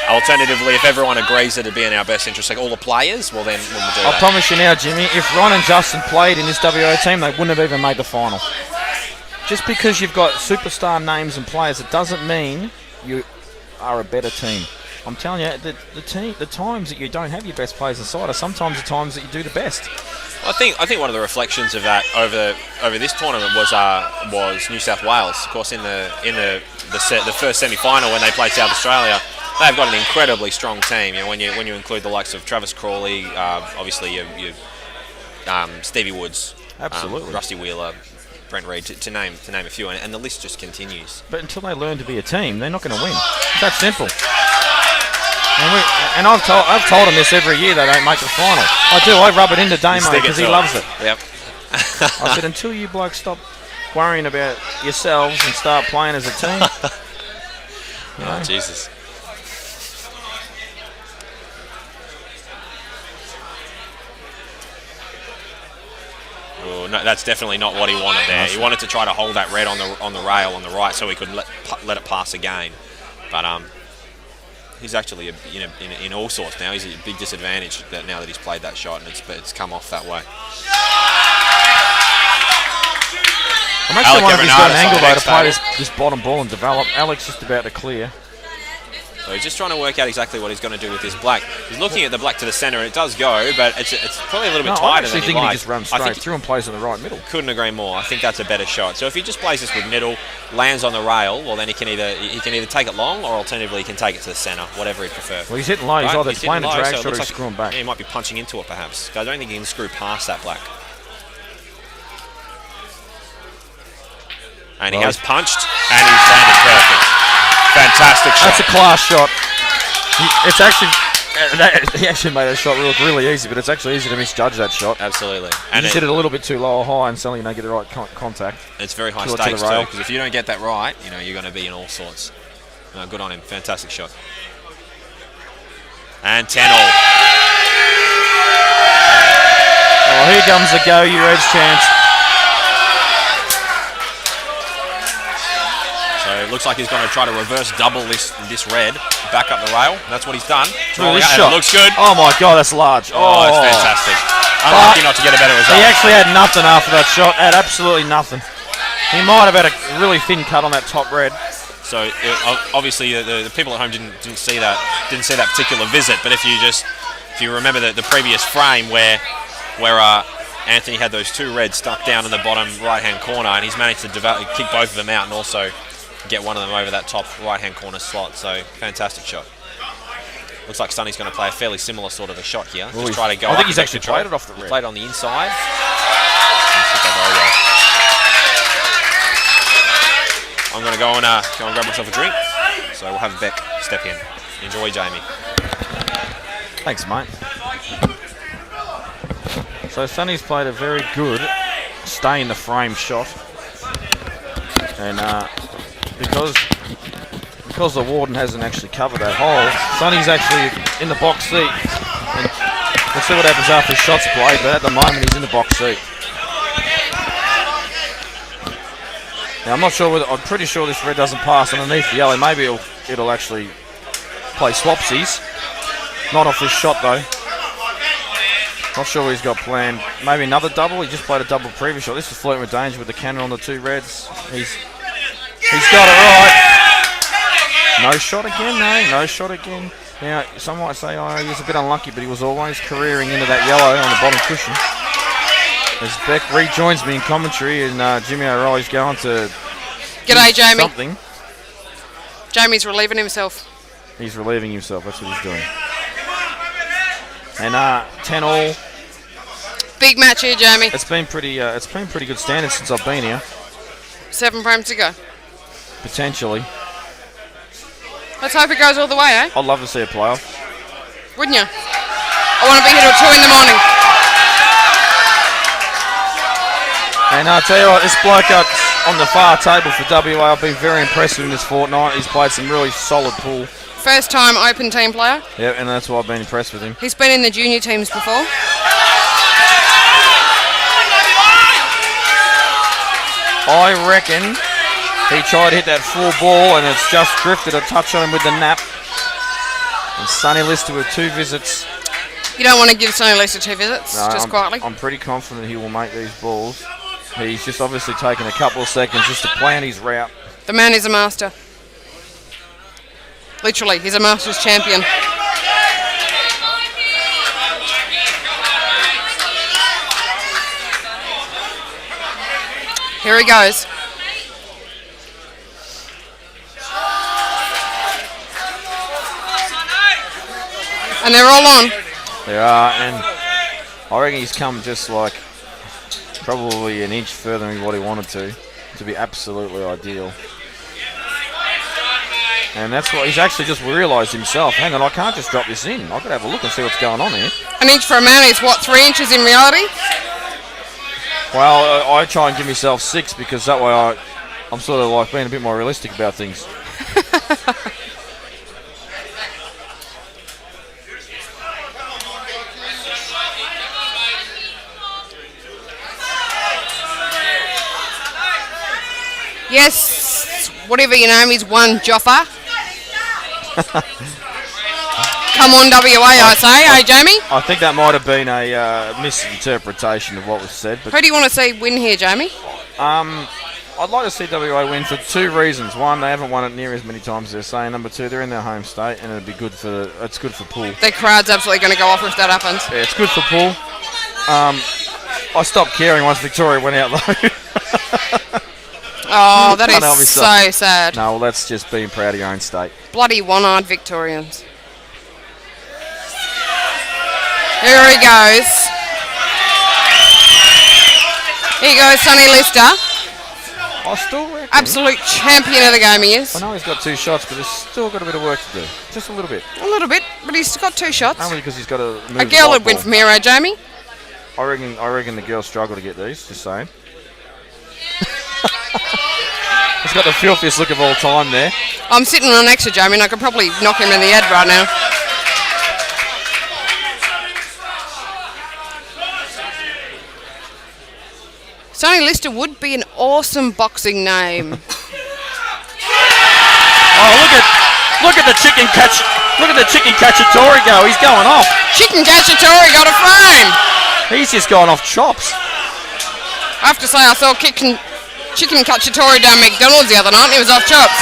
Alternatively, if everyone agrees that it'd be in our best interest, like all the players, well then we'll do that. I promise you now, Jimmy, if Ron and Justin played in this WA team, they wouldn't have even made the final. Just because you've got superstar names and players, it doesn't mean you are a better team. I'm telling you, the times that you don't have your best players inside are sometimes the times that you do the best. I think one of the reflections of that over this tournament was New South Wales. Of course, in the first semi-final when they played South Australia, they've got an incredibly strong team. When you include the likes of Travis Crawley, obviously you Stevie Woods, absolutely, Rusty Wheeler, Brent Reid, to name a few, and the list just continues. But until they learn to be a team, they're not going to win. It's that simple. And I've told them this every year they don't make the final. I rub it into Damo because he loves it. Yep. I said, until you blokes stop worrying about yourselves and start playing as a team. Oh, Jesus. Oh, no, that's definitely not what he wanted there. He wanted to try to hold that red on the rail on the right so he could let it pass again. But he's actually in all sorts now. He's at a big disadvantage now that he's played that shot and it's come off that way. I'm actually wondering if he's got an angle though to play this bottom ball and develop. Alex just about to clear. So he's just trying to work out exactly what he's going to do with this black. He's looking at the black to the centre, and it does go, but it's probably a little bit tighter than he likes. I actually think he just runs straight through and plays in the right middle. Couldn't agree more. I think that's a better shot. So if he just plays this with middle, lands on the rail, well then he can either take it long, or alternatively he can take it to the centre, whatever he'd prefer. Well, he's hitting low. He's either playing a drag shot or he's screwing back. Yeah, he might be punching into it perhaps. I don't think he can screw past that black. And he has punched, and he's landed perfect. Fantastic shot. That's a class shot. He actually made that shot look really easy, but it's actually easy to misjudge that shot. Absolutely. And you just hit it a little bit too low or high, and suddenly you don't get the right contact. It's very high stakes too, because if you don't get that right, you're going to be in all sorts. Good on him. Fantastic shot. And 10-all. Oh, here comes the go, you Reds chance. So it looks like he's going to try to reverse double this red, back up the rail. That's what he's done. This shot. It looks good. Oh my God, that's large. Oh, it's fantastic. Unlucky not to get a better result. He actually had nothing after that shot. Had absolutely nothing. He might have had a really thin cut on that top red. So obviously the people at home didn't see that particular visit. But if you remember the previous frame where Anthony had those two reds stuck down in the bottom right-hand corner, and he's managed to kick both of them out and also get one of them over that top right-hand corner slot. So fantastic shot. Looks like Sonny's going to play a fairly similar sort of a shot here. Well, Just try to go. I think up he's and actually control. played it off the He red. played on the inside. He's hit that very well. I'm going to go and grab myself a drink. So we'll have Beck step in. Enjoy, Jamie. Thanks, mate. So Sonny's played a very good stay in the frame shot, and because the warden hasn't actually covered that hole, Sonny's actually in the box seat. And we'll see what happens after his shot's played, but at the moment he's in the box seat. Now I'm not sure whether, I'm pretty sure this red doesn't pass underneath the yellow. Maybe it'll actually play swapsies. Not off this shot though. Not sure what he's got planned. Maybe another double. He just played a double previous shot. This is flirting with danger with the cannon on the two reds. He's got it right. No shot again, no shot again. Now, some might say, oh, he was a bit unlucky, but he was always careering into that yellow on the bottom cushion. As Beck rejoins me in commentary, and Jimmy O'Reilly's going to G'day, Jamie. something. Jamie's relieving himself. He's relieving himself. That's what he's doing. And 10-all. Big match here, Jamie. It's been pretty good standard since I've been here. 7 frames to go. Potentially. Let's hope it goes all the way, eh? I'd love to see a playoff. Wouldn't you? I want to be here till 2 in the morning. And I'll tell you what, this bloke on the far table for WA, I've been very impressed with him this fortnight. He's played some really solid pool. First time open team player. Yeah, and that's why I've been impressed with him. He's been in the junior teams before. I reckon he tried to hit that full ball and it's just drifted a touch on him with the nap. And Sonny Lister with 2 visits. You don't want to give Sonny Lister 2 visits, No, just quietly. I'm pretty confident he will make these balls. He's just obviously taken a couple of seconds just to plan his route. The man is a master. Literally, he's a Masters champion. Here he goes. And they're all on. They are, and I reckon he's come just like probably an inch further than what he wanted to be absolutely ideal. And that's what he's actually just realised himself. Hang on, I can't just drop this in. I've got to have a look and see what's going on here. An inch for a man is what, 3 inches in reality? Well, I try and give myself 6 because that way I'm sort of like being a bit more realistic about things. Yes, whatever your name is, one Joffa. Come on, WA, I say. Hey, Jamie? I think that might have been a misinterpretation of what was said. But Who do you want to see win here, Jamie? I'd like to see WA win for 2 reasons. One, they haven't won it near as many times as they're saying. Number 2, they're in their home state, and it'd be good for it's good for pool. The crowd's absolutely going to go off if that happens. Yeah, it's good for pool. I stopped caring once Victoria went out though. Oh, that Can't help is yourself. so sad. No, well, that's just being proud of your own state. Bloody one-eyed Victorians. Here he goes. Here goes Sonny Lister. I still reckon. Absolute champion of the game he is. I know he's got 2 shots, but he's still got a bit of work to do. Just a little bit. A little bit, but he's got 2 shots. Only because he's got to move A the girl white would win ball. from here, eh, Jamie? I reckon the girls struggle to get these, just saying. He's got the filthiest look of all time there. I'm sitting right next to Jamie and I could probably knock him in the head right now. Sonny Lister would be an awesome boxing name. Oh, look at the chicken catch. Look at the chicken cacciatore go. He's going off. Chicken Cacciatore got a frame. He's just going off chops. I have to say I saw chicken Cacciatore down McDonald's the other night and he was off chops.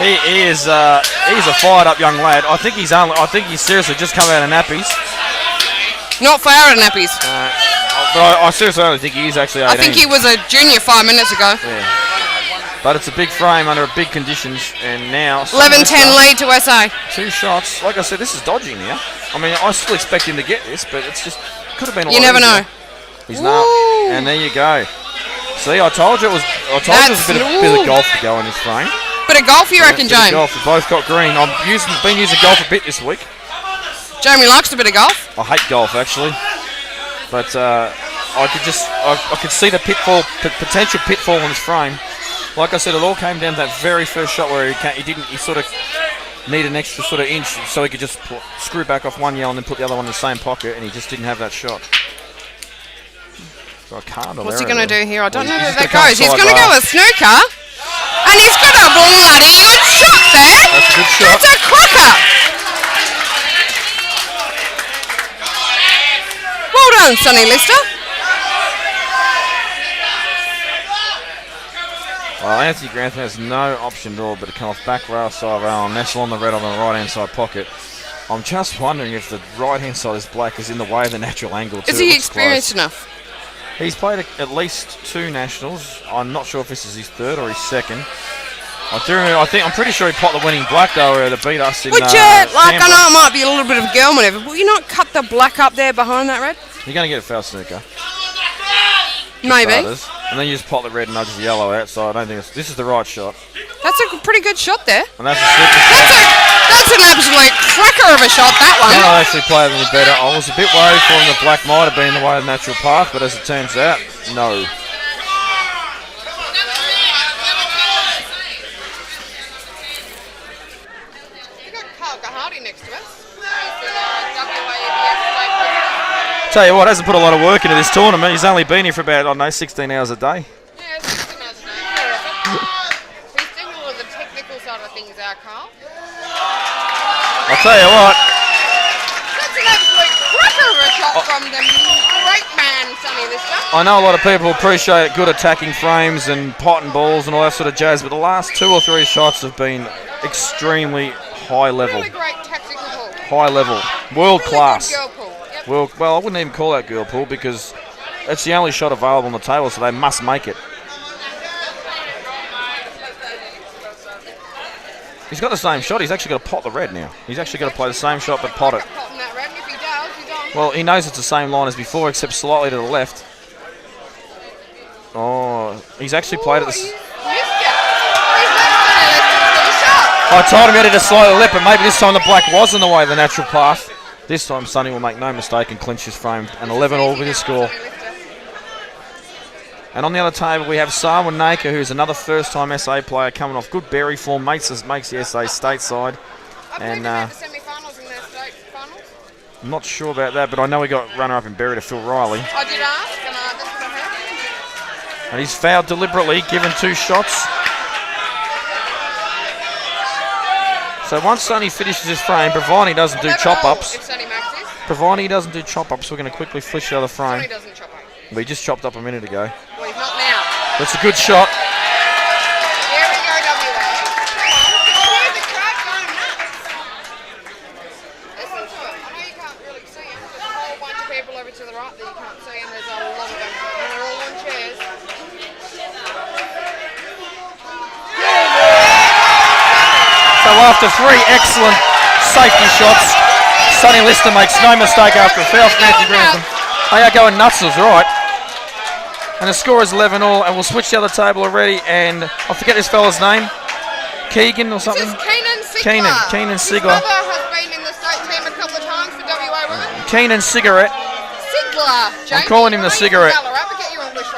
He's a fired up young lad. I think he's seriously just come out of nappies. Not for our nappies. But I seriously only think he is actually 18. I think he was a junior 5 minutes ago. Yeah. But it's a big frame under big conditions, and now 11-10 lead to SA. 2 shots. Like I said, this is dodgy now. I mean, I still expect him to get this, but it's just could have been. You never know. He's not, and there you go. See, I told you it was. I told you it was a bit of golf to go in this frame. Bit of golf, you reckon, Jamie? Golf. We both got green. I've been using golf a bit this week. Jamie likes a bit of golf. I hate golf actually, but I could see the potential pitfall in this frame. Like I said, it all came down to that very first shot where he sort of need an extra sort of inch so he could just screw back off one yell and then put the other one in the same pocket, and he just didn't have that shot. So I can't. What's he going to do here? I don't know where that goes. He's going to go with snooker, and he's got a bloody good shot there. That's a good shot. That's a cracker. Well done, Sonny Lister. Well, Anthony Grantham has no option at all but to come off back rail, side rail, and nestle on the red on the right-hand side pocket. I'm just wondering if the right-hand side is black is in the way of the natural angle too. Is he experienced enough? He's played at least 2 nationals. I'm not sure if this is his 3rd or his 2nd. I'm pretty sure he popped the winning black though to beat us in. Would you like? I know it might be a little bit of a girl maneuver, but will you not cut the black up there behind that red? You're going to get a foul snooker. Maybe. Starters. And then you just pop the red and nudge the yellow out. So I don't think this is the right shot. That's a pretty good shot there. And that's a super shot. That's an absolute cracker of a shot, that one. I'll actually play it any better. I was a bit worried for him the black might have been in the way of the natural path, but as it turns out, no. Next to us. Tell you what, hasn't put a lot of work into this tournament. He's only been here for about, I don't know, 16 hours a day. Yeah, 16 hours a day. He's doing all of the technical side of things, Carl. I'll tell you what. That's an absolute cracker of a shot from the great man, Sonny Lister. I know a lot of people appreciate good attacking frames and pot and balls and all that sort of jazz, but the last 2 or 3 shots have been extremely high level. Really great tactical pull. High level. World really class. Good girl pull. Yep. Well, I wouldn't even call that girl pull because it's the only shot available on the table, so they must make it. He's got the same shot. He's actually got to pot the red now. He's actually got to play the same shot but pot it. Well, he knows it's the same line as before, except slightly to the left. Oh, he's actually played it. I told him he had to slightly left, but maybe this time the black was in the way of the natural path. This time Sonny will make no mistake and clinch his frame. And 11-all with his score. And on the other table we have Sarwin Naker, who's another first-time SA player coming off good berry form, makes the SA stateside. And semi-finals in their state finals. I'm not sure about that, but I know he got runner-up in Berry to Phil Riley. I did ask, and that's what I heard. And he's fouled deliberately, given 2 shots. So once Sonny finishes his frame, providing he doesn't do chop-ups, we're going to quickly flish the other frame. Sonny doesn't chop up. But he just chopped up a minute ago. Well, he's not now. That's a good shot. There we go, WA. Hear the crowd going nuts. Listen to it. I know you can't really see him. There's a whole bunch of people over to the right that you can't see, and there's a lot of them. And they're all on chairs. So after 3 excellent safety shots, Sonny Lister makes no mistake after a foul from Anthony Grantham. They are going nuts, is right. And the score is 11-all, and we'll switch the other table already. And I forget this fella's name, Keegan or something. This is Keenan Sigler. Keenan Sigler. His brother has been in the state team a couple of times for WA women. Keenan Cigarette. Sigler. I'm calling him the cigarette.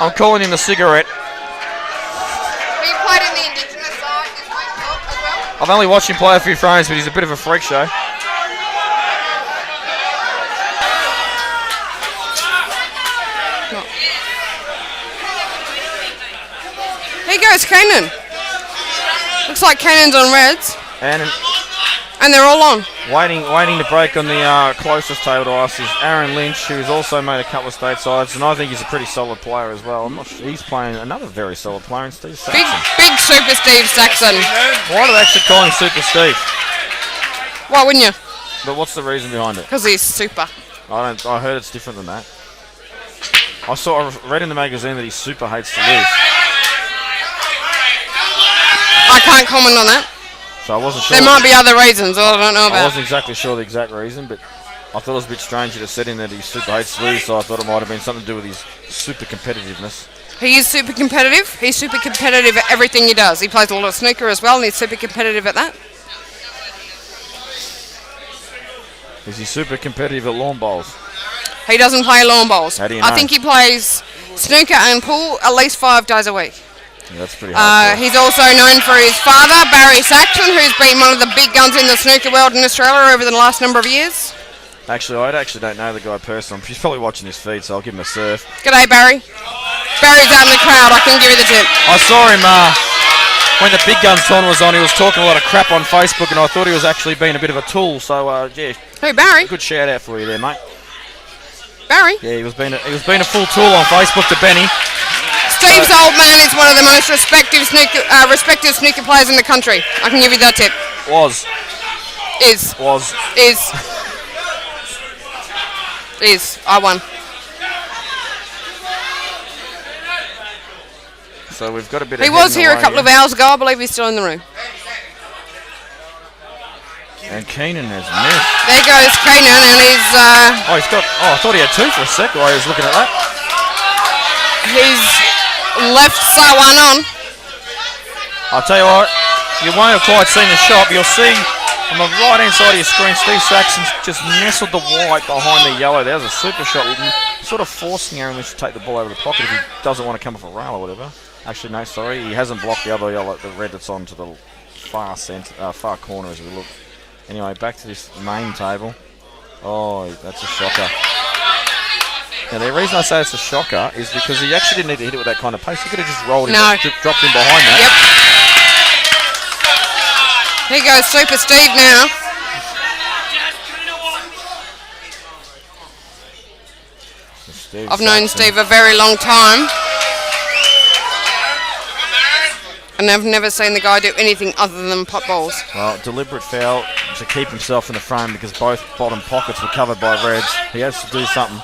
I'm calling him the cigarette. He played in the Indigenous side this week as well. I've only watched him play a few frames, but he's a bit of a freak show. Here goes Keenan. Looks like Keenan's on reds. And they're all on. Waiting to break on the closest table to us is Aaron Lynch, who's also made a couple of statesides, and I think he's a pretty solid player as well. I'm not sure. He's playing another very solid player in Steve Saxon. Big Super Steve Saxon. Why do they actually call him Super Steve? Why wouldn't you? But what's the reason behind it? Because he's super. I heard it's different than that. I read in the magazine that he super hates to lose. I can't comment on that. So I wasn't sure. There might be other reasons I don't know I about. wasn't exactly sure the exact reason, but I thought it was a bit strange to set in that he super hates lose, so I thought it might have been something to do with his super competitiveness. He is super competitive. He's super competitive at everything he does. He plays a lot of snooker as well, and he's super competitive at that. Is he super competitive at lawn bowls? He doesn't play lawn bowls. How do you I know? think he plays snooker and pool at least 5 days a week. Yeah, that's pretty hard. He's also known for his father, Barry Saxon, who's been one of the big guns in the snooker world in Australia over the last number of years. Actually, I actually don't know the guy personally. He's probably watching this feed, so I'll give him a surf. G'day, Barry. Barry's out in the crowd. I can give you the tip. I saw him when the Big Guns tournament was on. He was talking a lot of crap on Facebook, and I thought he was actually being a bit of a tool. So, yeah. Who, Barry? Good shout out for you there, mate. Barry? Yeah, he was being a full tool on Facebook to Benny. Steve's old man is one of the most respected snooker players in the country. I can give you that tip. Is. I won. So we've got a bit. He was here a couple of hours ago. I believe he's still in the room. And Keenan has missed. There goes Keenan, and he's. He's got. Oh, I thought he had 2 for a sec while he was looking at that. He's left Sawan on. I'll tell you what, you won't have quite seen the shot, but you'll see on the right hand side of your screen, Steve Saxon's just nestled the white behind the yellow. There's a super shot, sort of forcing Aaron Lynch to take the ball over the pocket if he doesn't want to come off a rail or whatever. Actually, no, sorry, he hasn't blocked the other yellow, the red that's on to the far corner as we look. Anyway, back to this main table. Oh, that's a shocker. Now, the reason I say it's a shocker is because he actually didn't need to hit it with that kind of pace. He could have just rolled him, dropped him behind that. Yep. Here goes Super Steve now. I've known Steve a very long time. And I've never seen the guy do anything other than pot balls. Well, deliberate foul to keep himself in the frame because both bottom pockets were covered by reds. He has to do something.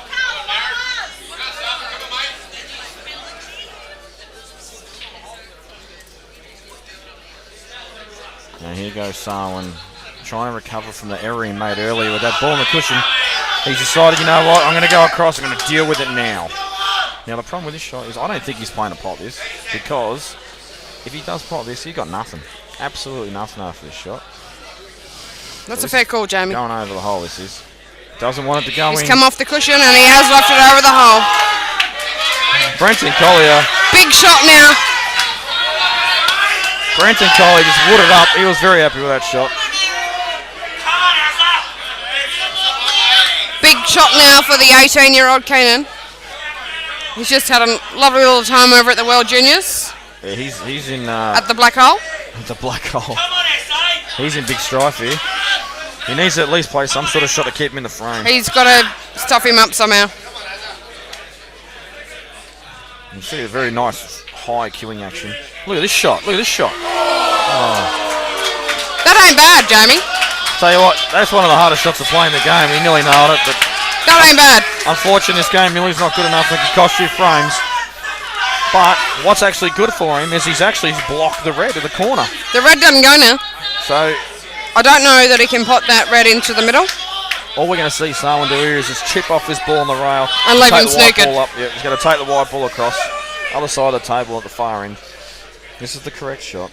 Now here goes Sarwin, trying to recover from the error he made earlier with that ball in the cushion. He's decided, you know what, I'm going to go across, I'm going to deal with it now. Now the problem with this shot is I don't think he's playing to pot this, because if he does pot this, he got nothing. Absolutely nothing after this shot. That's a fair call, Jamie. Going over the hole, this is. Doesn't want it to go in. He's come off the cushion and he has left it over the hole. Brenton Collier. Big shot now. Brenton Collier just wooded up. He was very happy with that shot. Big shot now for the 18-year-old Keenan. He's just had a lovely little time over at the World Juniors. Yeah, he's in... at the black hole. At the black hole. He's in big strife here. He needs to at least play some sort of shot to keep him in the frame. He's got to stuff him up somehow. You see a very nice high queuing action. Look at this shot. Look at this shot. Oh. That ain't bad, Jamie. Tell you what, that's one of the hardest shots to play in the game. He nearly nailed it, but that ain't bad. Unfortunately, this game Millie's not good enough. It can cost you frames. But what's actually good for him is he's actually blocked the red at the corner. The red doesn't go now. So I don't know that he can pot that red into the middle. All we're going to see someone do here is just chip off this ball on the rail and leave him snookered. Yeah, he's going to take the white ball across. Other side of the table at the far end. This is the correct shot.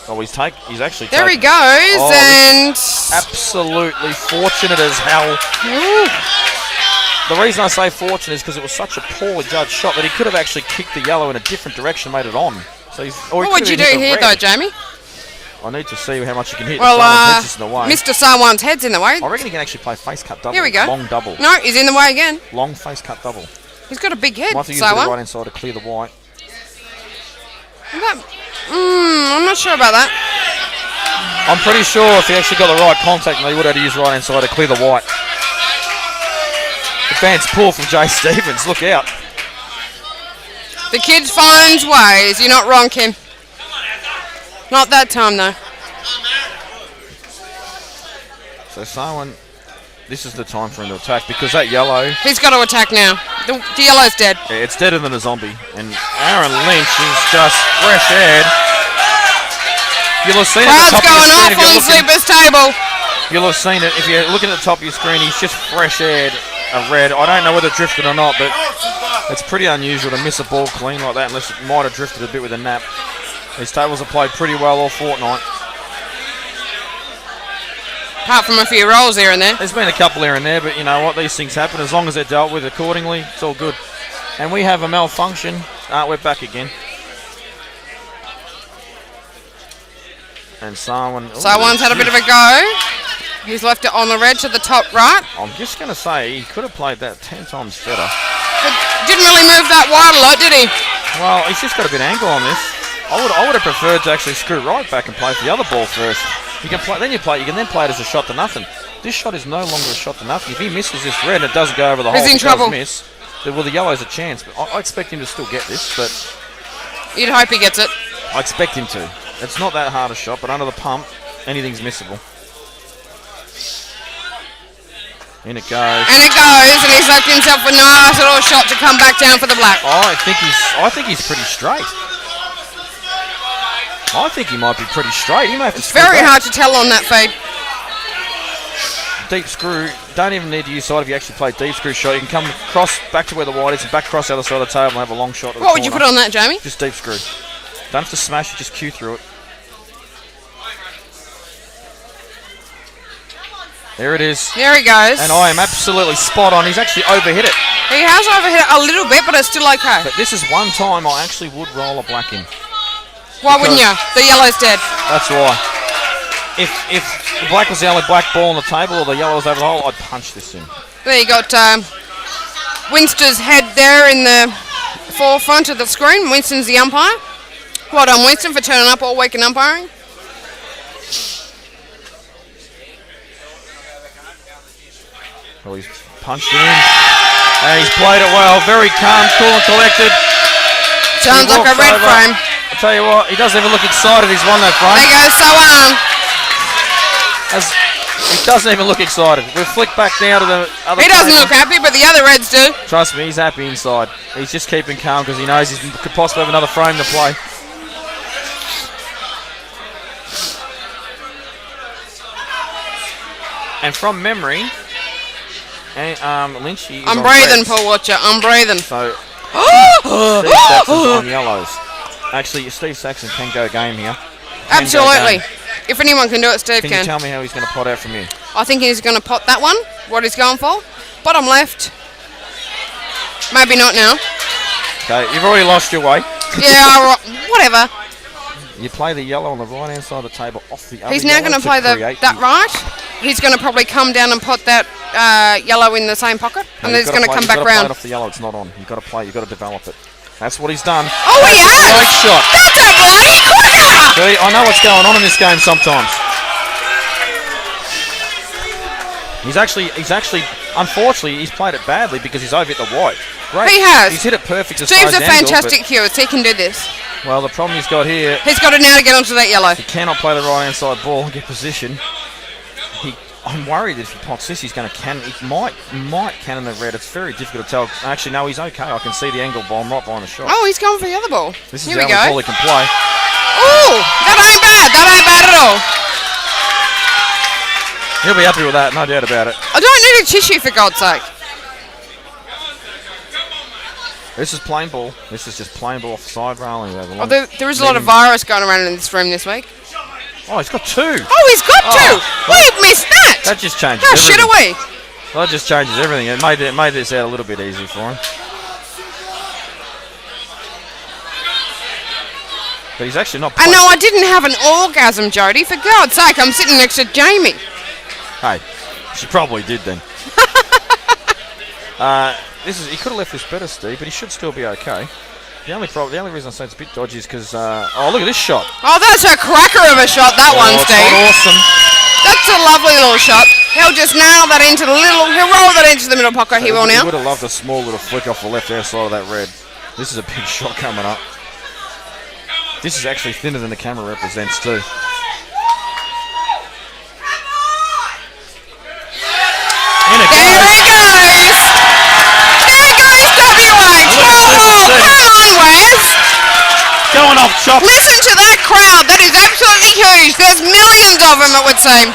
He's actually there he goes, and absolutely fortunate as hell. Ooh. The reason I say fortunate is because it was such a poorly judged shot that he could have actually kicked the yellow in a different direction, made it on. So what would you do here, though, Jamie? I need to see how much you can hit. Well, Mr. Sarwan's head's in the way. I reckon he can actually play face cut double. Here we go. Long double. No, he's in the way again. Long face cut double. He's got a big head, Might have to use the right hand side to clear the white. I'm not sure about that. I'm pretty sure if he actually got the right contact, he would have to use right hand side to clear the white. Advanced pull from Jay Stevens. Look out. The kid finds ways. You're not wrong, Kim. Not that time, though. So Sarwan, this is the time for him to attack because that yellow... He's got to attack now. The yellow's dead. Yeah, it's deader than a zombie. And Aaron Lynch is just fresh aired. You'll have seen Crowd's at the top of going your off screen. on Sleeper's table. You'll have seen it. If you're looking at the top of your screen, he's just fresh aired a red. I don't know whether it drifted or not, but it's pretty unusual to miss a ball clean like that unless it might have drifted a bit with a nap. These tables have played pretty well all fortnight. Apart from a few rolls here and there. There's been a couple here and there, but you know what? These things happen. As long as they're dealt with accordingly, it's all good. And we have a malfunction. We're back again. And Sarwan's Had a bit of a go. He's left it on the red to the top right. I'm just going to say he could have played that 10 times better. But didn't really move that wide a lot, did he? Well, he's just got a bit of angle on this. I would have preferred to actually screw right back and play for the other ball first. You can play, you can then play it as a shot to nothing. This shot is no longer a shot to nothing. If he misses this red and it doesn't go over the hole, He's in trouble. Miss, well, the yellow's a chance. But I expect him to still get this. But you'd hope he gets it. I expect him to. It's not that hard a shot, but under the pump, anything's missable. In it goes. And it goes, and he's left himself a nice little shot to come back down for the black. I think he's pretty straight. I think he might be pretty straight. He may have to. It's very hard to tell on that feed. Deep screw. Don't even need to use side if you actually play deep screw shot. You can come across back to where the white is and back across the other side of the table and have a long shot. What would you put on that, Jamie? Just deep screw. Don't have to smash it. Just cue through it. There it is. There he goes. And I am absolutely spot on. He's actually overhit it. He has overhit it a little bit, but it's still okay. But this is one time I actually would roll a black in. Why wouldn't you? The yellow's dead. That's why. If the black was the only black ball on the table or the yellow was over the hole, I'd punch this in. There you got Winston's head there in the forefront of the screen. Winston's the umpire. Well done, Winston, for turning up all week and umpiring. Well, he's punched it in. And he's played it well. Very calm, cool and collected. Sounds like a red frame. I'll tell you what, he doesn't even look excited he's won that frame. There goes Sawan. He doesn't even look excited. We'll flick back now to the other He doesn't frame. look happy, but the other Reds do. Trust me, he's happy inside. He's just keeping calm because he knows he could possibly have another frame to play. And from memory, Lynchy is I'm on breathing, reds. Paul Watcher. I'm breathing. So, Steve Saxon's on yellows. Actually, Steve Saxon can go game here. Absolutely. If anyone can do it, Steve Can you tell me how he's going to pot out from you? I think he's going to pot that one. What he's going for. Bottom left. Maybe not now. Okay, you've already lost your way. Yeah, whatever. You play the yellow on the right-hand side of the table off the other He's now going to play that right. He's going to probably come down and pot that yellow in the same pocket. And then he's going to come back round. Off the yellow, it's not on. You've got to play, you've got to develop it. That's what he's done. Oh, he has! Great shot. That's a bloody corner! See, I know what's going on in this game sometimes. He's actually, unfortunately, he's played it badly because he's overhit the white. Great. He has. He's hit it perfect as Steve's far as a angle, fantastic curist. He can do this. Well, the problem he's got here, He's got it now to get onto that yellow. he cannot play the right-hand side ball and get position. I'm worried that if he pots this, he's going to cannon. He might cannon the red. It's very difficult to tell. Actually, no, he's okay. I can see the angle bomb right behind the shot. Oh, he's going for the other ball. This is Here the we only go. ball he can play. Oh, that ain't bad. That ain't bad at all. He'll be happy with that, no doubt about it. I don't need a tissue, for God's sake. This is plain ball. This is just plain ball off the side railing. Oh, there is a lot of virus going around in this room this week. Oh, he's got two. Oh, he's got two. We missed that. That just changes How everything. shit are we? Well, that just changes everything. It made this out a little bit easier for him. But he's actually not I know I didn't have an orgasm, Jody. For God's sake, I'm sitting next to Jamie. Hey, she probably did then. He could have left this better, Steve, but he should still be okay. The only reason I say it's a bit dodgy is because oh, look at this shot. Oh, that's a cracker of a shot, that one, It's Steve. not awesome. That's a lovely little shot. He'll just nail that into the he'll roll that into the middle pocket. He will He now. would have loved a small little flick off the left-hand side of that red. This is a big shot coming up. This is actually thinner than the camera represents too. In it There goes. he goes. There goes WH. Oh, come on, Wes. Going off shots. Listen to that crowd. That is absolutely huge. There's millions of them, it would seem.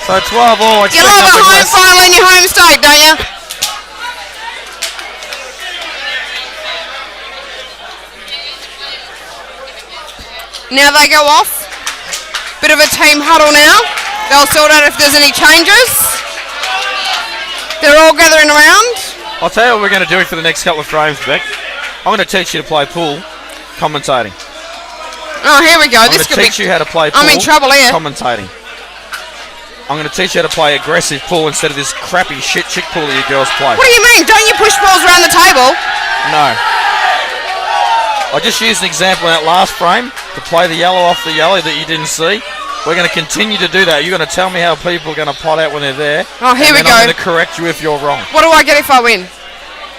So 12 all. You love a home final in your home state, don't you? Now they go off. Bit of a team huddle now. They'll sort out if there's any changes. They're all gathering around. I'll tell you what we're going to do for the next couple of frames, Beck. I'm going to teach you to play pool commentating. Oh, here we go. I'm going to teach you how to play pool I'm in trouble here. commentating. I'm going to teach you how to play aggressive pool instead of this crappy shit chick pool that you girls play. What do you mean? Don't you push balls around the table? No. I just used an example in that last frame to play the yellow off the yellow that you didn't see. We're going to continue to do that. You're going to tell me how people are going to pot out when they're there. Oh, here we go. I'm going to correct you if you're wrong. What do I get if I win?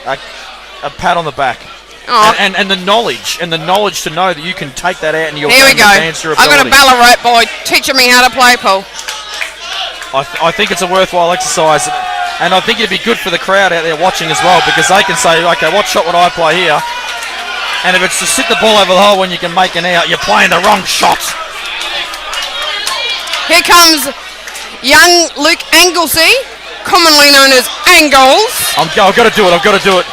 A pat on the back. Oh. And the knowledge to know that you can take that out and you'll Here we go. advance your I've got a ability. Ballarat boy teaching me how to play pool. I think it's a worthwhile exercise, and I think it'd be good for the crowd out there watching as well, because they can say, okay, what shot would I play here? And if it's to sit the ball over the hole when you can make an out, you're playing the wrong shot. Here comes young Luke Anglesey, commonly known as Angles. I've got to do it.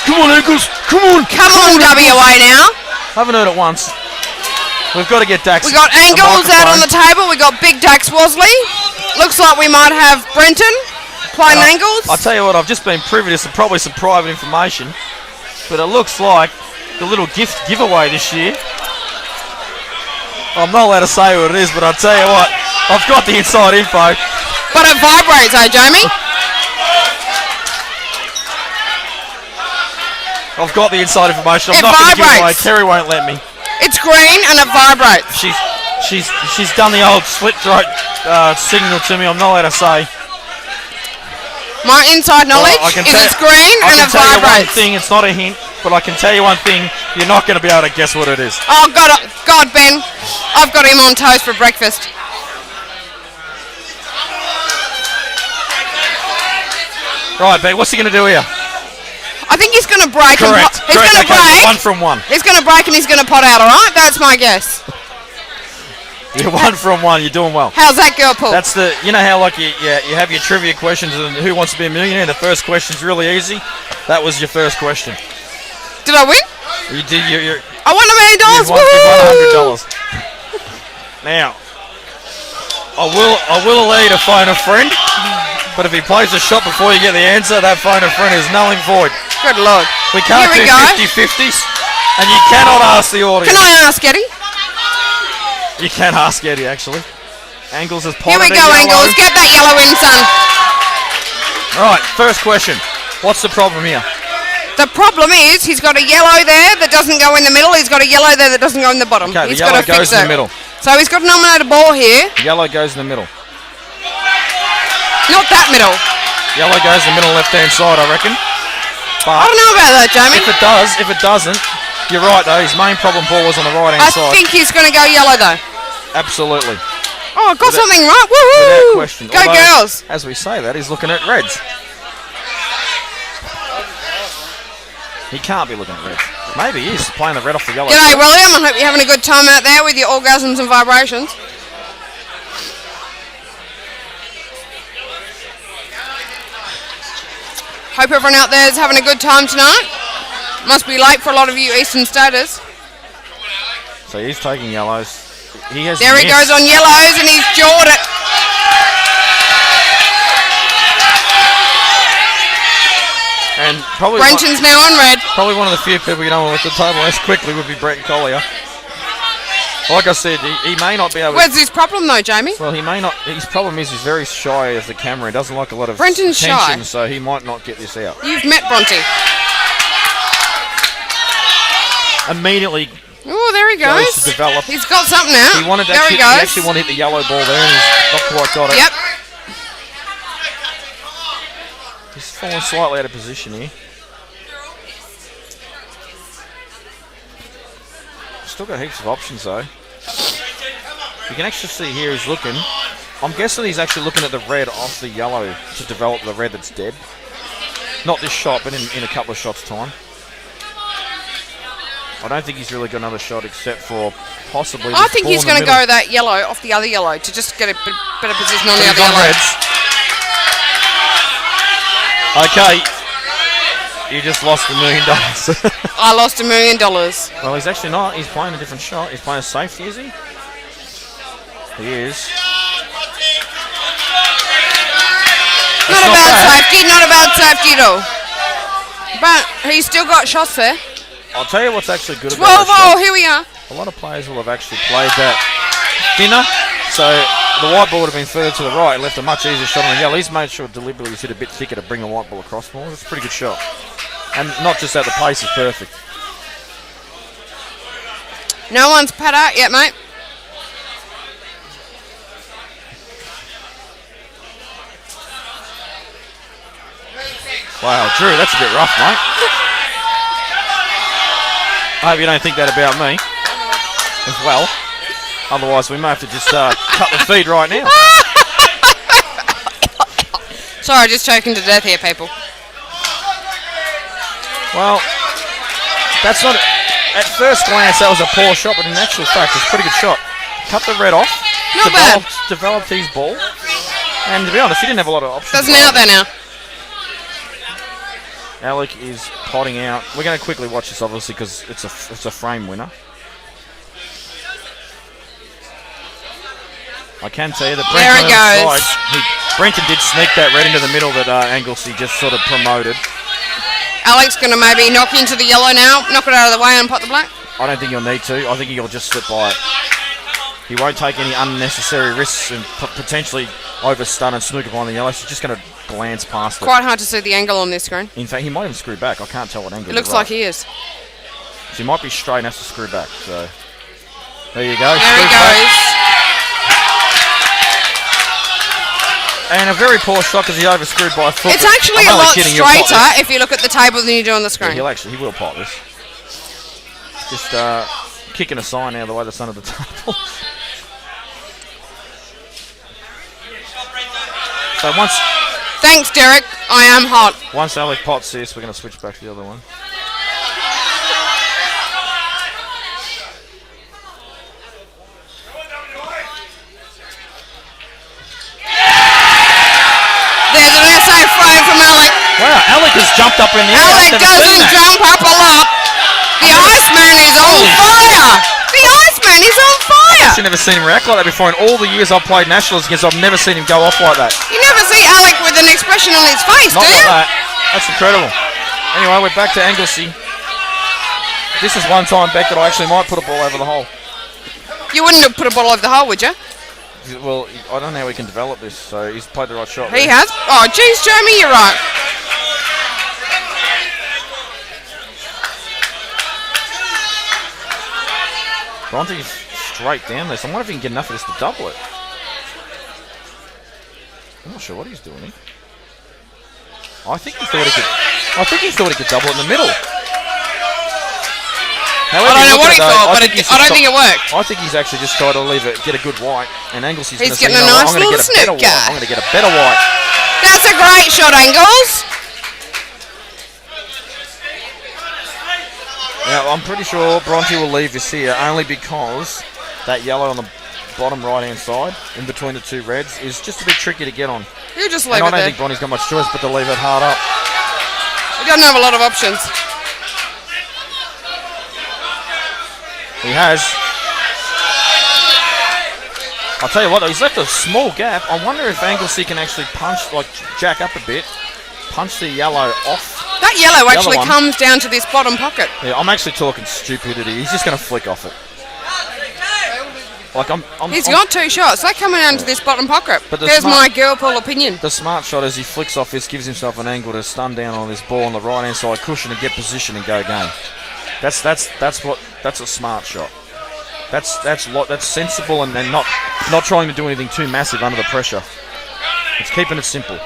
Come on, Eagles. Come on. Come on, WA now. I haven't heard it once. We've got to get Dax. We got Angles out on the table. We got Big Dax Wosley. Looks like we might have Brenton playing Angles. I'll tell you what, I've just been privy to probably some private information, but it looks like the little gift giveaway this year. I'm not allowed to say what it is, but I'll tell you what, I've got the inside info. But it vibrates, eh, Jamie? I've got the inside information. I'm It not going to give it away. vibrates. Terry won't let me. It's green and it vibrates. She's done the old slit throat signal to me. I'm not allowed to say. My inside knowledge Well, is it's green and it I can tell you one vibrates. thing. It's not a hint, but I can tell you one thing. You're not going to be able to guess what it is. Oh, God, Ben. I've got him on toast for breakfast. Right, Ben. What's he going to do here? I think he's going to break. Correct. He's going to Okay, break. 1 from 1. He's going to break and he's going to pot out, all right? That's my guess. You're 1 from 1. You're doing well. How's that girl, Paul? That's the, you know how like you have your trivia questions and Who Wants to Be a Millionaire? The first question's really easy. That was your first question. Did I win? You did. I won $1 million. You've won $100. Now, I will allow you to phone a friend, but if he plays a shot before you get the answer, that phone a friend is null and void. Good Lord. We can't Here we do go. 50-50s, and you cannot ask the audience. Can I ask Eddie? You can ask Eddie, actually. Angles has Here potted we a go, yellow. Angles. Get that yellow in, son. Right, first question. What's the problem here? The problem is he's got a yellow there that doesn't go in the middle. He's got a yellow there that doesn't go in the bottom. Okay, He's the yellow got to goes fix in the it. middle. So he's got to nominate a ball here. Yellow goes in the middle. Not that middle. Yellow goes in the middle left-hand side, I reckon. I But don't know about that, Jamie. if it doesn't, you're right though. His main problem ball was on the right-hand I side. think he's going to go yellow, though. Absolutely. Oh, I got Without- something right. Without Woohoo! question. Go, Although, girls. As we say that, he's looking at reds. He can't be looking at reds. Maybe he is playing the red off the yellow. G'day, William. I hope you're having a good time out there with your orgasms and vibrations. Hope everyone out there is having a good time tonight. Must be late for a lot of you Eastern Staters. So he's taking yellows. He has There he missed. goes on yellows and he's jawed it. And probably Brenton's now on red. probably one of the few people you don't want to lift the table as quickly would be Brett Collier. Like I said, he may not be able to. Where's his problem though, Jamie? Well, he may not. His problem is he's very shy of the camera. He doesn't like a lot of Brenton's attention, shy. so he might not get this out. You've met Bronte. Immediately, Oh, there he goes goes. to develop. He's got something out. he wanted to there actually, he he goes. actually wanted to hit the yellow ball there, and he's not quite got it. Yep. He's fallen slightly out of position here. Still got heaps of options though. You can actually see here he's looking. I'm guessing he's actually looking at the red off the yellow to develop the red that's dead. Not this shot, but in a couple of shots' time. I don't think he's really got another shot except for possibly. I this think ball he's in the going to middle. go that yellow off the other yellow to just get a better position on the He's other on yellow. reds. Okay. You just lost $1 million. I lost $1 million. Well, he's actually not. He's playing a different shot. He's playing a safety, is he? He is. Not a bad safety, not a bad safety at all. But he's still got shots there. I'll tell you what's actually good 12 about that all, shot. here we are. A lot of players will have actually played that thinner, so the white ball would have been further to the right and left a much easier shot on the yellow. He's made sure deliberately he's hit a bit thicker to bring the white ball across more. It's a pretty good shot. And not just that, the pace is perfect. No one's pad out yet, mate. Wow, Drew, that's a bit rough, mate. I hope you don't think that about me as well. Otherwise, we may have to just cut the feed right now. Sorry, just choking to death here, people. Well, that's not. At first glance, that was a poor shot, but in actual fact, it's a pretty good shot. Cut the red off. Not bad. Developed his ball. And to be honest, he didn't have a lot of options. Doesn't out there now. Alec is potting out. We're going to quickly watch this, obviously, because it's a frame winner. I can tell you that There Brenton, it goes. Brenton did sneak that red into the middle that Anglesey just sort of promoted. Alex going to maybe knock into the yellow now, knock it out of the way and pot the black. I don't think you'll need to. I think he'll just slip by it. He won't take any unnecessary risks and potentially overstun and snooker behind the yellow. So he's just going to glance past it. Quite hard to see the angle on this screen. In fact, he might even screw back. I can't tell what angle. It looks like he is. So he might be straight and has to screw back. So there you go. There he goes. And a very poor shot because he overscrewed by a foot. It's actually a I'm only lot kidding, you'll pot straighter if you look at the table than you do on the this. screen. He will pot this. Just kicking a sign out of the way that's under the table. So Thanks, Derek. I am hot. once Alec pots this, we're going to switch back to the other one. There's an essay frame from Alec. Wow, Alec has jumped up in the air. Alec I've never seen doesn't that. jump up a lot. The Iceman is on fire. The Iceman is on fire. I've never seen him react like that before. In all the years I've played Nationals against, I've never seen him go off like that. You never see Alec with an expression on his face, Not do like you? that. That's incredible. Anyway, we're back to Anglesey. This is one time back that I actually might put a ball over the hole. You wouldn't have put a ball over the hole, would you? Well, I don't know how we can develop this, so he's played the right shot. He there. has. Oh, geez, Jeremy, you're right. Bronte's straight down there, so I wonder if he can get enough of this to double it. I'm not sure what he's doing here. I think he thought he could double it in the middle. However, I don't know look what at he it, though, thought, but he's I don't just think it worked. I think he's actually just tried to leave it, get a good white, and Anglesy's He's going to say, getting a "No, nice I'm going to little get a better snooker." white. I'm going to get a better white." That's a great shot, Angles. Now, I'm pretty sure Bronte will leave this here only because that yellow on the bottom right-hand side, in between the two reds, is just a bit tricky to get on. You just And leave I it don't there. think Bronte's got much choice but to leave it hard up. He doesn't have a lot of options. He has. I'll tell you what, though, he's left a small gap. I wonder if Anglesey can actually punch, like jack up a bit, punch the yellow off. That yellow other actually one. comes down to this bottom pocket. Yeah, I'm actually talking stupidity. He's just going to flick off it. Like He's got two shots. They're coming down to this bottom pocket. But the There's smart- my girl pool opinion. The smart shot as he flicks off this gives himself an angle to stun down on this ball on the right hand side cushion and get position and go game. That's a smart shot. That's sensible and not trying to do anything too massive under the pressure. It's keeping it simple.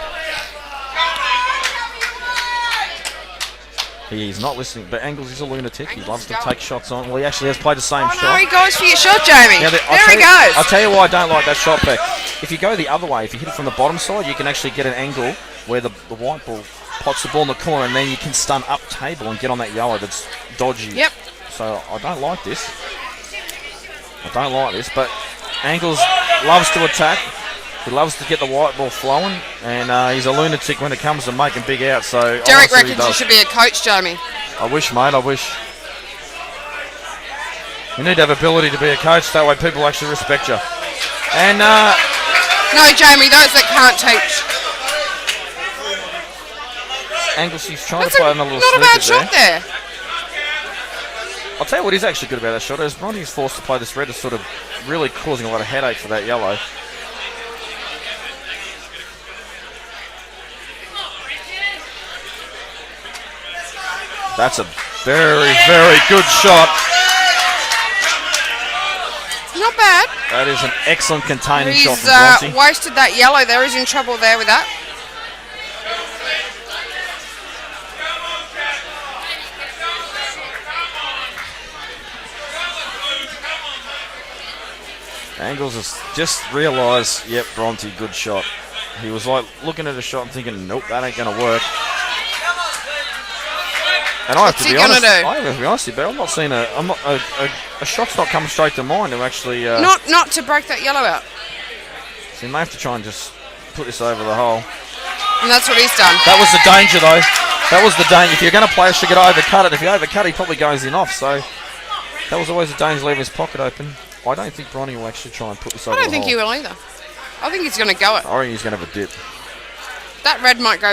He's not listening, but Angles is a lunatic. He loves to take shots on. Well, he actually has played the same Oh, shot. no, he goes for your shot, Jamie. Now, There he goes. I'll tell you why I don't like that shot back. If you go the other way, if you hit it from the bottom side, you can actually get an angle where the white ball pots the ball in the corner, and then you can stun up table and get on that yellow that's dodgy. Yep. so I don't like this. But Angles loves to attack. He loves to get the white ball flowing, and he's a lunatic when it comes to making big outs. So Derek reckons you should be a coach, Jamie. I wish, mate. I wish. You need to have ability to be a coach. That way, people actually respect you. And no, Jamie, those that can't teach. Angles, he's trying to play on a little not a bad sneaker shot there. I'll tell you what is actually good about that shot is Bronte's forced to play this red is sort of really causing a lot of headache for that yellow. That's a very, very good shot. Not bad. That is an excellent containing shot from Bronte. He's wasted that yellow there. He's in trouble there with that. Angles has just realised, yep, Bronte, good shot. He was like looking at a shot and thinking, nope, that ain't going to work. And I have to be honest. I have to be honest with you, but I'm not seeing a shot's not coming straight to mind to actually. Not to break that yellow out. So you may have to try and just put this over the hole. And that's what he's done. That was the danger, though. That was the danger. If you're going to play, you got to overcut it. If you overcut it, he probably goes in off. So that was always a danger, leaving his pocket open. I don't think Bronte will actually try and put this over the hole. I don't think he will either. I think he's going to go it. I think he's going to have a dip. That red might go.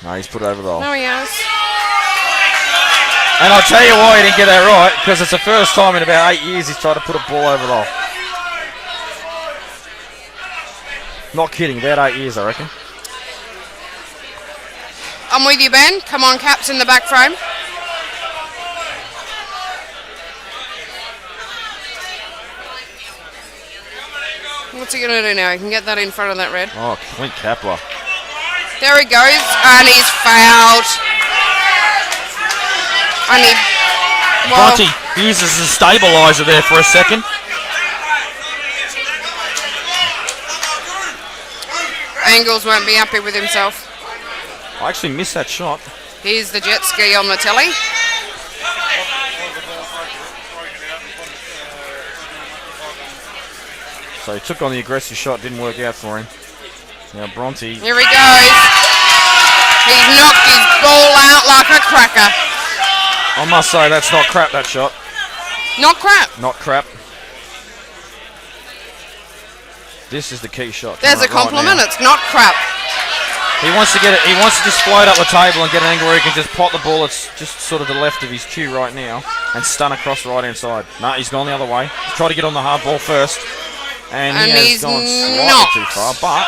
No, he's put it over the hole. No, he has. And I'll tell you why he didn't get that right, because it's the first time in about 8 years he's tried to put a ball over the hole. Not kidding, about 8 years, I reckon. I'm with you, Ben. Come on, Caps in the back frame. What's he going to do now? He can get that in front of that red. Oh, Clint Kapler. There he goes, and he's fouled. And he... Well, Bronte uses the stabiliser there for a second. Angles won't be happy with himself. I actually missed that shot. Here's the jet ski on the telly. So he took on the aggressive shot, didn't work out for him. Now Bronte. Here he goes. He's knocked his ball out like a cracker. I must say, that's not crap, that shot. Not crap. Not crap. This is the key shot. There's a compliment. It's not crap. He wants to get it. He wants to just float up the table and get an angle where he can just pot the ball. It's just sort of the left of his cue right now and stun across the right hand side. No, he's gone the other way. He's tried to get on the hard ball first, and he has gone slightly too far. But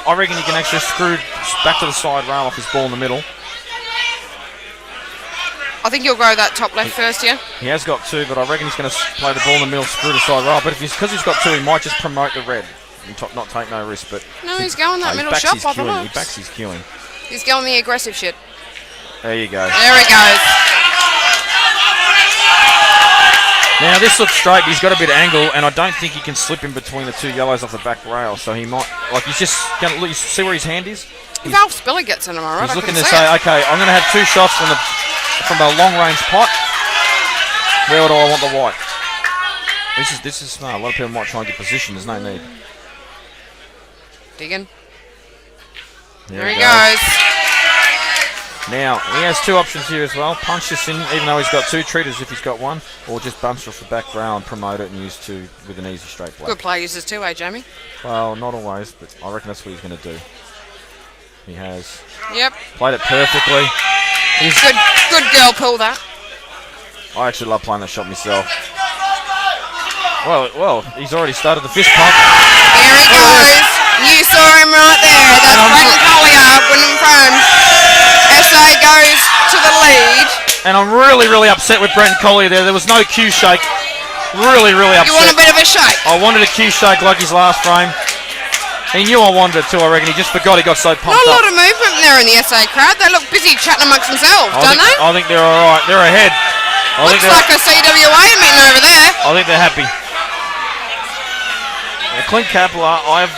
I reckon he can actually screw back to the side rail off his ball in the middle. I think he'll go that top left first, yeah? He has got two, but I reckon he's going to play the ball in the middle, screw the side rail. But because he's got two, he might just promote the red and not take no risk. But no, he's going that middle shot by the looks. He backs his queuing. He's going the aggressive shit. There you go. There he goes. Now this looks straight, but he's got a bit of angle, and I don't think he can slip in between the two yellows off the back rail. So he might, like, he's just going to look. You see where his hand is? If Alf Spiller gets in him, all right. He's looking to say, okay, I'm going to have two shots from a long range pot. Where do I want the white? This is smart. A lot of people might try and get position. There's no need. Digging. There he goes. Now, he has two options here as well. Punch this in, even though he's got two. Treat as if he's got one. Or just bunch off the back rail and promote it and use two with an easy straight black. Good play uses two, Jamie? Well, not always, but I reckon that's what he's going to do. He has. Yep. Played it perfectly. He's good girl, pull that. I actually love playing that shot myself. Well, he's already started the fist pump. Here he goes. You saw him right there. That's Brendan Collier winning frame. SA goes to the lead. And I'm really, really upset with Brendan Collier there. There was no cue shake. Really, really upset. You want a bit of a shake? I wanted a cue shake like his last frame. He knew I wanted it too, I reckon. He just forgot. He got so pumped up. Not a lot of movement there in the SA crowd. They look busy chatting amongst themselves, don't they? I think they're all right. They're ahead. Looks like a CWA meeting over there. I think they're happy. Clint Kapler, I have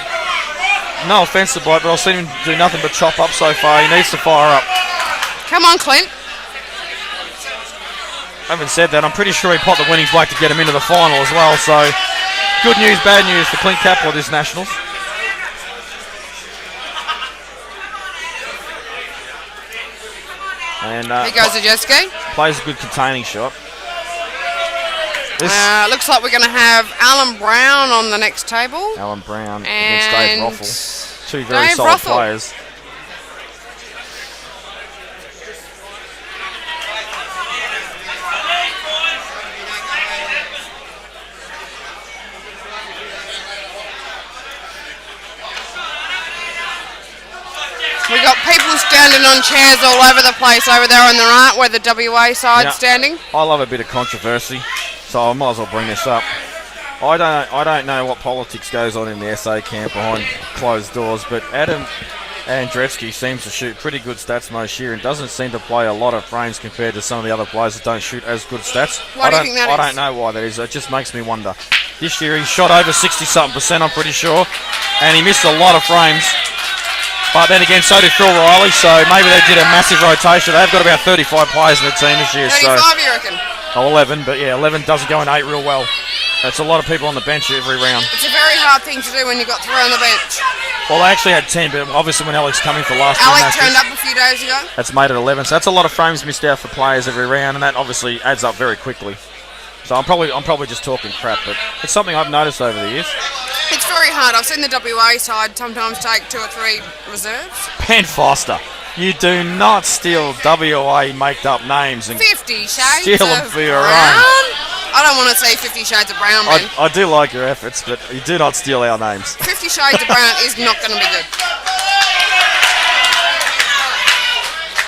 no offence to bloke, but I've seen him do nothing but chop up so far. He needs to fire up. Come on, Clint. having said that, I'm pretty sure he popped the winning black to get him into the final as well. So, good news, bad news for Clint Capel this Nationals. And Here goes the jet ski. plays a good containing shot. This Looks like we're going to have Alan Brown on the next table. Alan Brown against Dave And Rothel. Two very Dave solid Rothel. players. We got people standing on chairs all over the place over there on the right where the WA side's Yeah. standing. I love a bit of controversy, so I might as well bring this up. I don't know what politics goes on in the SA camp behind closed doors, but Adam Andrzejewski seems to shoot pretty good stats most year and doesn't seem to play a lot of frames compared to some of the other players that don't shoot as good stats. Why do you think that I is? don't know why that is. It just makes me wonder. This year he shot over 60-something%, I'm pretty sure, and he missed a lot of frames. But then again, so did Phil Riley, so maybe they did a massive rotation. They've got about 35 players in the team this year. 35, you reckon? Oh, 11, but yeah, 11 doesn't go in 8 real well. That's a lot of people on the bench every round. It's a very hard thing to do when you've got 3 on the bench. Well, they actually had 10, but obviously when Alex came in for last year, Alec turned up a few days ago. that's made it 11. So that's a lot of frames missed out for players every round, and that obviously adds up very quickly. So I'm probably just talking crap, but it's something I've noticed over the years. It's very hard. I've seen the WA side sometimes take 2 or 3 reserves. Ben Foster, you do not steal WA maked up names and 50 Shades steal them of for your Brown. own. I don't want to say 50 Shades of Brown, Ben. I do like your efforts, but you do not steal our names. 50 Shades of Brown is not going to be good.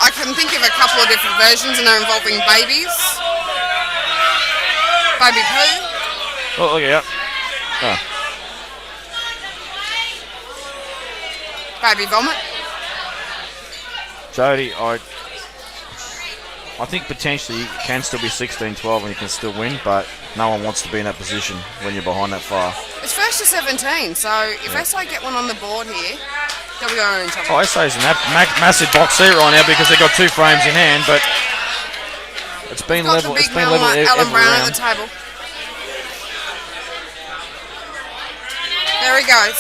I can think of a couple of different versions, and they're involving babies. Baby poo. Oh, look at that. Oh. Baby vomit. Jody, I think potentially you can still be 16-12 and you can still win, but no one wants to be in that position when you're behind that far. It's first to 17, so if SA get one on the board here, they'll be in trouble. Oh, SA's in that massive box seat right now because they've got 2 frames in hand, but it's been Got level. the It's big been man level like every Alan Brown round. at the table. There he goes.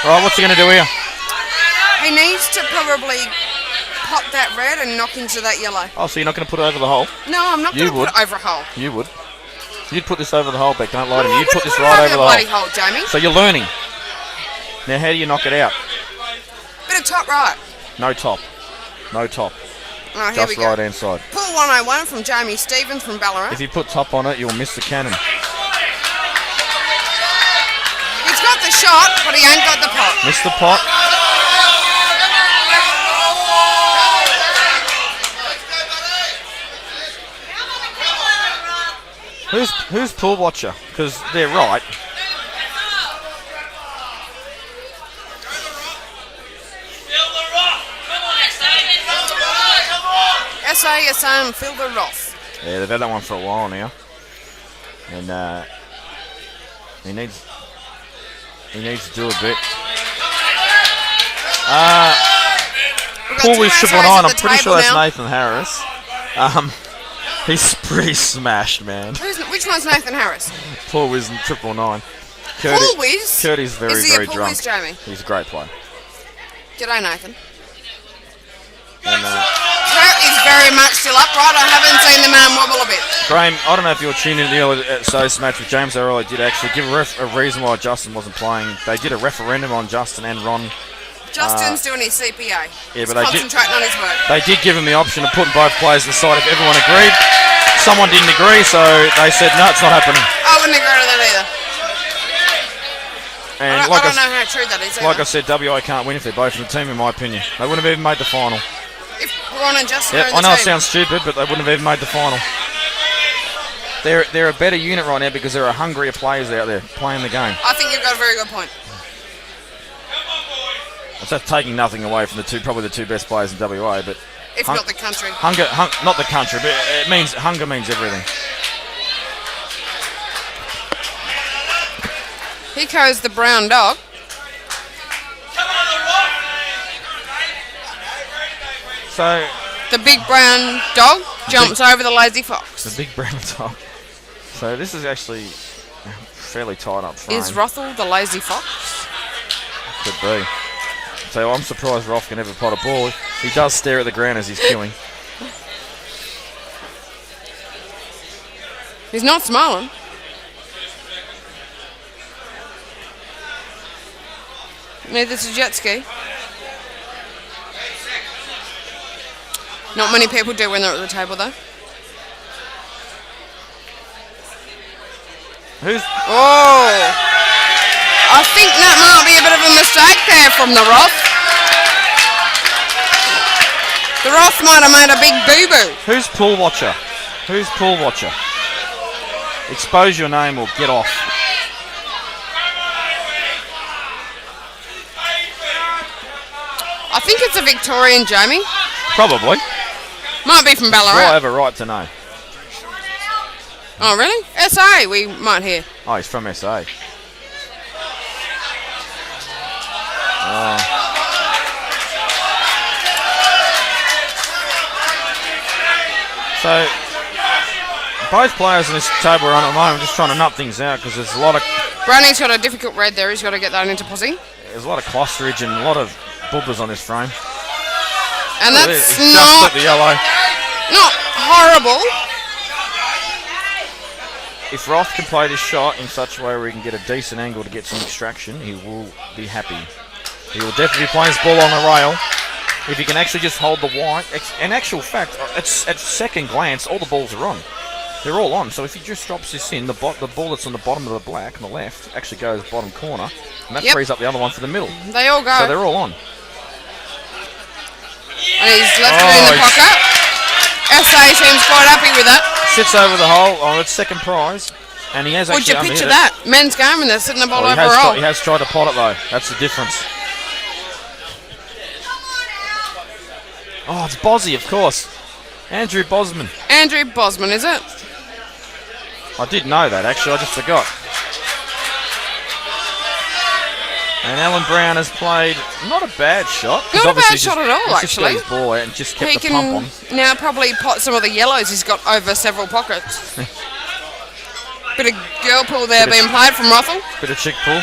Right, what's he going to do here? He needs to probably pop that red and knock into that yellow. Oh, so you're not going to put it over the hole? No, I'm not You going to would. put it over a hole. You would. You'd put this over the hole, Beck. Don't lie to No, me. I You'd put wouldn't this put it right over over the the bloody hole. hole, Jamie. So you're learning. Now, how do you knock it out? Bit of top right. No top. No top. Oh, here we Just go. right hand side. Pool 101 from Jamie Stevens from Ballarat. If you put top on it, you'll miss the cannon. He's got the shot, but he ain't got the pot. Miss the pot. Who's pool watcher? Because they're right. SA Phil the Roth. Yeah, they've had that one for a while now, and he needs to do a bit. We've got Pool 2 with SAs triple at nine. the I'm pretty table sure that's now. Nathan Harris. He's pretty smashed, man. Which one's Nathan Harris? Pool with triple nine. Pool Whiz? Curdy's very, Is he very a Pool drunk. Whiz, Jamie? He's a great player. G'day, Nathan. And, Kurt is very much still upright. I haven't seen the man wobble a bit. Graham, I don't know if you were tuning in the early match with James. They really did actually give a reason why Justin wasn't playing. They did a referendum on Justin and Ron. Justin's doing his CPA. Yeah, He's but they did. concentrating on his work. They did give him the option of putting both players aside if everyone agreed. Someone didn't agree, so they said no, it's not happening. I wouldn't agree to that either. And I don't know how true that is. like I either. said, WA can't win if they're both in the team, in my opinion. They wouldn't have even made the final. If Ron and Justin Yeah, are in I the know it team. sounds stupid, but they wouldn't have even made the final. They're a better unit right now because there are hungrier players out there playing the game. I think you've got a very good point. It's taking nothing away from probably the two best players in WA, but If not the country. not the country, but hunger means everything. Here goes the brown dog. So The big brown dog. jumps over the lazy fox. The big brown top. So this is actually fairly tight up frame. Is Rothel the lazy fox? Could be. So I'm surprised Roth can ever pot a ball. He does stare at the ground as he's queuing. He's not smiling. Neither is jet ski. Not many people do when they're at the table, though. Who's? Oh! I think that might be a bit of a mistake there from the Roth. The Roth might have made a big boo-boo. Who's pool watcher? Who's pool watcher? Expose your name or get off. I think it's a Victorian, Jamie. Probably. Might be from Well, I Ballarat. have a right to know. Oh, really? SA, we might hear. Oh, he's from SA. Oh. So, both players in this table are on at the moment just trying to nut things out because there's a lot of Brownie's got a difficult red there. He's got to get that into posse. there's a lot of clusterage and a lot of bubbers on this frame. And Look at that's it, he's just not at the yellow. horrible. If Roth can play this shot in such a way where he can get a decent angle to get some extraction, he will be happy. He will definitely be playing his ball on the rail. If he can actually just hold the white, in actual fact, at second glance, all the balls are on. They're all on. So if he just drops this in, the ball that's on the bottom of the black on the left actually goes bottom corner, and that frees up the other one for the middle. They all go. So they're all on. And he's left it in the pocket. SA seems quite happy with that. Sits over the hole on its second prize, and he has Would actually you picture underhit that? Men's game and they're sitting the ball he over a roll. he has tried to pot it though. That's the difference. Oh, it's Bozzy, of course. Andrew Bosman. Andrew Bosman, is it? I did know that, actually. I just forgot. And Alan Brown has played not a bad shot. Not a bad shot at all, he's just got actually. his ball out and just kept He the pump can on. now probably pot some of the yellows he's got over several pockets. Bit of girl pull there being played from Rothel. Bit of chick pull.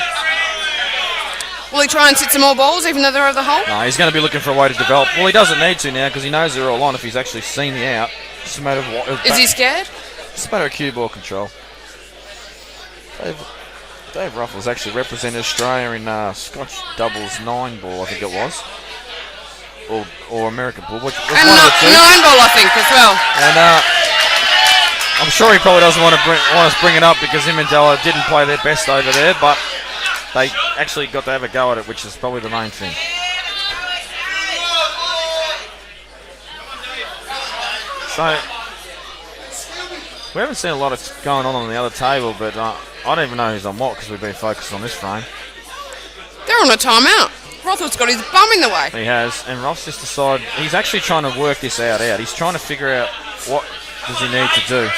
Will he try and sit some more balls even though they're over the hole? No, he's going to be looking for a way to develop. Well, he doesn't need to now because he knows they're all on if he's actually seen the out. It's a matter of what. Is he scared? It's a matter of cue ball control. Dave Ruffles actually represented Australia in Scotch doubles 9 ball, I think it was. Or American ball. Which was And one of the two. 9 ball, I think, as well. And I'm sure he probably doesn't want us bring it up because him and Della didn't play their best over there, but they actually got to have a go at it, which is probably the main thing. So, we haven't seen a lot of going on the other table, but I don't even know who's on what because we've been focused on this frame. They're on a timeout. Rothel's got his bum in the way. He has, and Roth's just decided he's actually trying to work this out. He's trying to figure out what does he need to do.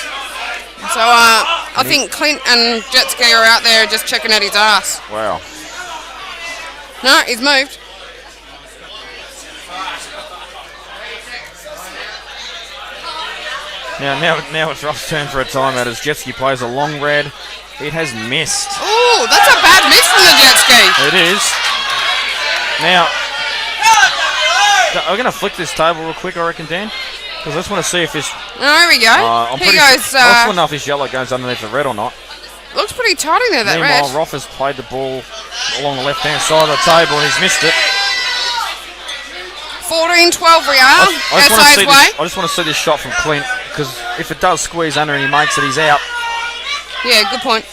So I think Clint and Jetski are out there just checking out his ass. Wow. No, he's moved. Now it's Roth's turn for a timeout as Jetski plays a long red. It has missed. Ooh, that's a bad miss from the Jetski. It is. Now, I'm going to flick this table real quick, I reckon, Dan. Because I just want to see if this... Oh, here we go. Here I goes... just want to know if this yellow goes underneath the red or not. Looks pretty tight in there, that Meanwhile, red. Roth has played the ball along the left-hand side of the table and he's missed it. 14-12 we are. SA's way. I just want to see this shot from Clint because if it does squeeze under and he makes it, he's out. Yeah, good point.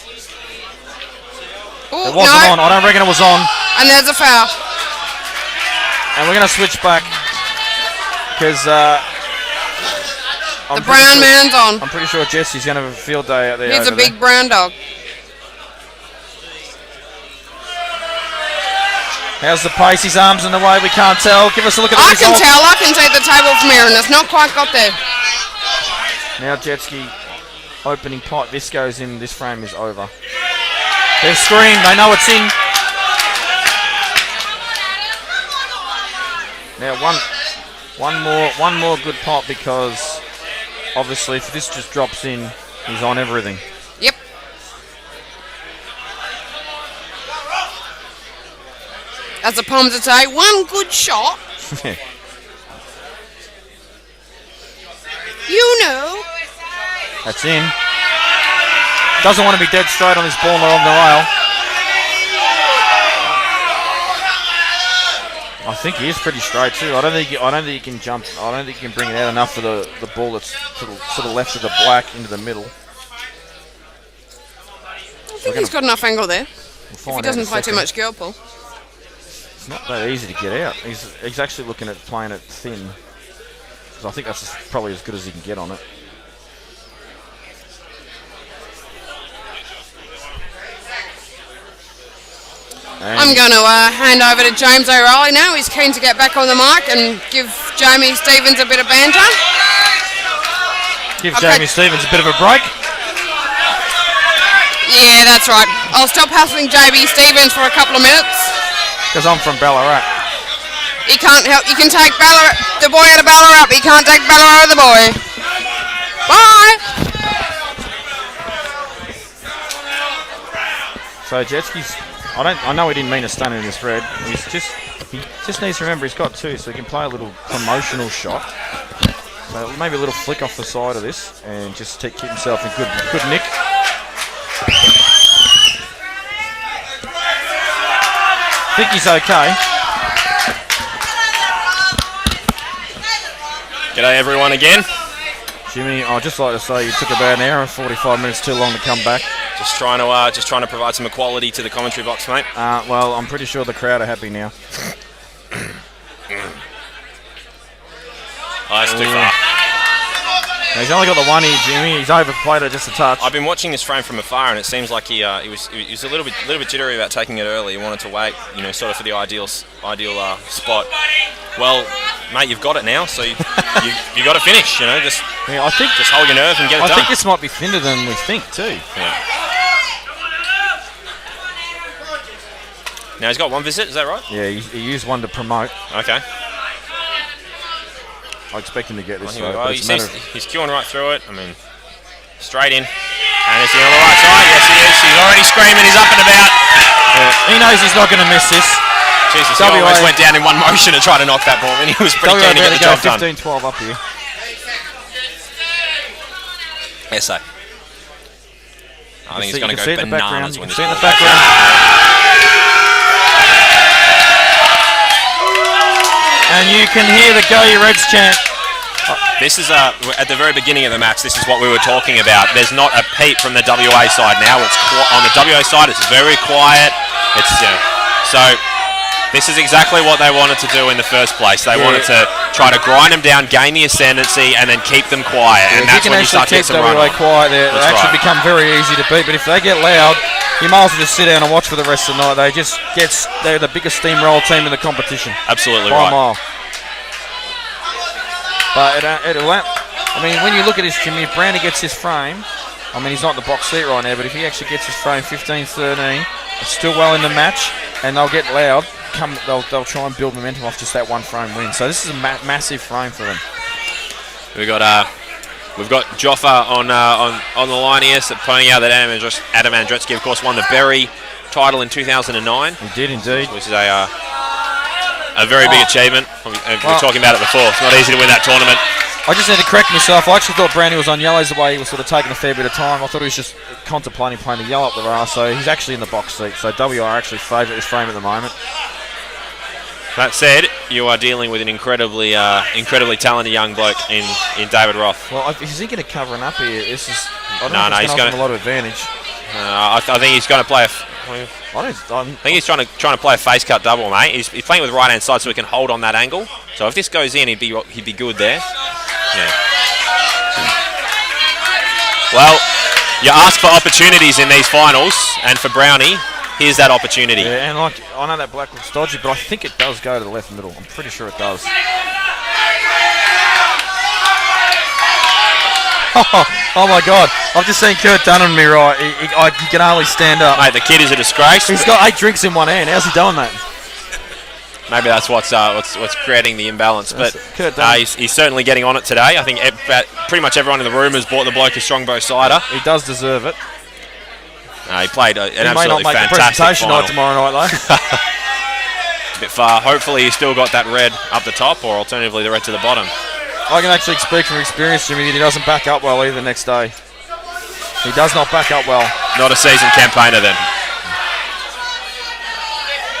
Ooh, It wasn't no. on. I don't reckon it was on. And there's a foul. And we're going to switch back because The brown man's on. I'm pretty sure Jesse's going to have a field day out there. He's a over big there. brown dog. How's the pace? His arms in the way. We can't tell. Give us a look at the I result. can tell. I can see the table from here, and it's not quite got there. Now Jetski opening pot. This goes in. This frame is over. They've screamed. They know it's in. Now one more good pot because obviously, if this just drops in, he's on everything. Yep. As the Poms would say, one good shot. You know. That's in. Doesn't want to be dead straight on this ball along the rail. I think he is pretty straight too. I don't think he can jump. I don't think he can bring it out enough for the ball that's to the left of the black into the middle. I think he's got enough angle there. If he doesn't play too much girl pull. It's not that easy to get out. He's actually looking at playing it thin. Because I think that's probably as good as he can get on it. I'm going to hand over to James O'Reilly now. He's keen to get back on the mic and give Jamie Stevens a bit of banter. Give Jamie Stevens a bit of a break. Yeah, that's right. I'll stop hassling JB Stevens for a couple of minutes. Because I'm from Ballarat. He can't help. You can take the boy out of Ballarat, but you can't take Ballarat out of the boy. Bye. So Jetski's. I know he didn't mean to stun in this red. He just needs to remember he's got two, so he can play a little promotional shot. So maybe a little flick off the side of this, and just keep himself in good nick. I think he's okay. G'day everyone again. Jimmy, I'd just like to say you took about an hour and 45 minutes too long to come back. Just trying to provide some equality to the commentary box, mate. Well, I'm pretty sure the crowd are happy now. That's too far. Now, he's only got the one here, Jimmy. He's overplayed it just a touch. I've been watching this frame from afar, and it seems like he was a little bit jittery about taking it early. He wanted to wait, sort of for the ideal spot. Well, mate, you've got it now, so you got to finish. Just hold your nerve and get it done. I think this might be thinner than we think too. Yeah. Now he's got one visit, is that right? Yeah, he used one to promote. Okay. I expect him to get this. He's queuing right through it. I mean, straight in. And is he on the right side? Yes, he is. He's already screaming. He's up and about. Yeah, he knows he's not going to miss this. Jesus, he almost went down in one motion to try to knock that ball, and he was pretty keen to get the job done. 15-12 up here. SA. I think he's going to go bananas when this ball. In the background. And you can hear the Go You Reds chant. This is at the very beginning of the match. This is what we were talking about. There's not a peep from the WA side now. It's on the WA side. It's very quiet. So this is exactly what they wanted to do in the first place. They wanted to try to grind them down, gain the ascendancy, and then keep them quiet. And that's when you start to get some run on. Quiet, they actually become very easy to beat. But if they get loud, you might as well just sit down and watch for the rest of the night. They're the biggest steamroll team in the competition. Absolutely by right. a mile. But when you look at this, Jimmy, if Brownie gets his frame, he's not in the box seat right now, but if he actually gets his frame 15-13, it's still well in the match, and they'll get loud. They'll try and build momentum off just that one frame win. So this is a massive frame for them. We've got Joffa on the line here, so pointing out that Adam Andretzky, of course, won the Berry title in 2009. He did indeed. Which is a very big achievement. We were talking about it before. It's not easy to win that tournament. I just need to correct myself. I actually thought Brownie was on yellows the way he was sort of taking a fair bit of time. I thought he was just contemplating playing the yellow up the rail, so he's actually in the box seat. So WR actually favourite this frame at the moment. That said, you are dealing with an incredibly talented young bloke in David Roth. Well, is he going to cover an up here? He's going to have a lot of advantage. I think he's going to play I think he's trying to play a face cut double, mate. He's playing with right hand side so he can hold on that angle. So if this goes in, he'd be good there. Yeah. Well, you ask for opportunities in these finals, and for Brownie, here's that opportunity. Yeah, and I know that black looks dodgy, but I think it does go to the left middle. I'm pretty sure it does. Oh my God! I've just seen Kurt Dunn on me. Right, he can hardly stand up. Mate, the kid is a disgrace. He's got 8 drinks in one hand. How's he doing that? Maybe that's what's creating the imbalance. But he's certainly getting on it today. I think pretty much everyone in the room has bought the bloke a Strongbow cider. He does deserve it. He played an absolutely may not make fantastic the presentation final. night tomorrow night, though. A bit far. Hopefully he's still got that red up the top, or alternatively the red to the bottom. I can actually speak from experience, Jimmy, that he doesn't back up well either the next day. He does not back up well. Not a seasoned campaigner then.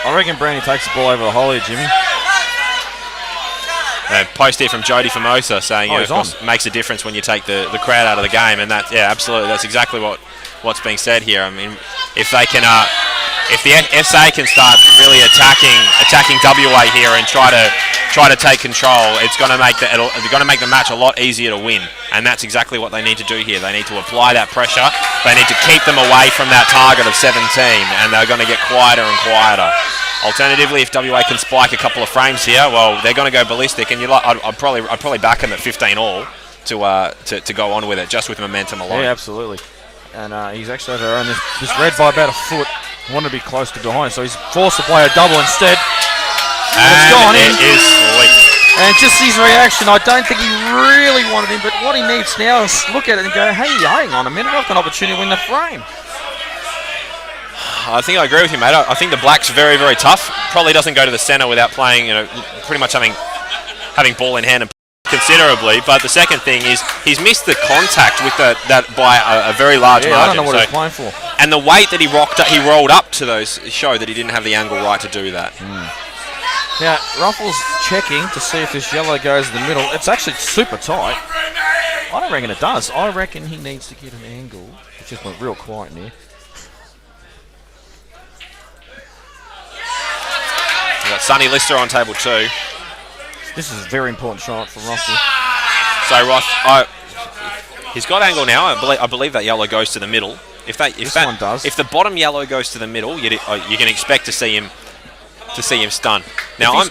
I reckon Brownie takes the ball over the hole here, Jimmy. Post here from Jody Formosa saying it makes a difference when you take the crowd out of the game, and that absolutely, that's exactly what's being said here. I mean, if they can, if the SA can start really attacking WA here and try to take control, it's going to make the match a lot easier to win, and that's exactly what they need to do here. They need to apply that pressure. They need to keep them away from that target of 17, and they're going to get quieter and quieter. Alternatively, if WA can spike a couple of frames here, well, they're going to go ballistic, and I'd probably back them at 15 all to go on with it, just with momentum alone. Yeah, absolutely. And he's actually over on this red by about a foot. Wanted to be close to behind, so he's forced to play a double instead. And it's gone in. It is sweet. And just his reaction, I don't think he really wanted him, but what he needs now is look at it and go, hey, hang on a minute, I've got an opportunity to win the frame. I think I agree with you, mate. I think the black's very, very tough. Probably doesn't go to the centre without playing, pretty much having ball in hand and considerably. But the second thing is he's missed the contact with that by a very large margin. I don't know what he's playing for. And the weight that he rolled up to those showed that he didn't have the angle right to do that. Now, Ruffles checking to see if this yellow goes in the middle. It's actually super tight. I don't reckon it does. I reckon he needs to get an angle. It just went real quiet in here. We've got Sonny Lister on table 2. This is a very important shot for Russell. So Ross, he's got angle now. I believe that yellow goes to the middle. If one does. If the bottom yellow goes to the middle, you can expect to see him stun. Now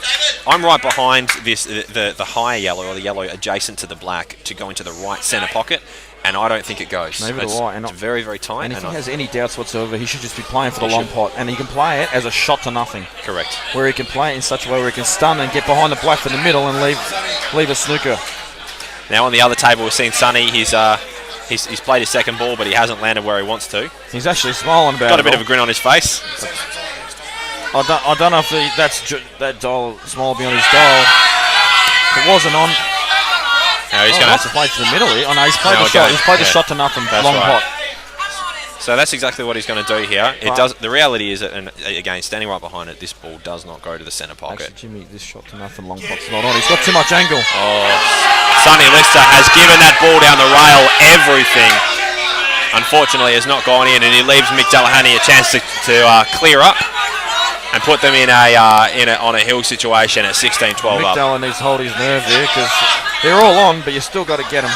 I'm right behind this the higher yellow, or the yellow adjacent to the black, to go into the right centre pocket, and I don't think it goes. Maybe it's very, very tight. And if he has any doubts whatsoever, he should just be playing for the long pot, and he can play it as a shot to nothing. Correct. Where he can play it in such a way where he can stun and get behind the black for the middle and leave a snooker. Now on the other table, we've seen Sonny. He's played his second ball, but he hasn't landed where he wants to. He's actually smiling about it. Got a bit of a grin on his face. I don't know if that dial smile will be on his dial. If it wasn't on. No, he's going to have to play to the middle here. Oh no, he's played the shot. He's played the shot to nothing. Long pot. So that's exactly what he's going to do here. It does. The reality is that, and again, standing right behind it, this ball does not go to the centre pocket. Actually, Jimmy, this shot to nothing, long pot's not on. He's got too much angle. Sonny Lister has given that ball down the rail everything. Unfortunately, has not gone in, and he leaves Mick Delahunty a chance to clear up and put them on a hill situation at 16-12 Mick up. Delahunty needs to hold his nerve there, because they're all on, but you still got to get them.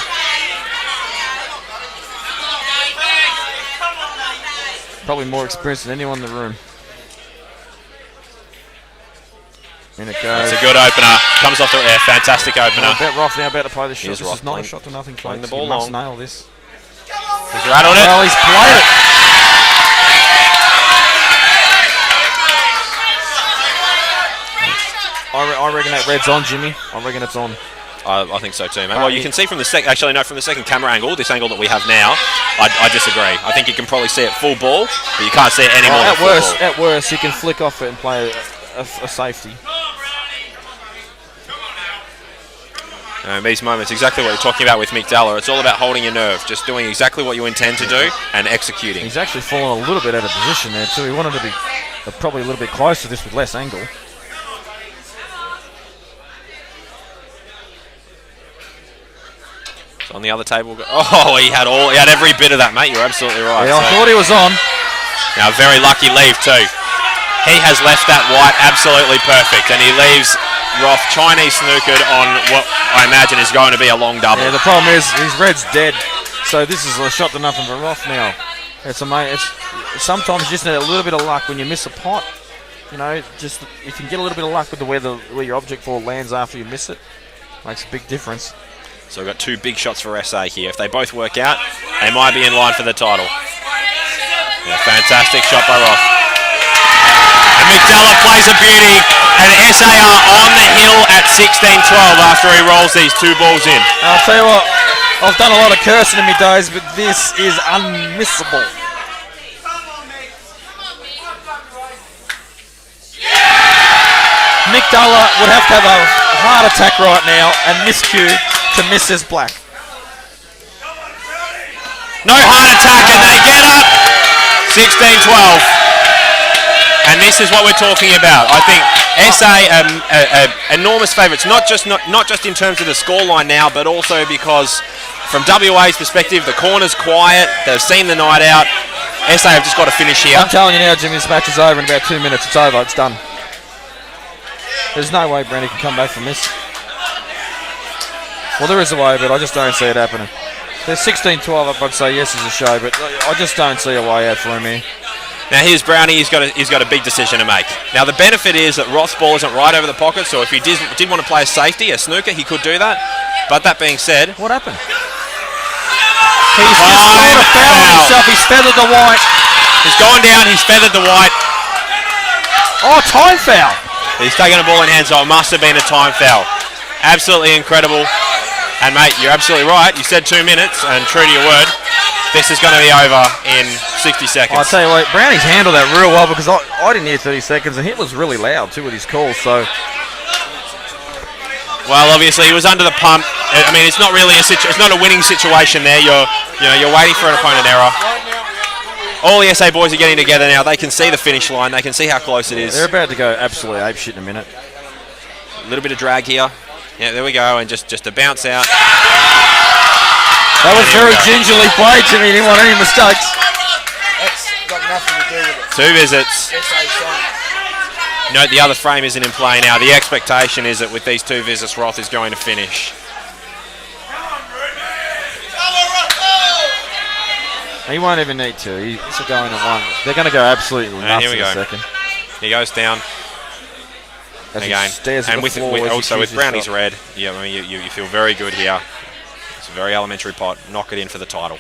Probably more experienced than anyone in the room. In it goes. It's a good opener. Comes off the fantastic opener. I bet Roth now about to play the shot. This Roth is not a shot to nothing. Playing the He ball must long. nail this. He's rattled it. Well, he's played it. I reckon that red's on, Jimmy. I reckon it's on. I think so too, man. Well, you can see from the second camera angle, this angle that we have now, I disagree. I think you can probably see it full ball, but you can't see it anymore. At worst, you can flick off it and play a safety. These moments, exactly what you're talking about with Mick Dalla. It's all about holding your nerve, just doing exactly what you intend to do and executing. He's actually fallen a little bit out of position there too. He wanted to be probably a little bit closer to this with less angle. So on the other table, he had every bit of that, mate. You're absolutely right. Yeah, I thought he was on. Now, very lucky leave too. He has left that white absolutely perfect, and he leaves Roth Chinese snookered on what I imagine is going to be a long double. Yeah, the problem is his red's dead, so this is a shot to nothing for Roth now. Sometimes you just need a little bit of luck when you miss a pot. You know, just if you can get a little bit of luck with where your object ball lands after you miss it, makes a big difference. So we've got two big shots for SA here. If they both work out, they might be in line for the title. Yeah, fantastic shot by Roth. And McDullough plays a beauty, and SA are on the hill at 16-12 after he rolls these 2 balls in. I'll tell you what, I've done a lot of cursing in my days, but this is unmissable. McDullough would have to have a heart attack right now and miscue to miss his black. No heart attack, and they get up 16-12. And this is what we're talking about. I think SA enormous favourites, not just in terms of the scoreline now, but also because from WA's perspective, the corner's quiet. They've seen the night out. SA have just got to finish here. I'm telling you now, Jimmy, this match is over in about 2 minutes. It's over. It's done. There's no way Brandy can come back from this. Well, there is a way, but I just don't see it happening. There's 16-12 up, I'd say yes is a show, but I just don't see a way out for him here. Now here's Brownie, he's got a big decision to make. Now the benefit is that Roth's ball isn't right over the pocket, so if he did want to play a safety, a snooker, he could do that. But that being said... What happened? He's just sort of fouled himself, he's feathered the white. He's gone down, he's feathered the white. Oh, time foul! He's taken a ball in hand, so it must have been a time foul. Absolutely incredible. And mate, you're absolutely right. You said 2 minutes, and true to your word, this is going to be over in 60 seconds. I'll tell you what, Brownie's handled that real well because I didn't hear 30 seconds, and Hitler's really loud too with his calls. So, well, obviously he was under the pump. I mean, it's not really it's not a winning situation there. You're waiting for an opponent error. All the SA boys are getting together now. They can see the finish line. They can see how close it is. They're about to go absolutely apeshit in a minute. A little bit of drag here. Yeah, there we go, and just a bounce out. That was very gingerly played, Jimmy. He didn't want any mistakes. That's got nothing to do with it. 2 visits. SA side. Note the other frame isn't in play now. The expectation is that with these 2 visits, Roth is going to finish. He won't even need to. He's going to 1. They're going to go absolutely nuts in a second. He goes down. As again, and with Brownie's red, yeah, I mean, you feel very good here. It's a very elementary pot. Knock it in for the title.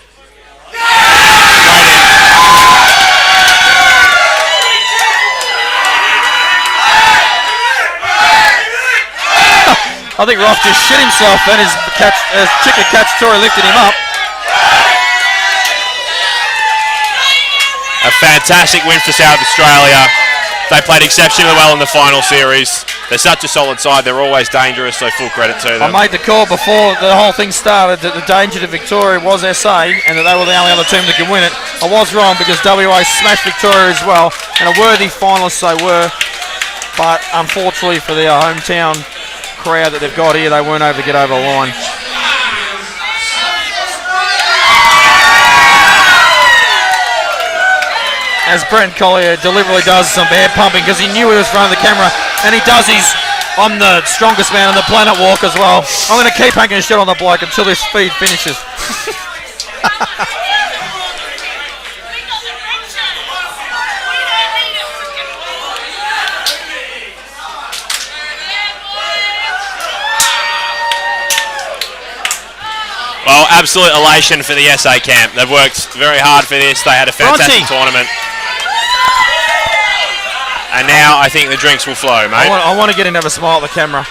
I think Roth just shit himself and his chicken catch-tory lifted him up. A fantastic win for South Australia. They played exceptionally well in the final series. They're such a solid side. They're always dangerous, so full credit to them. I made the call before the whole thing started that the danger to Victoria was SA and that they were the only other team that could win it. I was wrong because WA smashed Victoria as well, and a worthy finalist they were. But unfortunately for their hometown crowd that they've got here, they weren't able to get over the line. As Brent Collier deliberately does some bear pumping because he knew he was in front of the camera, and he does his I'm the strongest man on the planet walk as well. I'm going to keep hanging shit on the bloke until this feed finishes. Well, absolute elation for the SA camp. They've worked very hard for this. They had a fantastic tournament. And now I think the drinks will flow, mate. I want to get him to have a smile at the camera.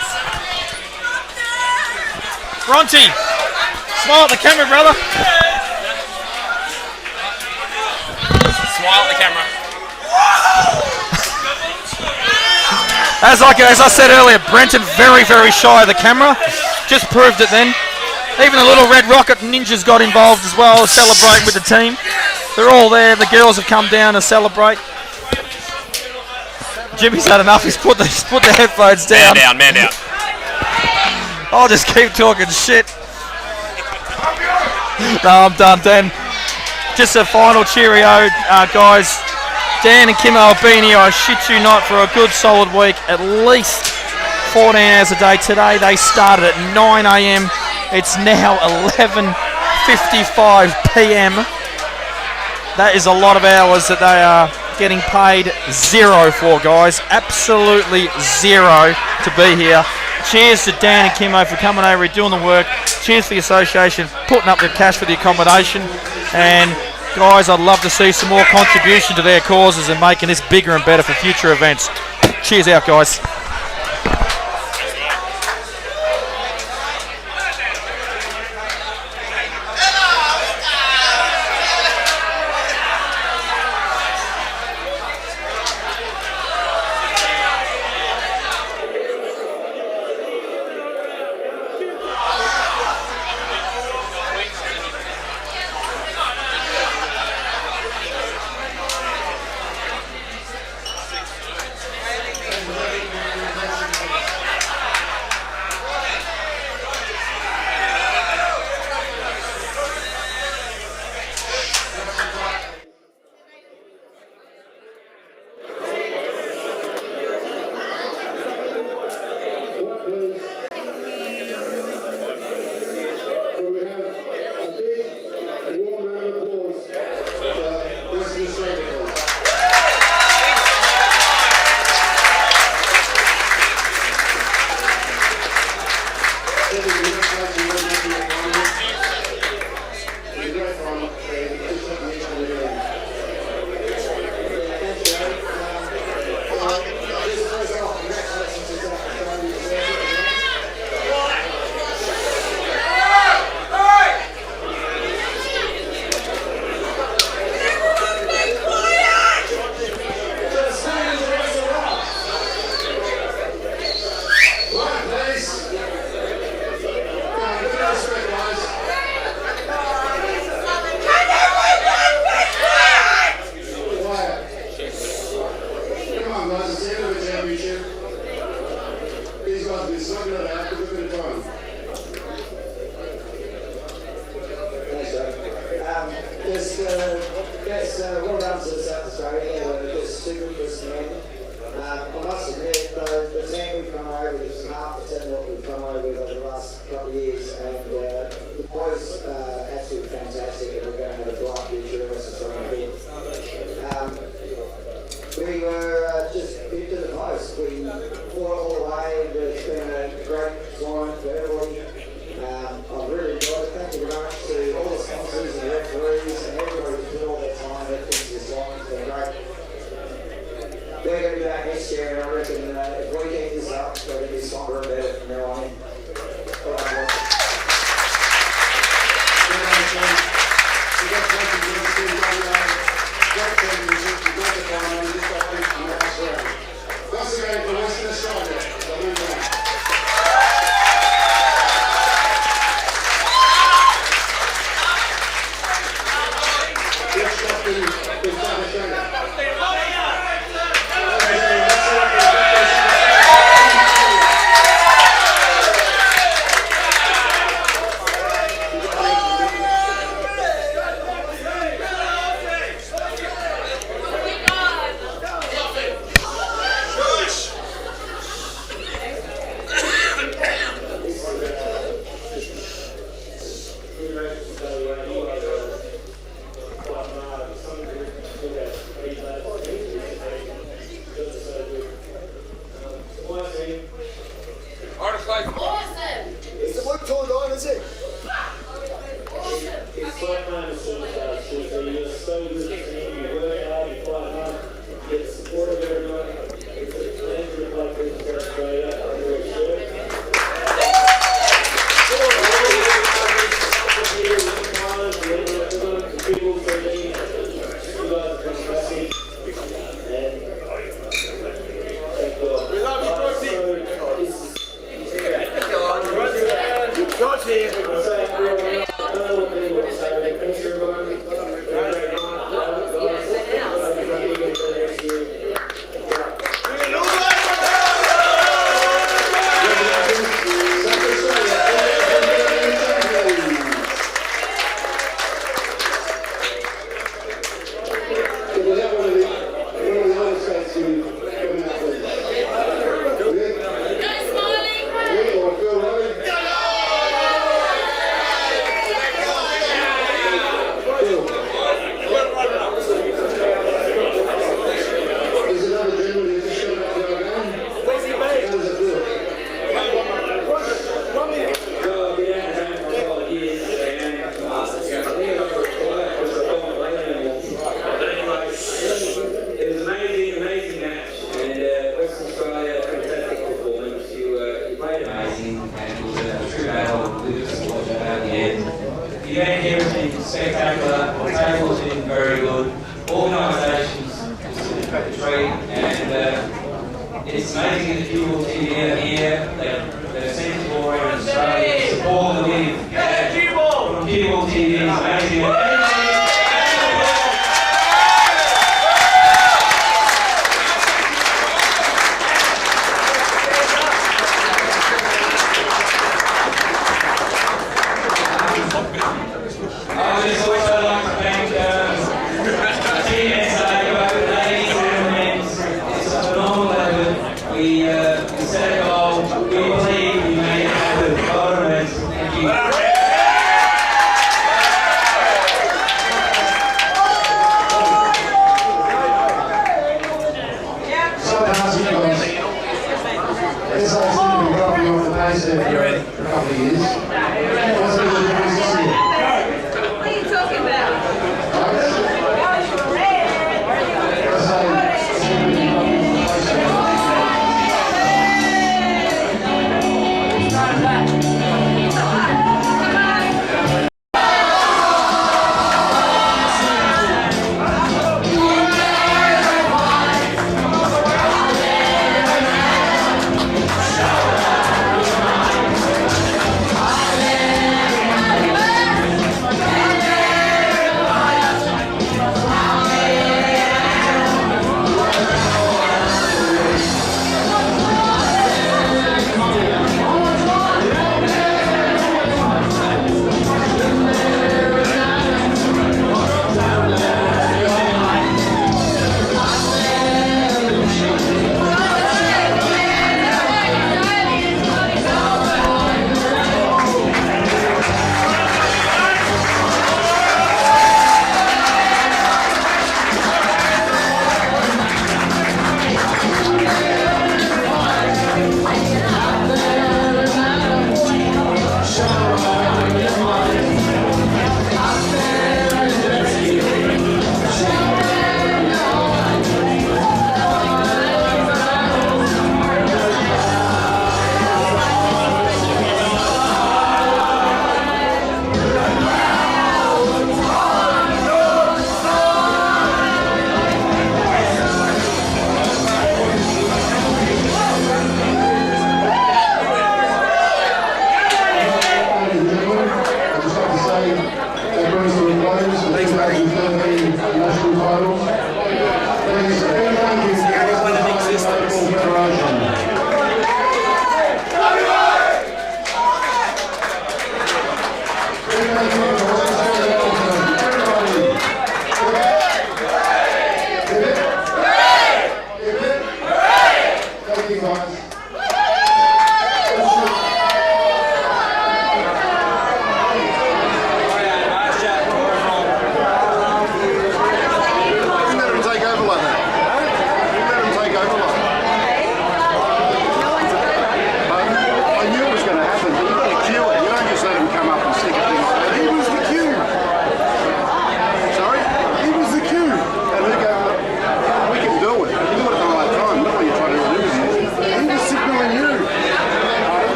Bronte, smile at the camera, brother. Smile at the camera. As I said earlier, Brenton very, very shy of the camera. Just proved it then. Even the little Red Rocket Ninjas got involved as well, celebrating with the team. They're all there. The girls have come down to celebrate. Jimmy's had enough. He's put the headphones down. Man down. I'll just keep talking shit. No, I'm done, Dan. Just a final cheerio, guys. Dan and Kimmo have been here, I shit you not, for a good solid week. At least 14 hours a day. Today they started at 9 a.m. It's now 11:55 p.m. That is a lot of hours that they are getting paid zero for, guys. Absolutely zero to be here. Cheers to Dan and Kimmo for coming over and doing the work. Cheers to the association putting up the cash for the accommodation. And guys, I'd love to see some more contribution to their causes and making this bigger and better for future events. Cheers out, guys. Well done to South Australia. Just super impressive. I must admit, though, the team we've come over with is half the team that we've come over with over the last couple of years, and the boys are absolutely fantastic, and we're going to have a bright future in Western Australia. We were just hit to the post. We fought all the way, and it's been a great tournament for everybody. I've really enjoyed it. Thank you very much to all the sponsors and referees and everybody who put all their time and effort into this tournament. It's been great. We're going to be back next year, and I reckon if we keep this up, we're going to be stronger and better from now on in. All right, boys. Once again, for Western Australia. spectacular. The tables have been very good. Organisations is great, and it's amazing that CueballTV are here. They've seen to all around Australia to support the win. From CueballTV is amazing. For a couple of years.